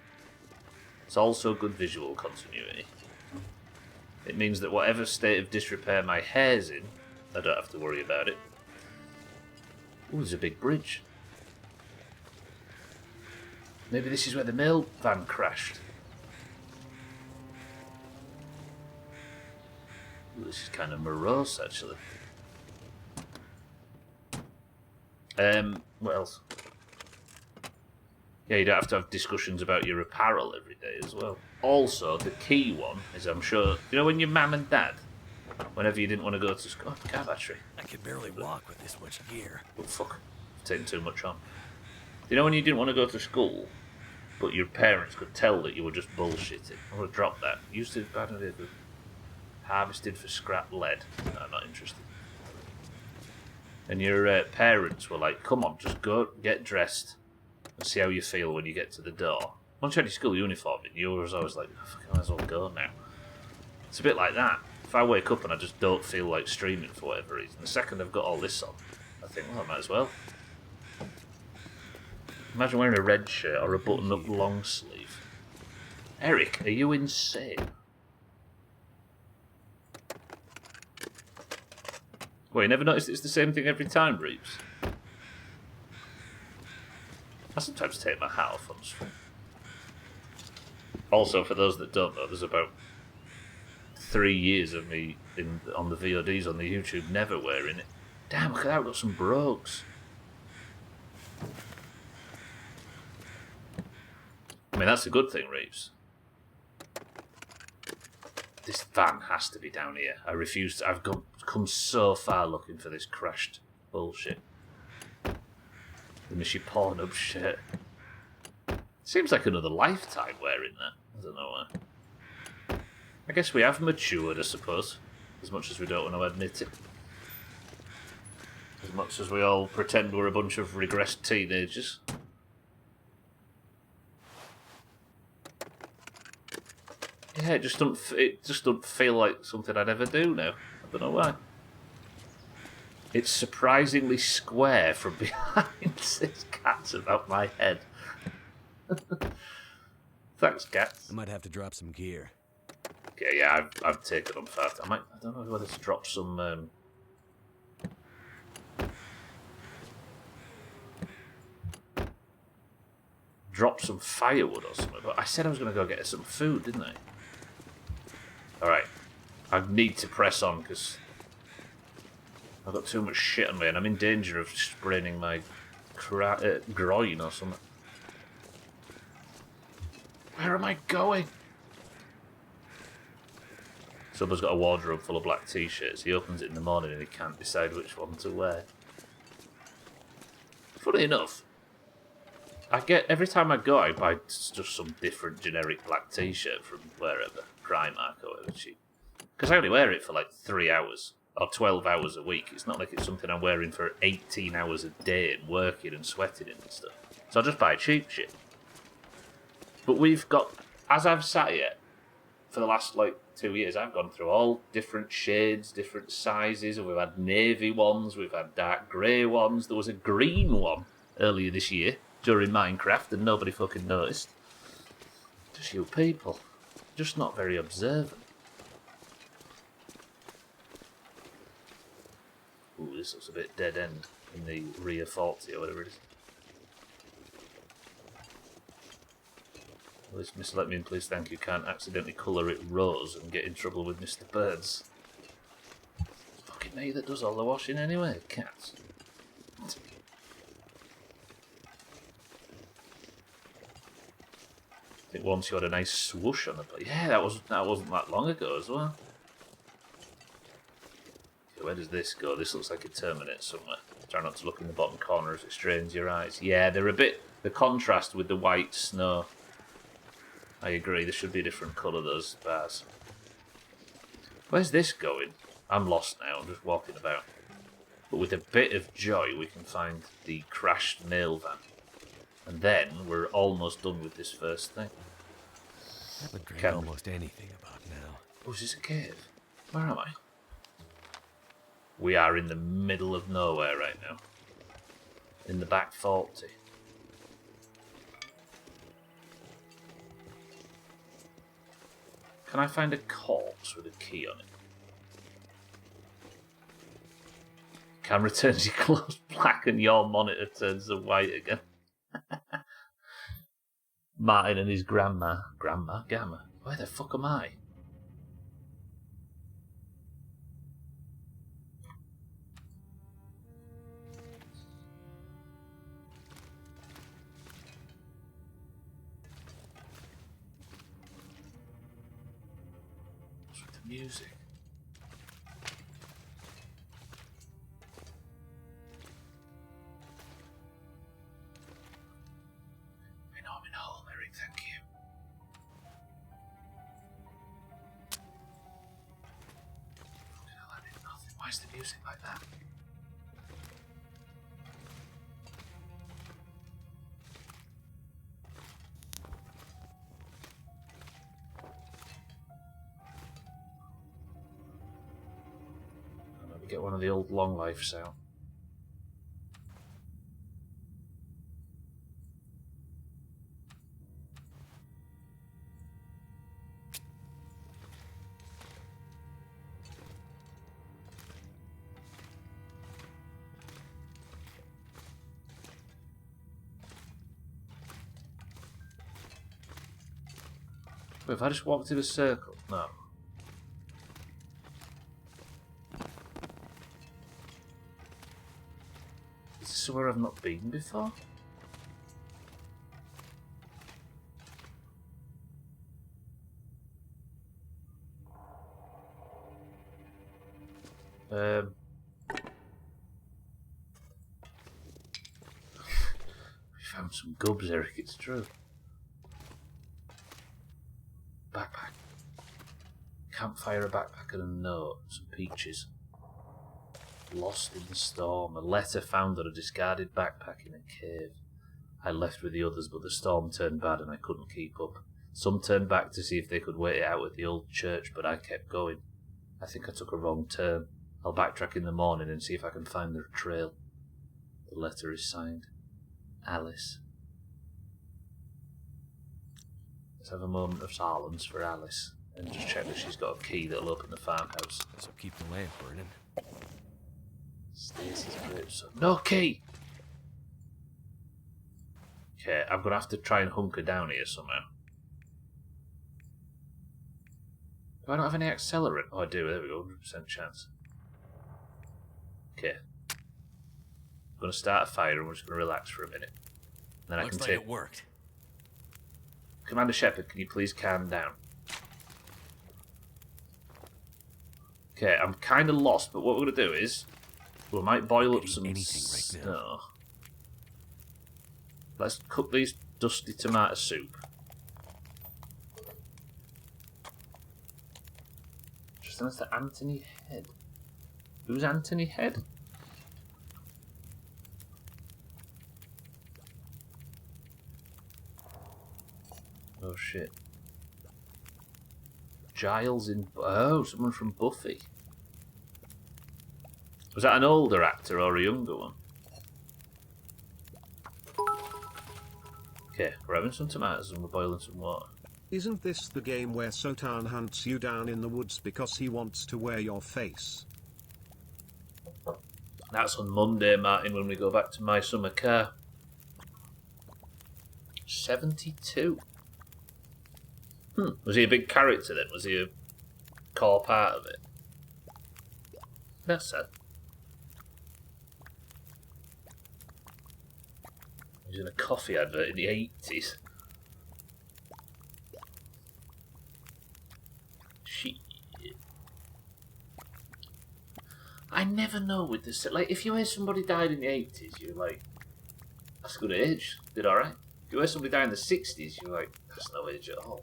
S1: It's also good visual continuity. It means that whatever state of disrepair my hair's in, I don't have to worry about it. Ooh, there's a big bridge. Maybe this is where the mail van crashed. Ooh, this is kind of morose, actually. What else? Yeah, you don't have to have discussions about your apparel every day as well. Also, the key one is, I'm sure, you know when your mum and dad, whenever you didn't want to go to school, car battery.
S2: I can barely walk with this much gear.
S1: Oh fuck, I've taken too much on. You know when you didn't want to go to school, but your parents could tell that you were just bullshitting? I would have dropped that. Used to harvested for scrap lead. No, I'm not interested. And your parents were like, come on, just go, get dressed, and see how you feel when you get to the door. Once you had your school uniform in, you was always like, oh, fucking might as well go now. It's a bit like that. If I wake up and I just don't feel like streaming for whatever reason, the second I've got all this on, I think, well, I might as well. Imagine wearing a red shirt or a button-up long sleeve. Eric, are you insane? Well, you never noticed it's the same thing every time, Reeves? I sometimes take my hat off on stream. Also, for those that don't know, there's about 3 years of me on the VODs on the YouTube never wearing it. Damn, look at that, we've got some brogues. I mean, that's a good thing, Reeves. This van has to be down here. I refuse to. I've come so far looking for this crashed bullshit. The Mishy Pornhub shit. Seems like another lifetime wearing that. I don't know why. I guess we have matured, I suppose. As much as we don't want to admit it. As much as we all pretend we're a bunch of regressed teenagers. Yeah, it just doesn't feel like something I'd ever do now. I don't know why. It's surprisingly square from behind. This cat's about my head. Thanks, cats.
S2: I might have to drop some gear.
S1: Okay, yeah, I've taken them fast. I don't know whether to drop some. Drop some firewood or something. But I said I was going to go get some food, didn't I? Alright, I need to press on because I've got too much shit on me and I'm in danger of spraining my groin or something. Where am I going? Someone's got a wardrobe full of black t-shirts. He opens it in the morning and he can't decide which one to wear. Funny enough, every time I go, I buy just some different generic black t-shirt from wherever. Primark or whatever cheap. Because I only wear it for like 3 hours or 12 hours a week. It's not like it's something I'm wearing for 18 hours a day and working and sweating and stuff. So I just buy cheap shit. But we've got, as I've sat here for the last like 2 years, I've gone through all different shades, different sizes. We've had navy ones, we've had dark grey ones. There was a green one earlier this year during Minecraft and nobody fucking noticed. Just you people. Just not very observant. Ooh, this looks a bit dead end in the rear 40 or whatever it is. Well, this Mr. Let Me In Please Thank You can't accidentally colour it rose and get in trouble with Mr. Birds. It's fucking me that does all the washing anyway, cats. I think once you had a nice swoosh on the plate. Yeah, that wasn't that long ago as well. Okay, where does this go? This looks like it terminates somewhere. Try not to look in the bottom corner as it strains your eyes. Yeah, they're a bit... The contrast with the white snow. I agree, there should be a different colour, those bars. Where's this going? I'm lost now, I'm just walking about. But with a bit of joy, we can find the crashed nail van. And then we're almost done with this first thing.
S2: I would drink almost anything about now.
S1: Oh, is this a cave? Where am I? We are in the middle of nowhere right now. In the back 40. Can I find a corpse with a key on it? Camera turns your clothes black and your monitor turns to white again. Martin and his grandma. Grandma? Gamma? Where the fuck am I? What's with the music? Thank you. Fucking hell, I did nothing. Why is the music like that? Get one of the old long lives out. Wait, if I just walked in a circle? No. Is this somewhere I've not been before? We found some gubs, Eric, it's true. Backpack. Campfire, a backpack and a note. Some peaches. Lost in the storm. A letter found on a discarded backpack in a cave. I left with the others, but the storm turned bad and I couldn't keep up. Some turned back to see if they could wait it out at the old church, but I kept going. I think I took a wrong turn. I'll backtrack in the morning and see if I can find the trail. The letter is signed. Alice. Let's have a moment of silence for Alice and just check that she's got a key that'll open the farmhouse.
S2: Guess I'll keep the lamp burning.
S1: Stacy's grapes. No key! Okay, I'm gonna have to try and hunker down here somehow. Do I not have any accelerant? Oh, I do. There we go. 100% chance. Okay. I'm gonna start a fire and we're just gonna relax for a minute. And then
S2: Looks
S1: I can
S2: like
S1: take.
S2: it worked.
S1: Commander Shepard, can you please calm down? Okay, I'm kind of lost, but what we're going to do is we might boil up some
S2: anything right now.
S1: snow. Let's cook these dusty tomato soup. Just as to Anthony Head. Who's Anthony Head? Oh shit. Giles in... Oh, someone from Buffy. Was that an older actor or a younger one? Okay, we're having some tomatoes and we're boiling some water.
S3: Isn't this the game where Sotan hunts you down in the woods because he wants to wear your face?
S1: That's on Monday, Martin, when we go back to my summer car. 72. Was he a big character then? Was he a core part of it? That's sad. He was in a coffee advert in the 80s. Shit. I never know with this. Like, if you hear somebody died in the 80s, you're like, that's a good age. Did alright. If you hear somebody die in the 60s, you're like, that's no age at all.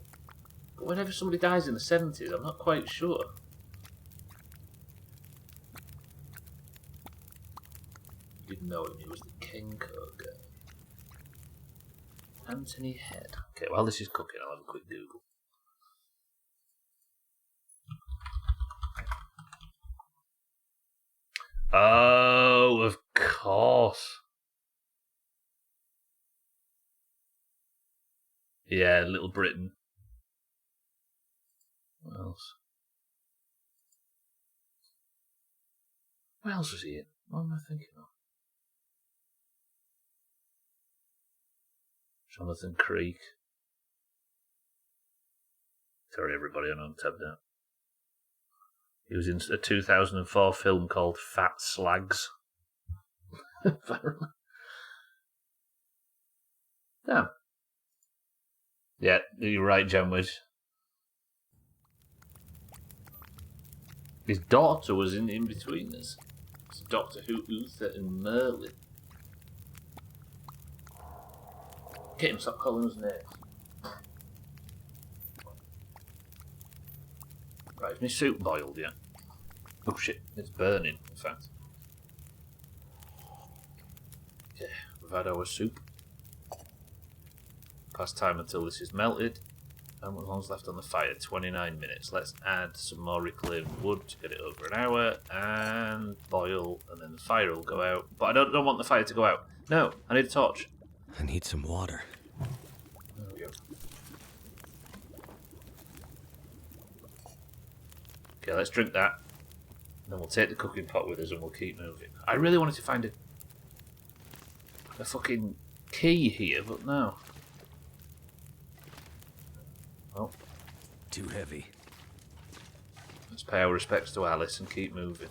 S1: But whenever somebody dies in the 70s, I'm not quite sure. You didn't know him, he was the Kenko guy. Anthony Head. Okay, while this is cooking, I'll have a quick Google. Oh, of course. Yeah, Little Britain. What else? What else was he in? What am I thinking of? Jonathan Creek. Sorry, everybody, I know I'm tabbed out. He was in a 2004 film called Fat Slags. Damn. Yeah, you're right, Janwood. His daughter was in between us. It's Doctor Who, Uther, and Merlin. Get him, stop calling us names. Right, is my soup boiled yet? Oh shit, it's burning, in fact. Okay, we've had our soup. Past time until this is melted. How long's left on the fire? 29 minutes. Let's add some more reclaimed wood to get it over an hour, and boil, and then the fire will go out. But I don't want the fire to go out. No, I need a torch.
S2: I need some water.
S1: There we go. Okay, let's drink that. Then we'll take the cooking pot with us and we'll keep moving. I really wanted to find a fucking key here, but no. Oh.
S2: Too heavy.
S1: Let's pay our respects to Alice and keep moving.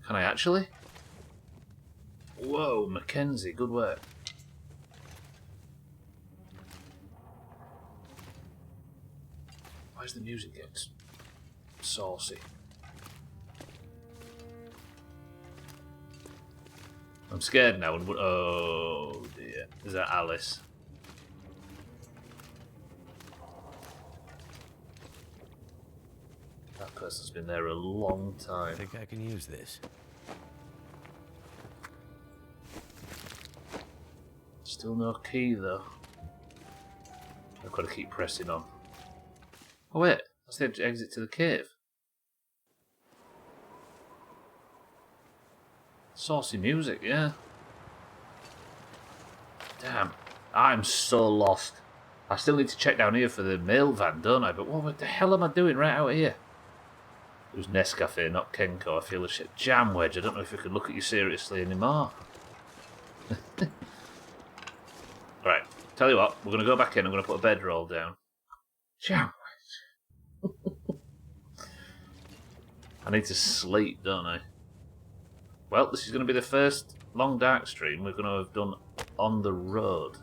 S1: Can I actually? Whoa, Mackenzie, good work. Why is the music getting saucy? I'm scared now and oh dear. Is that Alice? That person's been there a long time.
S2: I think I can use this.
S1: Still no key though. I've got to keep pressing on. Oh wait, that's the exit to the cave. Saucy music, yeah. Damn, I'm so lost. I still need to check down here for the mail van, don't I? But what the hell am I doing right out here? It was Nescafe, not Kenko. I feel a shit. Jam Wedge, I don't know if I can look at you seriously anymore. Right, tell you what, we're going to go back in. I'm going to put a bedroll down. Jam Wedge. I need to sleep, don't I? Well, this is going to be the first long dark stream we're going to have done on the road.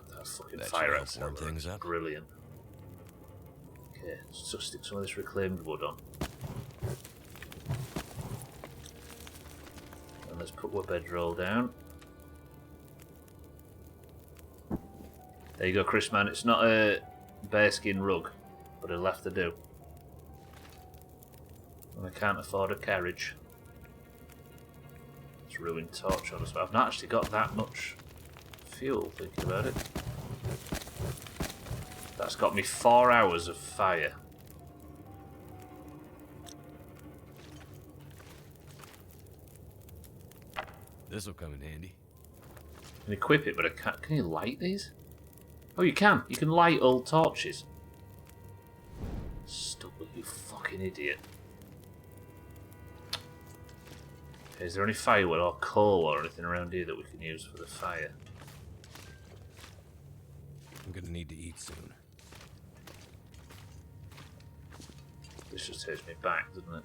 S1: That fucking fire outside things up. Brilliant. Okay, so stick some of this reclaimed wood on. And let's put our bedroll down. There you go, Chris, man. It's not a bearskin rug, but it'll have to do. And I can't afford a carriage. It's ruined torch on us, but I've not actually got that much fuel, thinking about it. That's got me 4 hours of fire.
S2: This'll come in handy.
S1: I can equip it, but I can't. Can you light these? Oh, you can. You can light old torches. Stupid, you fucking idiot. Okay, is there any firewood or coal or anything around here that we can use for the fire?
S2: I'm gonna need to eat soon.
S1: This just takes me back, doesn't it?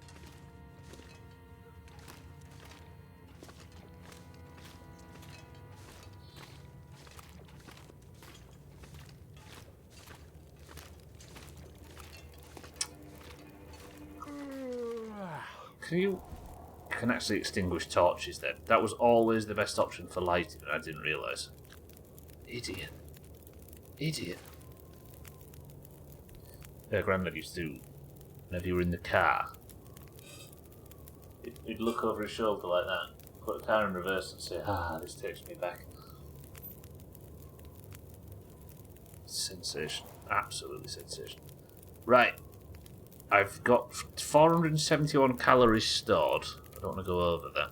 S1: You can actually extinguish torches then. That was always the best option for lighting, and I didn't realise. Idiot. Idiot. Yeah, Grandad used to, whenever you were in the car, he'd look over his shoulder like that, put the car in reverse and say, this takes me back. Sensation. Absolutely sensation. Right. I've got 471 calories stored. I don't want to go over that.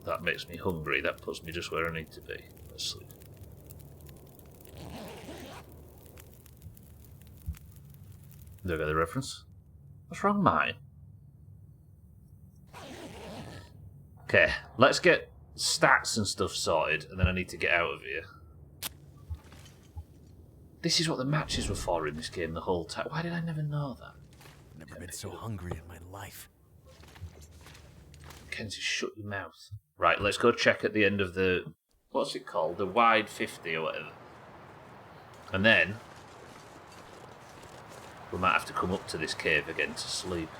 S1: That makes me hungry. That puts me just where I need to be. Let's sleep. Do I get the reference? What's wrong, mine? Okay, let's get stats and stuff sorted, and then I need to get out of here. This is what the matches were for in this game the whole time. Why did I never know that?
S2: I've never been so hungry in my life.
S1: Kenzie, shut your mouth. Right, let's go check at the end of the... What's it called? The wide 50 or whatever. And then... we might have to come up to this cave again to sleep.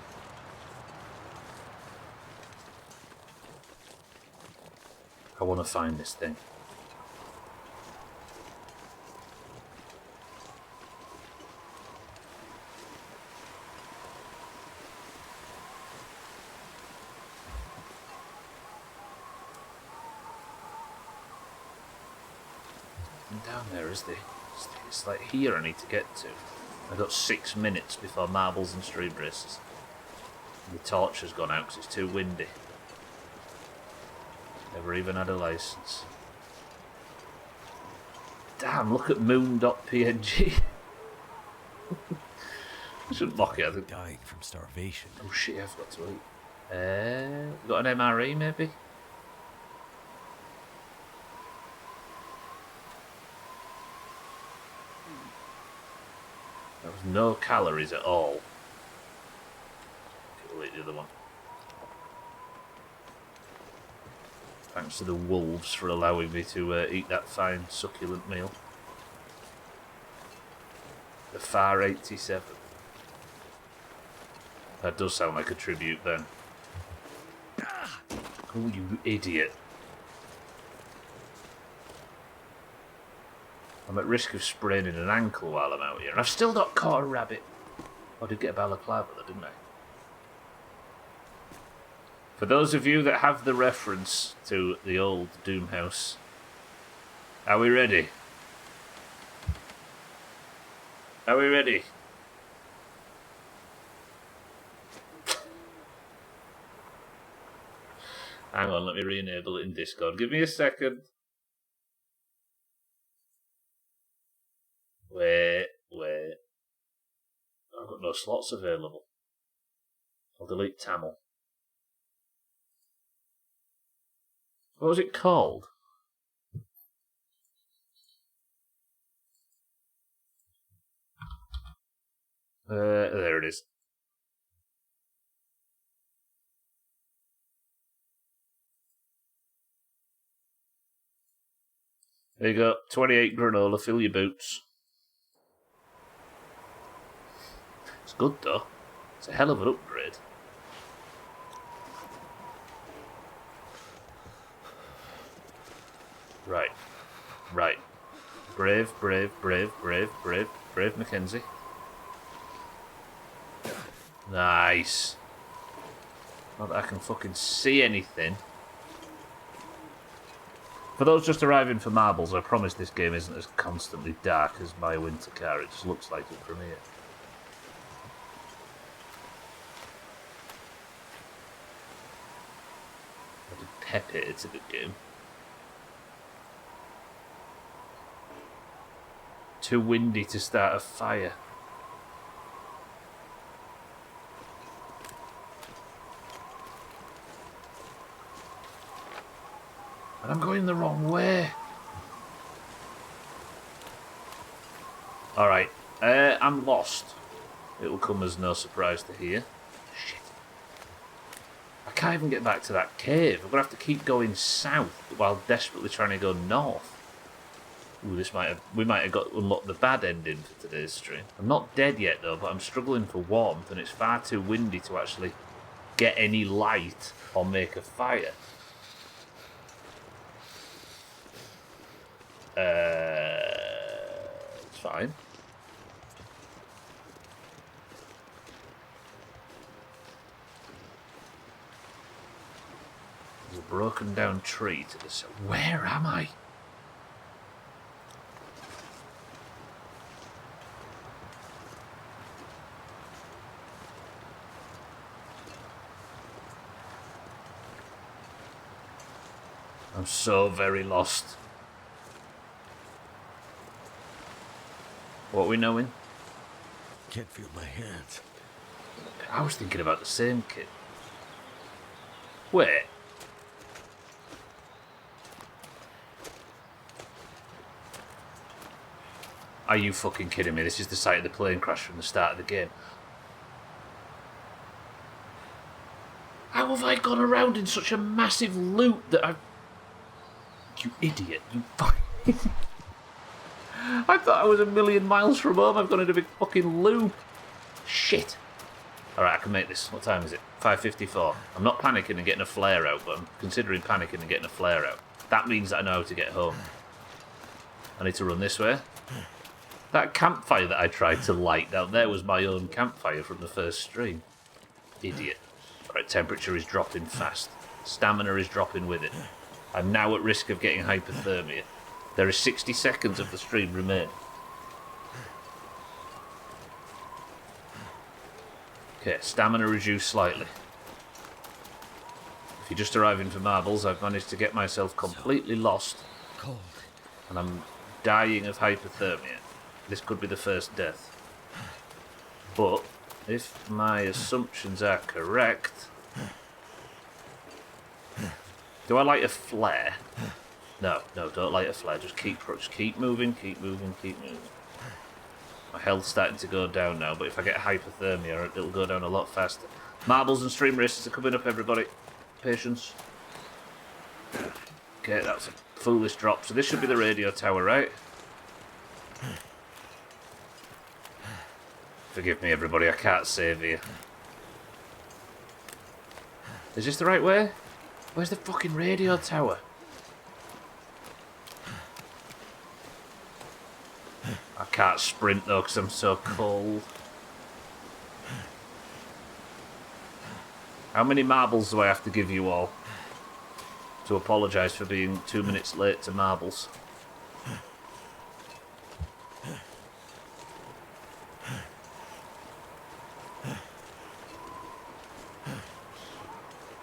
S1: I want to find this thing. nothing down there, is there? It's like here I need to get to. I've got 6 minutes before marbles and stream races. And the torch has gone out because it's too windy. Never even had a license. Damn, look at moon.png. I shouldn't mock it, I think.
S2: Dying from starvation.
S1: Oh shit, I've got to eat. Got an MRE maybe? There was no calories at all. Okay, we'll eat the other one. Thanks to the wolves for allowing me to eat that fine, succulent meal. The Far 87. That does sound like a tribute then. Oh, you idiot. I'm at risk of spraining an ankle while I'm out here. And I've still not caught a rabbit. I did get a balaclava though, didn't I? For those of you that have the reference to the old Doomhaus, are we ready? Are we ready? Hang on, let me re-enable it in Discord. Give me a second. Wait. I've got no slots available. I'll delete Tamil. What was it called? There it is. There you go. 28 granola, fill your boots. It's good though. It's a hell of an upgrade. Right. Brave, Mackenzie. Nice. Not that I can fucking see anything. For those just arriving for marbles, I promise this game isn't as constantly dark as my winter car. It just looks like it from here. I did pep it, it's a good game. Too windy to start a fire. And I'm going the wrong way. Alright, I'm lost. It will come as no surprise to hear. Shit. I can't even get back to that cave. I'm going to have to keep going south while desperately trying to go north. Ooh, we might have got unlocked the bad ending for today's stream. I'm not dead yet though, but I'm struggling for warmth and it's far too windy to actually get any light or make a fire. It's fine. There's a broken down tree to the south. Where am I? I'm so very lost. What are we knowing?
S2: Can't feel my hands.
S1: I was thinking about the same kid. Wait. Are you fucking kidding me? This is the site of the plane crash from the start of the game. How have I gone around in such a massive loop that I've... You idiot. You fucking... I thought I was a million miles from home. I've gone in a big fucking loop. Shit. Alright, I can make this. What time is it? 5:54. I'm not panicking and getting a flare out, but I'm considering panicking and getting a flare out. That means that I know how to get home. I need to run this way. That campfire that I tried to light down there was my own campfire from the first stream. Idiot. Alright, temperature is dropping fast. Stamina is dropping with it. I'm now at risk of getting hypothermia. There is 60 seconds of the stream remain. Okay, stamina reduced slightly. If you're just arriving for marbles, I've managed to get myself completely lost.
S2: Cold.
S1: And I'm dying of hypothermia. This could be the first death. But, if my assumptions are correct... Do I light a flare? No, don't light a flare. Just keep moving, keep moving, keep moving. My health's starting to go down now, but if I get hypothermia, it'll go down a lot faster. Marbles and stream races are coming up, everybody. Patience. Okay, that's a foolish drop. So this should be the radio tower, right? Forgive me, everybody. I can't save here. Is this the right way? Where's the fucking radio tower? I can't sprint though because I'm so cold. How many marbles do I have to give you all to apologise for being 2 minutes late to marbles?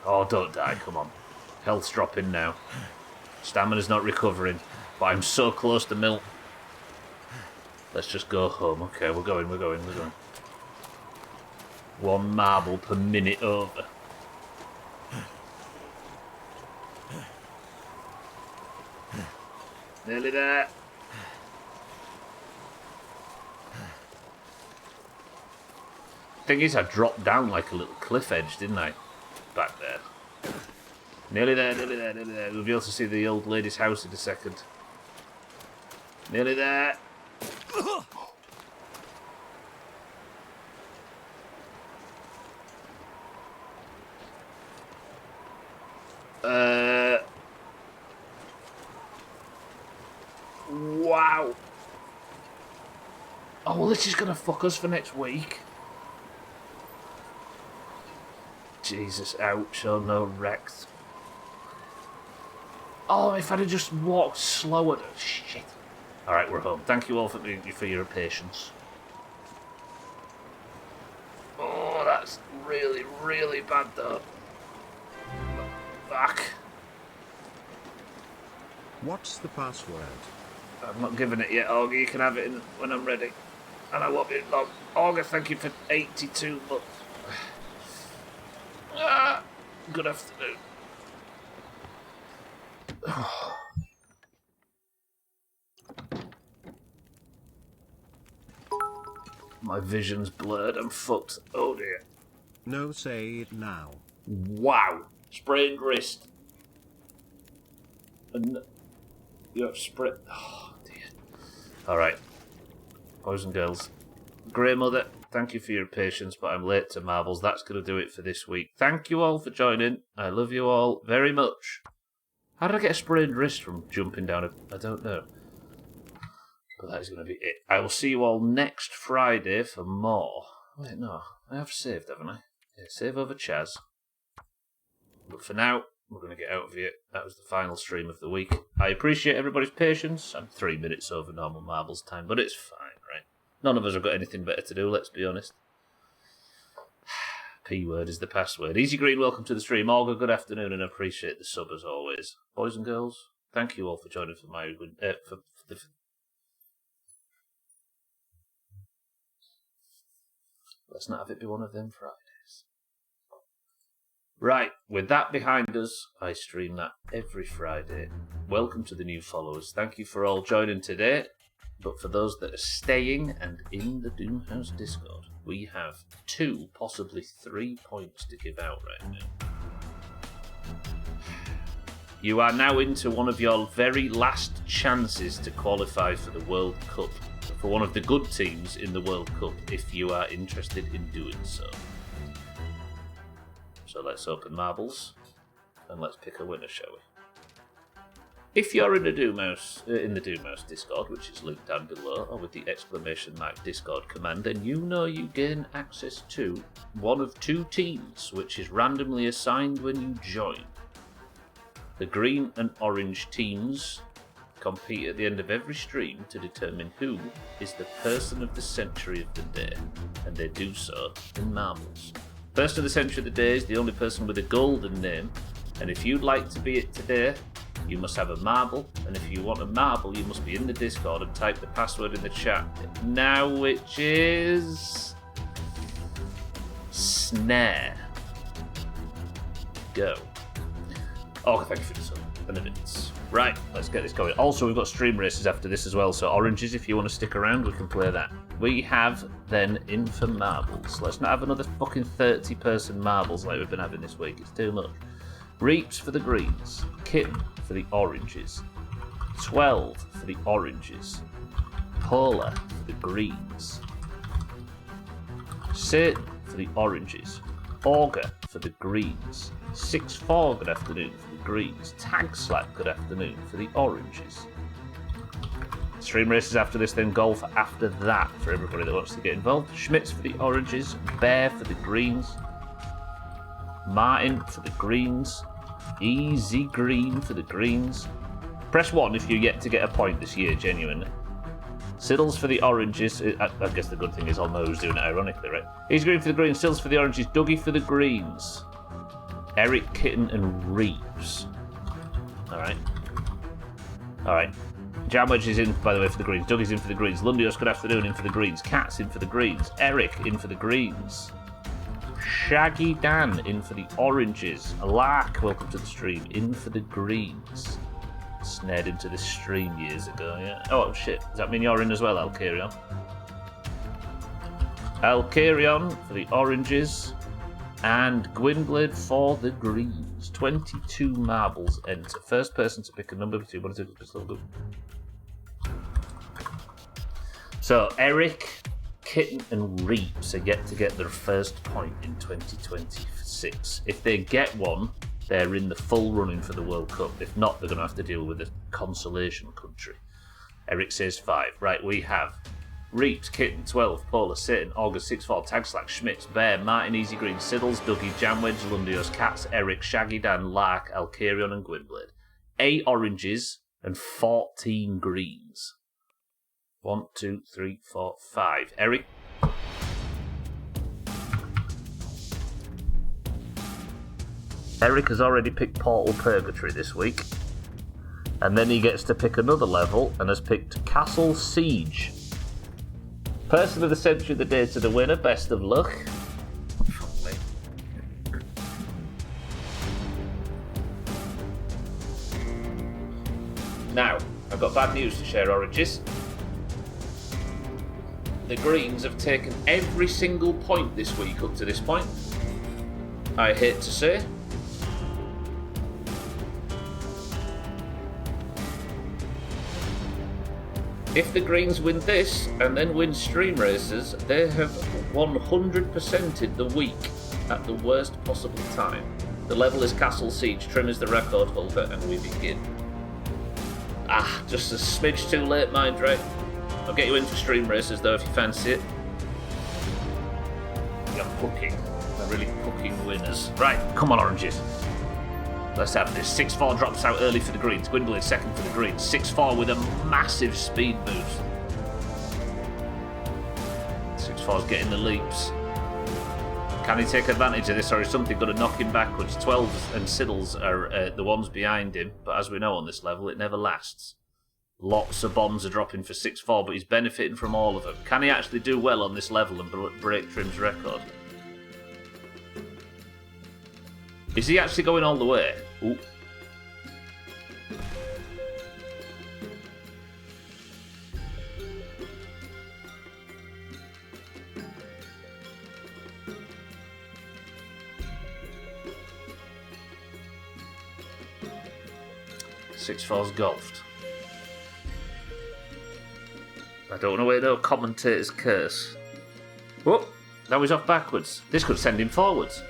S1: Oh, don't die, come on. Health's dropping now. Stamina's not recovering. But I'm so close to milk. Let's just go home. Okay, we're going. 1 marble per minute over. Nearly there. Thing is, I dropped down like a little cliff edge, didn't I? Back there. Nearly there. We'll be able to see the old lady's house in a second. Nearly there. Wow. Oh, well, this is going to fuck us for next week. Jesus, ouch, oh no, wrecked. Oh, if I'd have just walked slower. Shit. Alright, we're home. Thank you all for your patience. Oh, that's really, really bad though. Fuck.
S3: What's the password?
S1: I'm not giving it yet, Augie. You can have it when I'm ready. And I won't be long. Augie, thank you for 82 months. Good afternoon. My vision's blurred. I'm fucked. Oh dear.
S3: No, say it now.
S1: Wow. Sprained wrist. And you have sprained. Oh dear. Alright. Boys and girls. Grey Mother, thank you for your patience, but I'm late to marbles. That's going to do it for this week. Thank you all for joining. I love you all very much. How did I get a sprained wrist from jumping down I don't know. But that is going to be it. I will see you all next Friday for more. Wait, no. I have saved, haven't I? Yeah, save over Chaz. But for now, we're going to get out of here. That was the final stream of the week. I appreciate everybody's patience. I'm 3 minutes over normal marbles time, but it's fine, right? None of us have got anything better to do, let's be honest. P-word is the password. Easy Green, welcome to the stream. Olga, good afternoon, and I appreciate the sub as always. Boys and girls, thank you all for joining for my... Let's not have it be one of them Fridays. Right, with that behind us, I stream that every Friday. Welcome to the new followers. Thank you for all joining today. But for those that are staying and in the Doomhaus Discord, we have 2, possibly 3 points to give out right now. You are now into one of your very last chances to qualify for the World Cup, for one of the good teams in the World Cup, if you are interested in doing so. So let's open marbles, and let's pick a winner, shall we? If you're in the Doomhaus Discord, which is linked down below, or with the ! Discord command, then you know you gain access to one of 2 teams, which is randomly assigned when you join. The green and orange teams compete at the end of every stream to determine who is the person of the century of the day, and they do so in marbles. Person of the century of the day is the only person with a golden name, and if you'd like to be it today, you must have a marble, and if you want a marble, you must be in the Discord and type the password in the chat now, which is... Snare. Go. Oh, thank you for the sub. And the minutes. Right, let's get this going. Also, we've got stream races after this as well, so oranges, if you want to stick around, we can play that. We have, then, in for marbles. Let's not have another fucking 30-person marbles like we've been having this week. It's too much. Reaps for the greens. Kitten for the oranges. 12 for the oranges. Polar for the greens. Satan for the oranges. Augur for the greens. 6-4, good afternoon for the greens. Tag Slap, good afternoon for the oranges. Stream races after this, then golf after that for everybody that wants to get involved. Schmitz for the oranges. Bear for the greens. Martin for the greens. Easy Green for the greens. Press 1 if you're yet to get a point this year, genuinely. Siddles for the oranges. I guess the good thing is I'll know who's doing it ironically, right? Easy Green for the greens. Siddles for the oranges. Dougie for the greens. Eric, Kitten, and Reeves. Alright. Alright. Jamwedge is in, by the way, for the greens. Dougie's in for the greens. Lundios, good afternoon, in for the greens. Cat's in for the greens. Eric in for the greens. Shaggy Dan in for the oranges. Lark, welcome to the stream, in for the greens. Snared into this stream years ago, yeah. Oh shit, does that mean you're in as well, Alcarion? Alcarion for the oranges. And Gwynblade for the greens. 22 marbles enter. First person to pick a number between 1 and 2. Just a little bit. So Eric, Kitten, and Reeps are yet to get their first point in 2026. If they get one, they're in the full running for the World Cup. If not, they're going to have to deal with a consolation country. Eric says 5. Right, we have Reeps, Kitten, 12, Polar, Satan, August, 6-4, Tagslack, Schmitz, Bear, Martin, Easy Green, Siddles, Dougie, Jamwedge, Lundios, Cats, Eric, Shaggy Dan, Lark, Alcarion, and Gwynblade. 8 oranges and 14 greens. 1, 2, 3, 4, 5. Eric. Eric has already picked Portal Purgatory this week. And then he gets to pick another level and has picked Castle Siege. Person of the century of the day to the winner. Best of luck. Now, I've got bad news to share, oranges. The greens have taken every single point this week up to this point. I hate to say. If the greens win this and then win stream races, they have 100%ed the week at the worst possible time. The level is Castle Siege, Trim is the record holder, and we begin. Just a smidge too late, mind, right? I'll get you in for stream races though if you fancy it. You're pucking. They're really pucking winners. Right, come on, oranges. Let's have this. 6-4 drops out early for the greens. Gwynblade second for the greens. 6-4 with a massive speed boost. 6-4's getting the leaps. Can he take advantage of this, or is something going to knock him backwards? 12 and Siddles are the ones behind him, but as we know on this level, it never lasts. Lots of bombs are dropping for 6-4, but he's benefiting from all of them. Can he actually do well on this level and break Trim's record? Is he actually going all the way? Ooh. Six four's golfed. I don't know where no commentator's curse. Whoop! Now he's off backwards. This could send him forwards.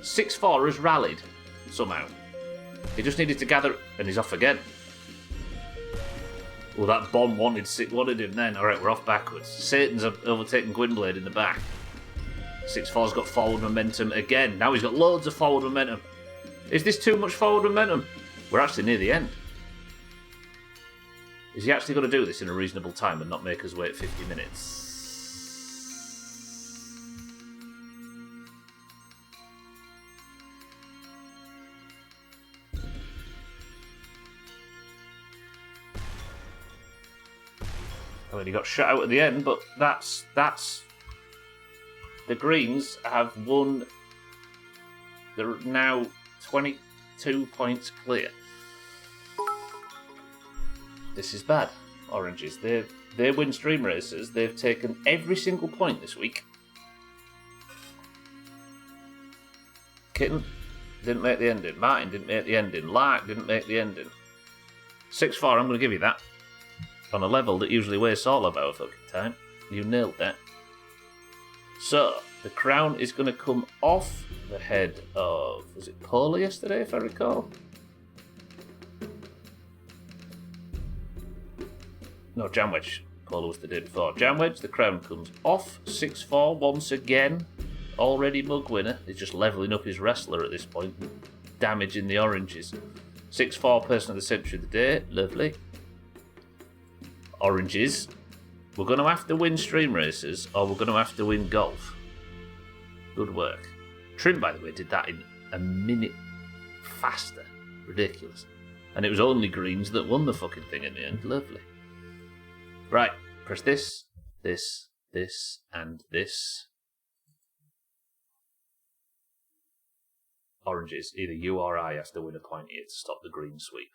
S1: 6-4 has rallied, somehow. He just needed to gather, and he's off again. Well, that bomb wanted him then. Alright, we're off backwards. Satan's overtaken Gwynblade in the back. 6-4's got forward momentum again. Now he's got loads of forward momentum. Is this too much forward momentum? We're actually near the end. Is he actually going to do this in a reasonable time and not make us wait 50 minutes? I mean, he got shut out at the end, but that's... The Greens have won. They're now 22 points clear. This is bad. Oranges. They win stream races. They've taken every single point this week. Kitten didn't make the ending. Martin didn't make the ending. Lark didn't make the ending. 6-4, I'm going to give you that. On a level that usually wastes all of our fucking time. You nailed that. So, the crown is going to come off the head of... Was it Paula yesterday, if I recall? No, Jamwedge. Paula was the day before. Jamwedge, the crown comes off. 6-4 once again. Already mug winner. He's just levelling up his wrestler at this point. Damaging the oranges. 6-4 person of the century of the day. Lovely. Oranges. We're going to have to win stream races or we're going to have to win golf. Good work. Trim, by the way, did that in a minute faster. Ridiculous. And it was only Greens that won the fucking thing in the end. Lovely. Right. Press this, this, this, and this. Oranges. Either you or I have to win a point here to stop the green sweep.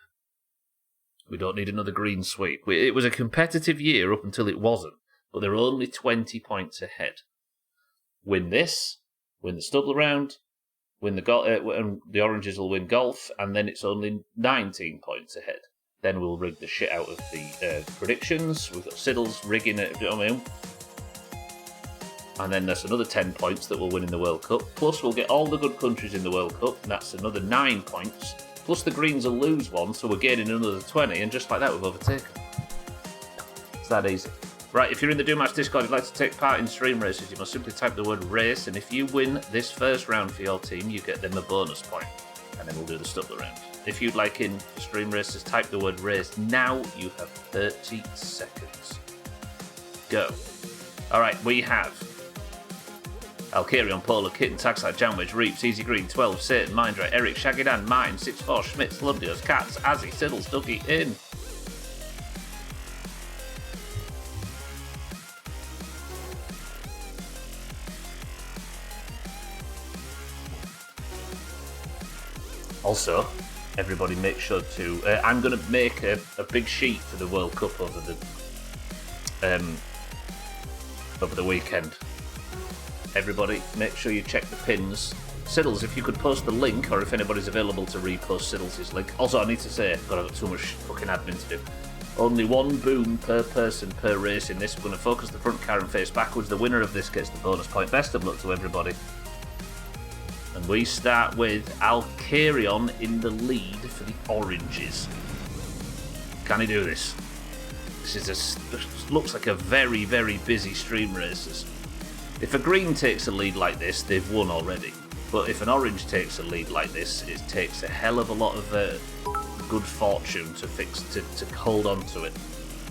S1: We don't need another green sweep. It was a competitive year up until it wasn't, but they're only 20 points ahead. Win this, win the stubble round, win the the oranges will win golf, and then it's only 19 points ahead. Then we'll rig the shit out of the predictions. We've got Siddles rigging it, you know what I mean? And then there's another 10 points that we'll win in the World Cup. Plus we'll get all the good countries in the World Cup, and that's another 9 points. Plus the Greens will lose one, so we're gaining another 20, and just like that we've overtaken. It's that easy. Right, if you're in the Doomhaus Discord and you'd like to take part in stream races, you must simply type the word race, and if you win this first round for your team, you get them a bonus point. And then we'll do the stuff around. If you'd like in for stream races, type the word race. Now you have 30 seconds. Go. Alright, we have Alkarion, Polar, Kitten, Taxite, Jamwedge, Reeps, Easy Green, 12, Satan, Mindray, Eric, Shaggydan, Mine, 6-4, Schmitz, Lundios, Cats, Azzy, Siddles, Dougie, in. Also, everybody make sure to... I'm going to make a big sheet for the World Cup over the weekend. Everybody, make sure you check the pins. Siddles, if you could post the link, or if anybody's available to repost Siddles' link. Also, I need to say, I've got too much fucking admin to do. Only one boom per person per race in this. We're going to focus the front car and face backwards. The winner of this gets the bonus point. Best of luck to everybody. And we start with Alkarion in the lead for the oranges. Can he do this? This looks like a very, very busy stream races. If a green takes a lead like this, they've won already. But if an orange takes a lead like this, it takes a hell of a lot of good fortune to hold on to it.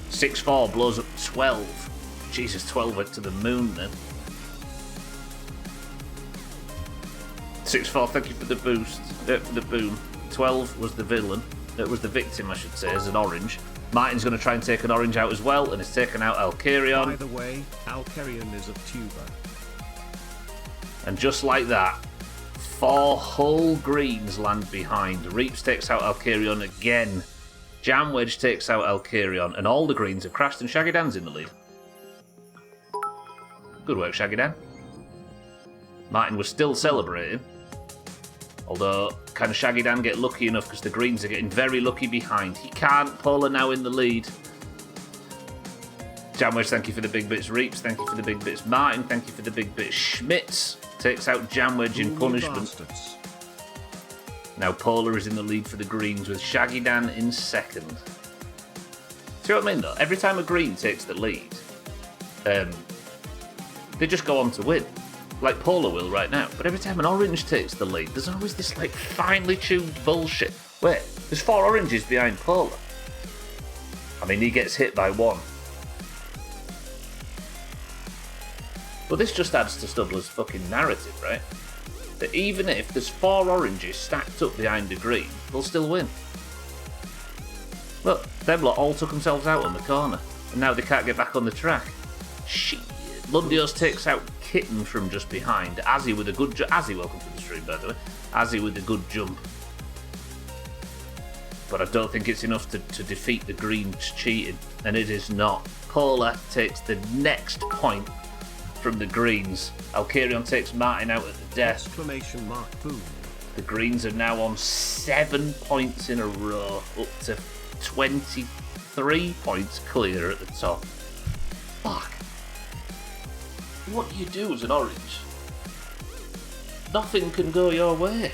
S1: 6-4 blows up 12. Jesus, 12 went to the moon then. 6-4, thank you for the boost, for the boom. 12 was the villain. It was the victim, I should say, as an orange. Martin's going to try and take an orange out as well, and has taken out Alkarion.
S3: By the way, Alkarion is a tuber.
S1: And just like that, 4 whole greens land behind. Reeps takes out Alkarion again. Jamwedge takes out Alkarion, and all the greens have crashed, and Shaggydan's in the lead. Good work, Shaggydan. Martin was still celebrating. Although, can Shaggydan get lucky enough because the greens are getting very lucky behind? He can't. Polar now in the lead. Jamwedge, thank you for the big bits. Reeps, thank you for the big bits. Martin, thank you for the big bits. Schmitz takes out Jamwedge in punishment. Now Polar is in the lead for the greens with Shaggydan in second. See what I mean though? Every time a green takes the lead, they just go on to win. Like Polar will right now. But every time an orange takes the lead, there's always this like finely tuned bullshit. Wait, there's 4 oranges behind Polar. mean, he gets hit by one. But this just adds to Stubbler's fucking narrative, right? That even if there's 4 oranges stacked up behind the green, they'll still win. Look, them lot all took themselves out on the corner, and now they can't get back on the track. Shit. Lundios takes out Kitten from just behind. Azzy with a good jump. Azzy, welcome to the stream, by the way. Azzy with a good jump. But I don't think it's enough to defeat the Greens cheating, and it is not. Polar takes the next point from the Greens. Alkarion takes Martin out at the death.
S3: Exclamation mark, boom.
S1: The Greens are now on 7 points in a row, up to 23 points clear at the top. Fuck. What do you do as an orange? Nothing can go your way.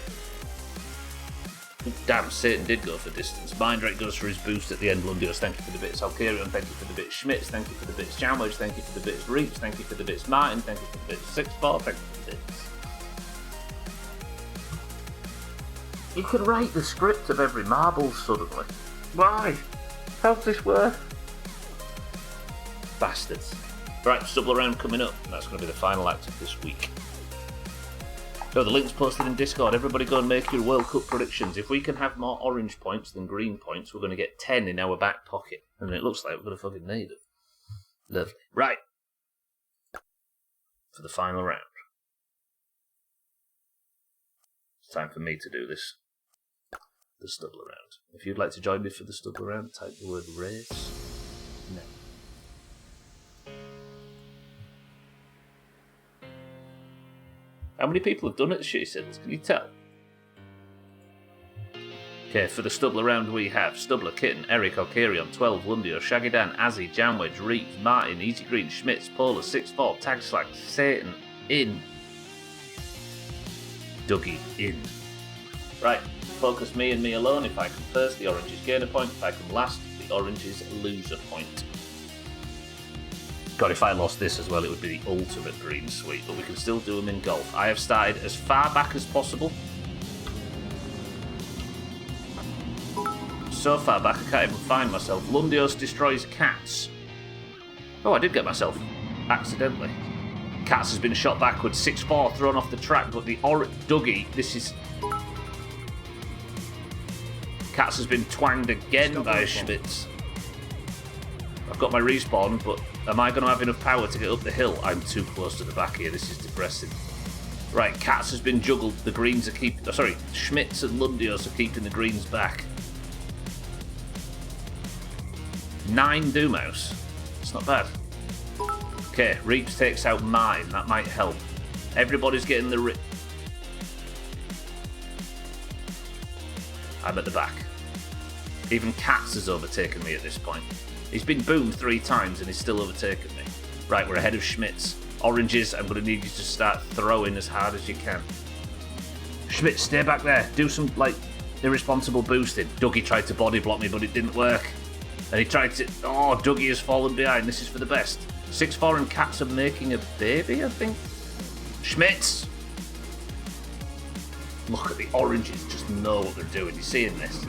S1: Damn, Satan did go for distance. Mindrake goes for his boost at the end. Lundios, thank you for the bits. Alkarion, thank you for the bits. Schmitz, thank you for the bits. Jamwedge, thank you for the bits. Reaps, thank you for the bits. Martin, thank you for the bits. 6-4, thank you for the bits. You could write the script of every marble suddenly. Why? How's this work? Bastards. Right, Stubble round coming up. And that's going to be the final act of this week. So the link's posted in Discord. Everybody go and make your World Cup predictions. If we can have more orange points than green points, we're going to get 10 in our back pocket. And it looks like we're going to fucking need it. Lovely. Right. For the final round. It's time for me to do this. The Stubble round. If you'd like to join me for the Stubble round, type the word race. No. How many people have done it, she says? Can you tell? Okay, for the Stubbler round we have Stubbler, Kitten, Eric, Alkarion, 12, Lundio, Shaggy Dan, Azzy, Jamwedge, Reeves, Martin, Easy Green, Schmitz, Polar, 6-4, Tagslag, Satan, in. Dougie, in. Right, focus me and me alone. If I come first, the oranges gain a point. If I come last, the oranges lose a point. God, if I lost this as well, it would be the ultimate green sweep, but we can still do them in golf. I have started as far back as possible. So far back, I can't even find myself. Lundios destroys Cats. Oh, I did get myself. Accidentally. Cats has been shot backwards. 6-4, thrown off the track, but the Dougie, this is... Cats has been twanged again by Schmitz. I've got my respawn, but am I going to have enough power to get up the hill? I'm too close to the back here. This is depressing. Right, Cats has been juggled. The greens are keeping... Oh, sorry, Schmitz and Lundios are keeping the greens back. 9 Doomhaus. It's not bad. Okay, Reaps takes out mine. That might help. Everybody's getting the... I'm at the back. Even Cats has overtaken me at this point. He's been boomed 3 times and he's still overtaken me. Right, we're ahead of Schmitz. Oranges, I'm going to need you to start throwing as hard as you can. Schmitz, stay back there. Do some, like, irresponsible boosting. Dougie tried to body block me, but it didn't work. And he tried to... Oh, Dougie has fallen behind. This is for the best. 6-4 and Cats are making a baby, I think. Schmitz! Look at the oranges. Just know what they're doing. You seeing this?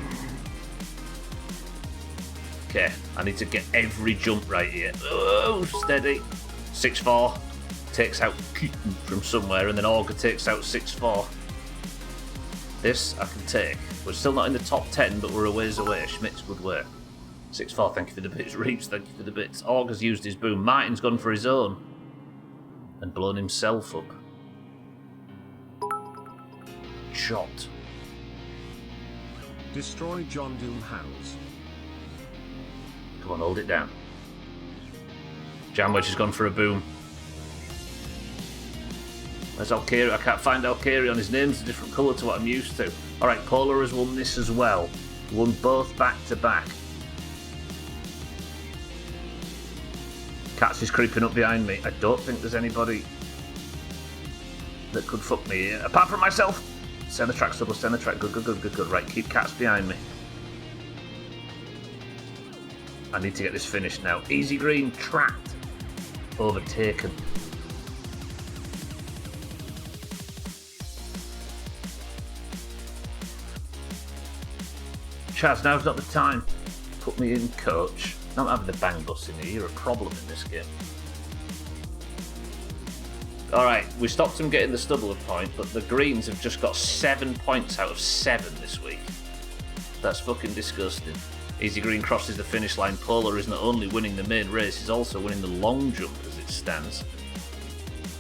S1: Okay, I need to get every jump right here. Oh, steady. 6-4 takes out Keaton from somewhere, and then Augur takes out 6-4. This I can take. We're still not in the top 10, but we're a ways away. Schmitz, good work. 6-4, thank you for the bits. Reeps, thank you for the bits. Augur's used his boom. Martin's gone for his own. And blown himself up. Shot.
S3: Destroy John Doomhaus.
S1: Come on, hold it down. Jamwedge has gone for a boom. Where's Alkarion? I can't find Alkarion. His name's a different colour to what I'm used to. Alright, Polar has won this as well. Won both back to back. Cats is creeping up behind me. I don't think there's anybody that could fuck me here. Apart from myself! Send the track, Stubble, send the track. Good. Right, keep Cats behind me. I need to get this finished now. Easy Green, trapped. Overtaken. Chaz, now's not the time. Put me in, coach. Not having the bang bus in here, you're a problem in this game. Alright, we stopped them getting the stubble a point, but the Greens have just got 7 points out of 7 this week. That's fucking disgusting. Easy Green crosses the finish line. Polar is not only winning the main race, he's also winning the long jump as it stands.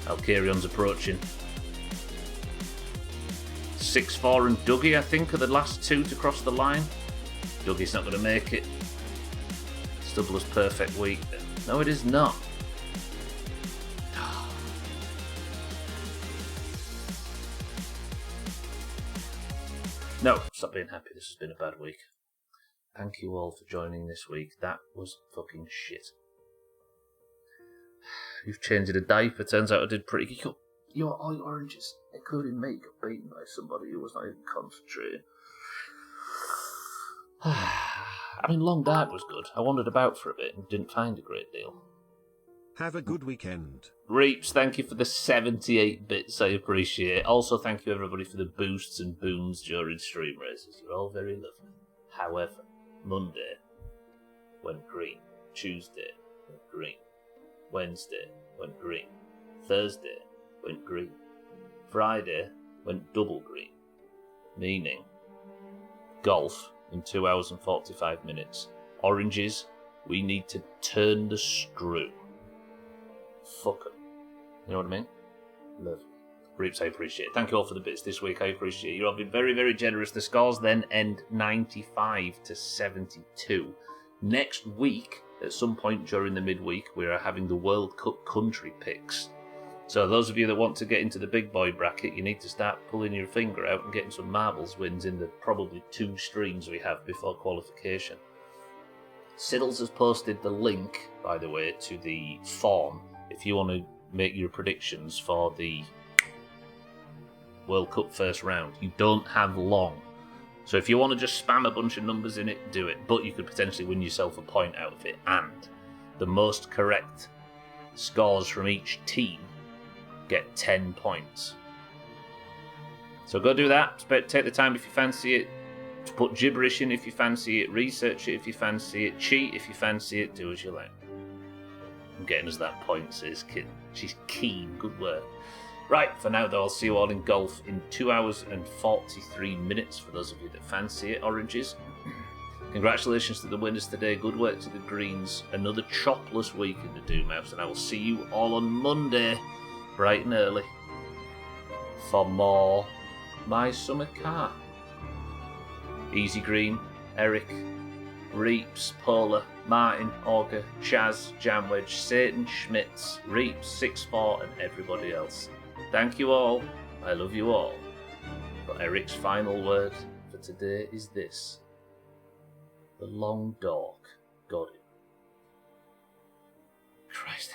S1: Alcarion's approaching. 6-4 and Dougie, I think, are the last two to cross the line. Dougie's not going to make it. Stubbler's perfect week. No, it is not. No, stop being happy. This has been a bad week. Thank you all for joining this week. That was fucking shit. You've changed a diaper. Turns out I did pretty good. All your oranges, including me, got beaten by somebody who was not even concentrating. I mean, Long Dark was good. I wandered about for a bit and didn't find a great deal.
S3: Have a good weekend.
S1: Reaps, thank you for the 78 bits, I appreciate it. Also, thank you everybody for the boosts and booms during stream races. You're all very lovely. However, Monday went green. Tuesday went green. Wednesday went green. Thursday went green. Friday went double green. Meaning, golf in 2 hours and 45 minutes. Oranges, we need to turn the screw. Fuck 'em. You know what I mean? Lovely. Reaps, I appreciate it. Thank you all for the bits this week. I appreciate it. You've all been very, very generous. The scores then end 95 to 72. Next week, at some point during the midweek, we are having the World Cup country picks. So those of you that want to get into the big boy bracket, you need to start pulling your finger out and getting some marbles wins in the probably 2 streams we have before qualification. Siddles has posted the link, by the way, to the form if you want to make your predictions for the World Cup first round. You don't have long. So if you want to just spam a bunch of numbers in it, do it. But you could potentially win yourself a point out of it. And the most correct scores from each team get 10 points. So go do that. Take the time if you fancy it. Put gibberish in if you fancy it. Research it if you fancy it. Cheat if you fancy it. Do as you like. I'm getting us that point, says Kid. She's keen. Good work. Right, for now though, I'll see you all in golf in 2 hours and 43 minutes for those of you that fancy it, Oranges. Congratulations to the winners today. Good work to the Greens. Another chopless week in the Doomhaus, and I will see you all on Monday, bright and early, for more My Summer Car. Easy Green, Eric, Reaps, Polar, Martin, Auger, Chaz, Jamwedge, Satan, Schmitz, Reaps, 6-4, and everybody else. Thank you all. I love you all. But Eric's final word for today is this. The long dark got him. Christ.